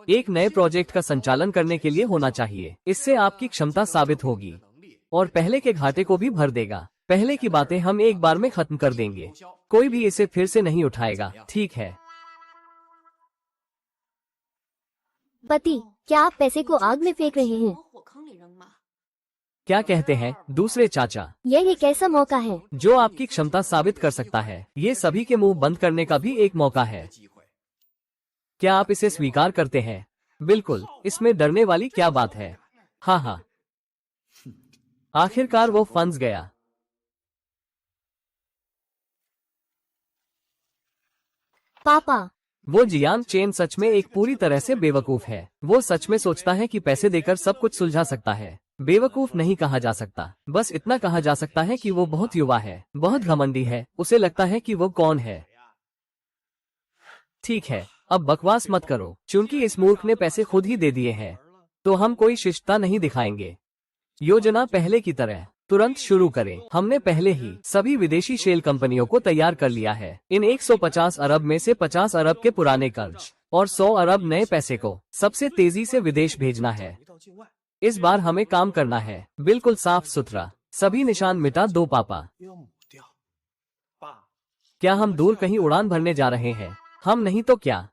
एक नए प्रोजेक्ट का संचालन करने के लिए होना चाहिए। इससे आपकी क्षमता साबित होगी और पहले के घाटे को भी भर देगा। पहले की बातें हम एक बार में खत्म कर देंगे, कोई भी इसे फिर से नहीं उठाएगा, ठीक है? पति, क्या आप पैसे को आग में फेंक रहे हैं? क्या कहते हैं दूसरे चाचा? यह एक ऐसा मौका है जो आपकी क्षमता साबित कर सकता है। ये सभी के मुंह बंद करने का भी एक मौका है। क्या आप इसे स्वीकार करते हैं? बिल्कुल, इसमें डरने वाली क्या बात है? हाँ हाँ। आखिरकार वो फंस गया। पापा, वो जियांग चेन सच में एक पूरी तरह से बेवकूफ है। वो सच में सोचता है कि पैसे देकर सब कुछ सुलझा सकता है। बेवकूफ नहीं कहा जा सकता, बस इतना कहा जा सकता है कि वो बहुत युवा है, बहुत घमंडी है। उसे लगता है कि वो कौन है। ठीक है, अब बकवास मत करो। चूंकि इस मूर्ख ने पैसे खुद ही दे दिए हैं, तो हम कोई शिष्टता नहीं दिखाएंगे। योजना पहले की तरह तुरंत शुरू करें। हमने पहले ही सभी विदेशी शेल कंपनियों को तैयार कर लिया है। इन 150 अरब में से 50 अरब के पुराने कर्ज और 100 अरब नए पैसे को सबसे तेजी से विदेश भेजना है। इस बार हमें काम करना है, बिल्कुल साफ सुथरा। सभी निशान मिटा दो पापा। क्या हम दूर कहीं उड़ान भरने जा रहे हैं? हम नहीं तो क्या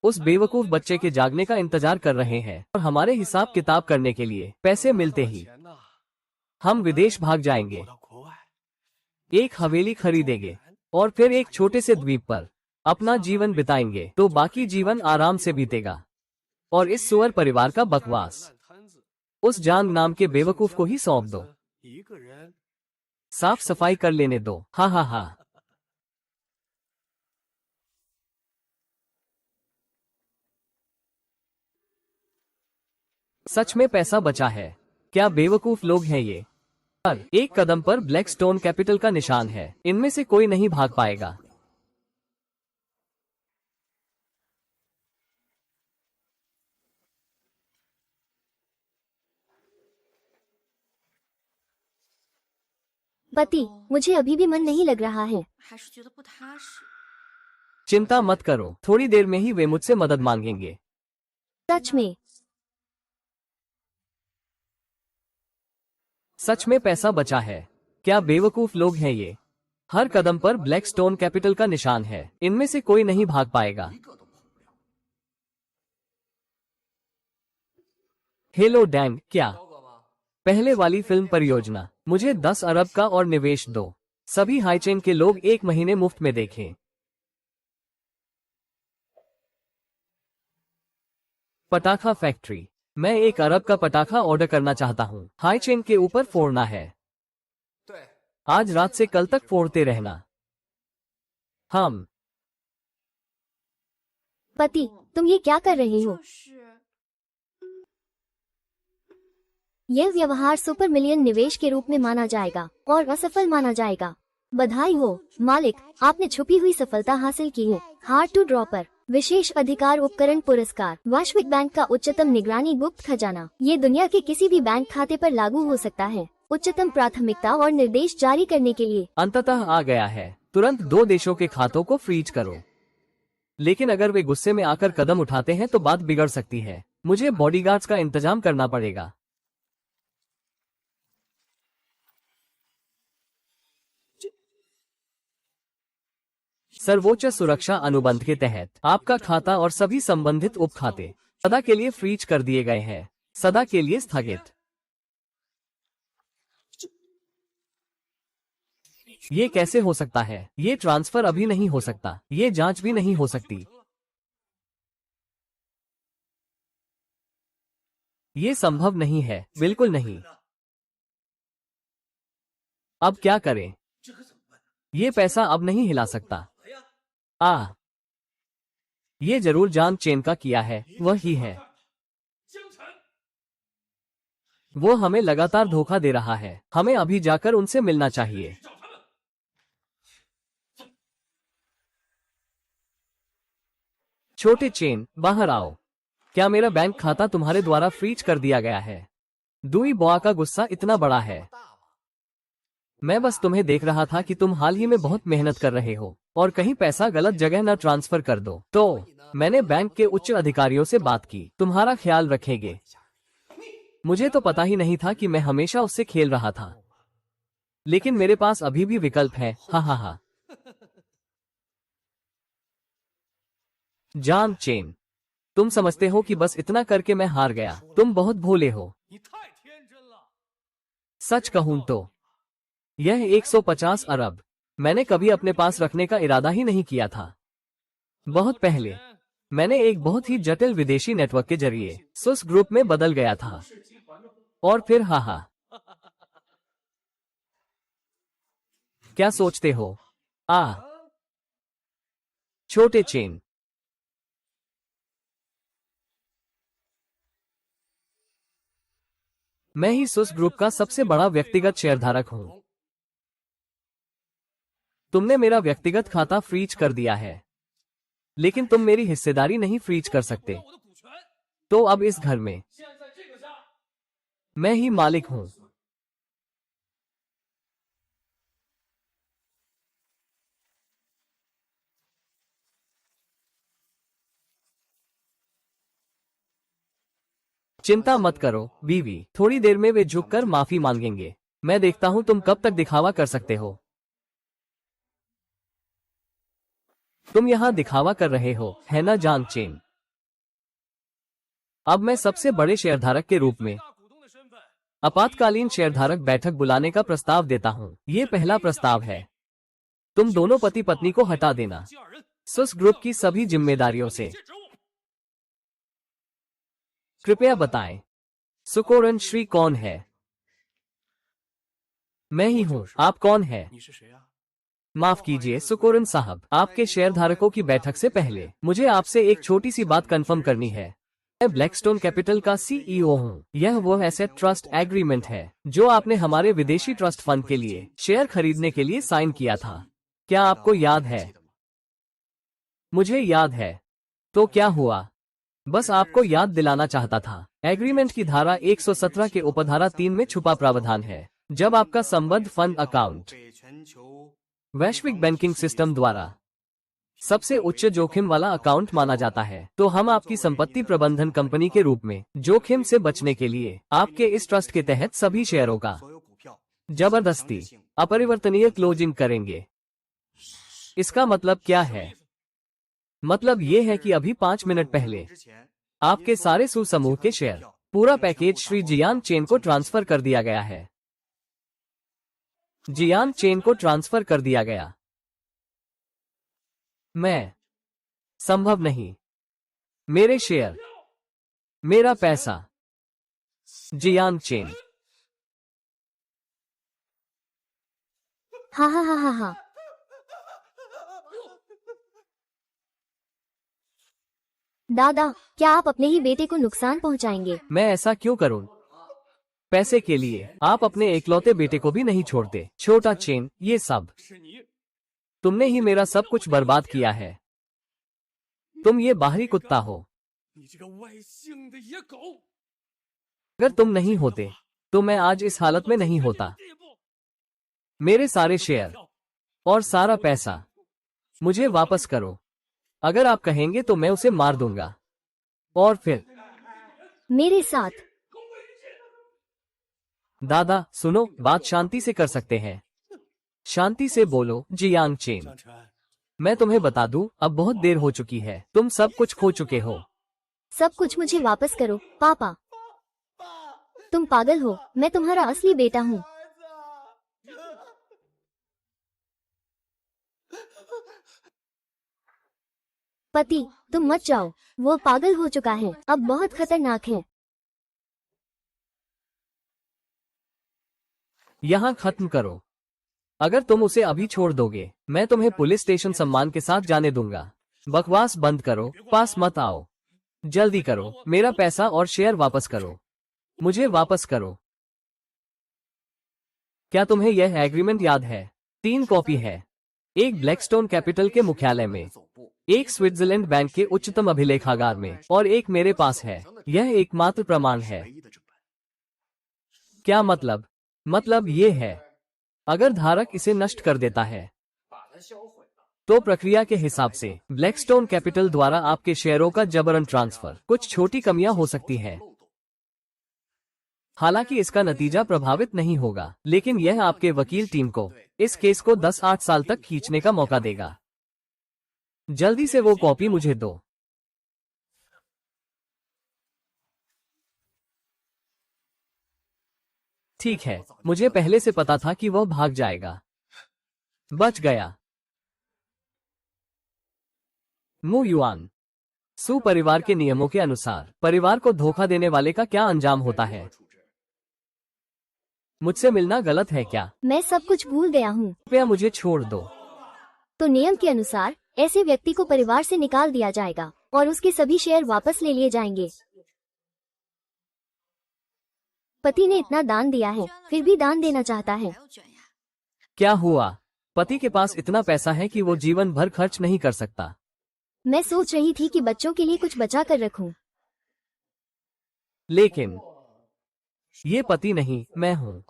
उस बेवकूफ बच्चे के जागने का इंतजार कर रहे हैं और हमारे हिसाब किताब करने के लिए पैसे मिलते ही हम विदेश भाग जाएंगे। एक हवेली खरीदेंगे और फिर एक छोटे से द्वीप पर अपना जीवन बिताएंगे, तो बाकी जीवन आराम से बीतेगा। और इस सुअर परिवार का बकवास उस जांग नाम के बेवकूफ को ही सौंप दो। साफ सफाई कर लेने दो। हाँ हाँ हाँ। सच में पैसा बचा है। क्या बेवकूफ लोग हैं ये। पर एक कदम पर ब्लैकस्टोन कैपिटल का निशान है। इनमें से कोई नहीं भाग पाएगा। पति, मुझे अभी भी मन नहीं लग रहा है। चिंता मत करो, थोड़ी देर में ही वे मुझसे मदद मांगेंगे। सच में? सच में पैसा बचा है। क्या बेवकूफ लोग हैं ये। हर कदम पर ब्लैकस्टोन कैपिटल का निशान है। इनमें से कोई नहीं भाग पाएगा। हेलो डैंग, क्या पहले वाली फिल्म परियोजना? मुझे 10 अरब का और निवेश दो। सभी हाईचेन के लोग 1 महीने मुफ्त में देखें। पटाखा फैक्ट्री। मैं 1 अरब का पटाखा ऑर्डर करना चाहता हूँ। हाईचेन के ऊपर फोड़ना है। आज रात से कल तक फोड़ते रहना। हम। पति, तुम ये क्या कर रहे हो? यह व्यवहार सुपर मिलियन निवेश के रूप में माना जाएगा और असफल माना जाएगा। बधाई हो मालिक, आपने छुपी हुई सफलता हासिल की है। हार्ड टू ड्रॉ पर विशेष अधिकार उपकरण पुरस्कार। वैश्विक बैंक का उच्चतम निगरानी गुप्त खजाना। ये दुनिया के किसी भी बैंक खाते पर लागू हो सकता है। उच्चतम प्राथमिकता और निर्देश जारी करने के लिए। अंततः आ गया है। तुरंत 2 देशों के खातों को फ्रीज करो। लेकिन अगर वे गुस्से में आकर कदम उठाते हैं तो बात बिगड़ सकती है। मुझे बॉडीगार्ड्स का इंतजाम करना पड़ेगा। सर्वोच्च सुरक्षा अनुबंध के तहत आपका खाता और सभी संबंधित उप खाते सदा के लिए फ्रीज कर दिए गए हैं। सदा के लिए स्थगित। ये कैसे हो सकता है? ये ट्रांसफर अभी नहीं हो सकता। ये जांच भी नहीं हो सकती। ये संभव नहीं है, बिल्कुल नहीं। अब क्या करें? ये पैसा अब नहीं हिला सकता। ये जरूर जान चेन का किया है, वही है। वो हमें लगातार धोखा दे रहा है। हमें अभी जाकर उनसे मिलना चाहिए। छोटे चेन, बाहर आओ। क्या मेरा बैंक खाता तुम्हारे द्वारा फ्रीज कर दिया गया है? दुई बुआ का गुस्सा इतना बड़ा है। मैं बस तुम्हें देख रहा था कि तुम हाल ही में बहुत मेहनत कर रहे हो और कहीं पैसा गलत जगह न ट्रांसफर कर दो। तो मैंने बैंक के उच्च अधिकारियों से बात की। तुम्हारा ख्याल रखेंगे। मुझे तो पता ही नहीं था कि मैं हमेशा उससे खेल रहा था। लेकिन मेरे पास अभी भी विकल्प है। हा हा हा। जान चेन, तुम समझते हो कि बस इतना करके मैं हार गया। तुम बहुत भोले हो। सच कहूं तो यह 150 अरब मैंने कभी अपने पास रखने का इरादा ही नहीं किया था। बहुत पहले मैंने एक बहुत ही जटिल विदेशी नेटवर्क के जरिए सुस ग्रुप में बदल गया था। और फिर हा, क्या सोचते हो? छोटे चेन, मैं ही सुस ग्रुप का सबसे बड़ा व्यक्तिगत शेयरधारक हूं। तुमने मेरा व्यक्तिगत खाता फ्रीज कर दिया है, लेकिन तुम मेरी हिस्सेदारी नहीं फ्रीज कर सकते। तो अब इस घर में मैं ही मालिक हूं। चिंता मत करो बीवी, थोड़ी देर में वे झुककर माफी मांगेंगे। मैं देखता हूं तुम कब तक दिखावा कर सकते हो। तुम यहां दिखावा कर रहे हो, है ना जान चेन? अब मैं सबसे बड़े शेयरधारक के रूप में आपातकालीन शेयरधारक बैठक बुलाने का प्रस्ताव देता हूं। ये पहला प्रस्ताव है। तुम दोनों पति पत्नी को हटा देना सुस ग्रुप की सभी जिम्मेदारियों से। कृपया बताएं, सुकोरन श्री कौन है? मैं ही हूं। आप कौन है? माफ कीजिए सुकोरन साहब, आपके शेयरधारकों की बैठक से पहले मुझे आपसे एक छोटी सी बात कंफर्म करनी है। मैं ब्लैकस्टोन कैपिटल का सीईओ हूं। यह वो एसेट ट्रस्ट एग्रीमेंट है जो आपने हमारे विदेशी ट्रस्ट फंड के लिए शेयर खरीदने के लिए साइन किया था। क्या आपको याद है? मुझे याद है। तो क्या हुआ? बस आपको याद दिलाना चाहता था। एग्रीमेंट की धारा 117 के उपधारा 3 में छुपा प्रावधान है। जब आपका संबद्ध फंड अकाउंट वैश्विक बैंकिंग सिस्टम द्वारा सबसे उच्च जोखिम वाला अकाउंट माना जाता है, तो हम आपकी संपत्ति प्रबंधन कंपनी के रूप में जोखिम से बचने के लिए आपके इस ट्रस्ट के तहत सभी शेयरों का जबरदस्ती अपरिवर्तनीय क्लोजिंग करेंगे। इसका मतलब क्या है? मतलब ये है कि अभी 5 मिनट पहले आपके सारे सुसमूह के शेयर, पूरा पैकेज श्री जियान चेन को ट्रांसफर कर दिया गया है। जियान चेन को ट्रांसफर कर दिया गया। मैं संभव नहीं। मेरे शेयर, मेरा पैसा। जियान चेन, हा हा हा हा हा। दादा, क्या आप अपने ही बेटे को नुकसान पहुंचाएंगे? मैं ऐसा क्यों करूं? पैसे के लिए आप अपने एकलौते बेटे को भी नहीं छोड़ते। छोटा चेन, ये सब तुमने ही मेरा सब कुछ बर्बाद किया है। तुम ये बाहरी कुत्ता हो। अगर तुम नहीं होते तो मैं आज इस हालत में नहीं होता। मेरे सारे शेयर और सारा पैसा मुझे वापस करो। अगर आप कहेंगे तो मैं उसे मार दूंगा। और फिर मेरे साथ। दादा सुनो, बात शांति से कर सकते हैं। शांति से बोलो जियांग चेन। मैं तुम्हें बता दूं, अब बहुत देर हो चुकी है। तुम सब कुछ खो चुके हो। सब कुछ मुझे वापस करो पापा। तुम पागल हो, मैं तुम्हारा असली बेटा हूँ। पति, तुम मत जाओ। वो पागल हो चुका है, अब बहुत खतरनाक है। यहाँ खत्म करो। अगर तुम उसे अभी छोड़ दोगे मैं तुम्हें पुलिस स्टेशन सम्मान के साथ जाने दूंगा। बकवास बंद करो, पास मत आओ। जल्दी करो, मेरा पैसा और शेयर वापस करो। मुझे वापस करो। क्या तुम्हें यह एग्रीमेंट याद है? 3 कॉपी है। एक ब्लैकस्टोन कैपिटल के मुख्यालय में, एक स्विट्जरलैंड बैंक के उच्चतम अभिलेखागार में और एक मेरे पास है। यह एकमात्र प्रमाण है। क्या मतलब? मतलब ये है, अगर धारक इसे नष्ट कर देता है तो प्रक्रिया के हिसाब से ब्लैकस्टोन कैपिटल द्वारा आपके शेयरों का जबरन ट्रांसफर। कुछ छोटी कमियां हो सकती हैं। हालांकि इसका नतीजा प्रभावित नहीं होगा, लेकिन यह आपके वकील टीम को इस केस को 10-8 साल तक खींचने का मौका देगा। जल्दी से वो कॉपी मुझे दो। ठीक है, मुझे पहले से पता था कि वह भाग जाएगा। बच गया। मु युआन। सु परिवार के नियमों के अनुसार परिवार को धोखा देने वाले का क्या अंजाम होता है? मुझसे मिलना गलत है क्या? मैं सब कुछ भूल गया हूँ। कृपया मुझे छोड़ दो। तो नियम के अनुसार ऐसे व्यक्ति को परिवार से निकाल दिया जाएगा और उसके सभी शेयर वापस ले लिए जाएंगे। पति ने इतना दान दिया है, फिर भी दान देना चाहता है। क्या हुआ? पति के पास इतना पैसा है कि वो जीवन भर खर्च नहीं कर सकता। मैं सोच रही थी कि बच्चों के लिए कुछ बचा कर रखूं। लेकिन ये पति नहीं, मैं हूँ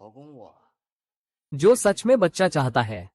जो सच में बच्चा चाहता है।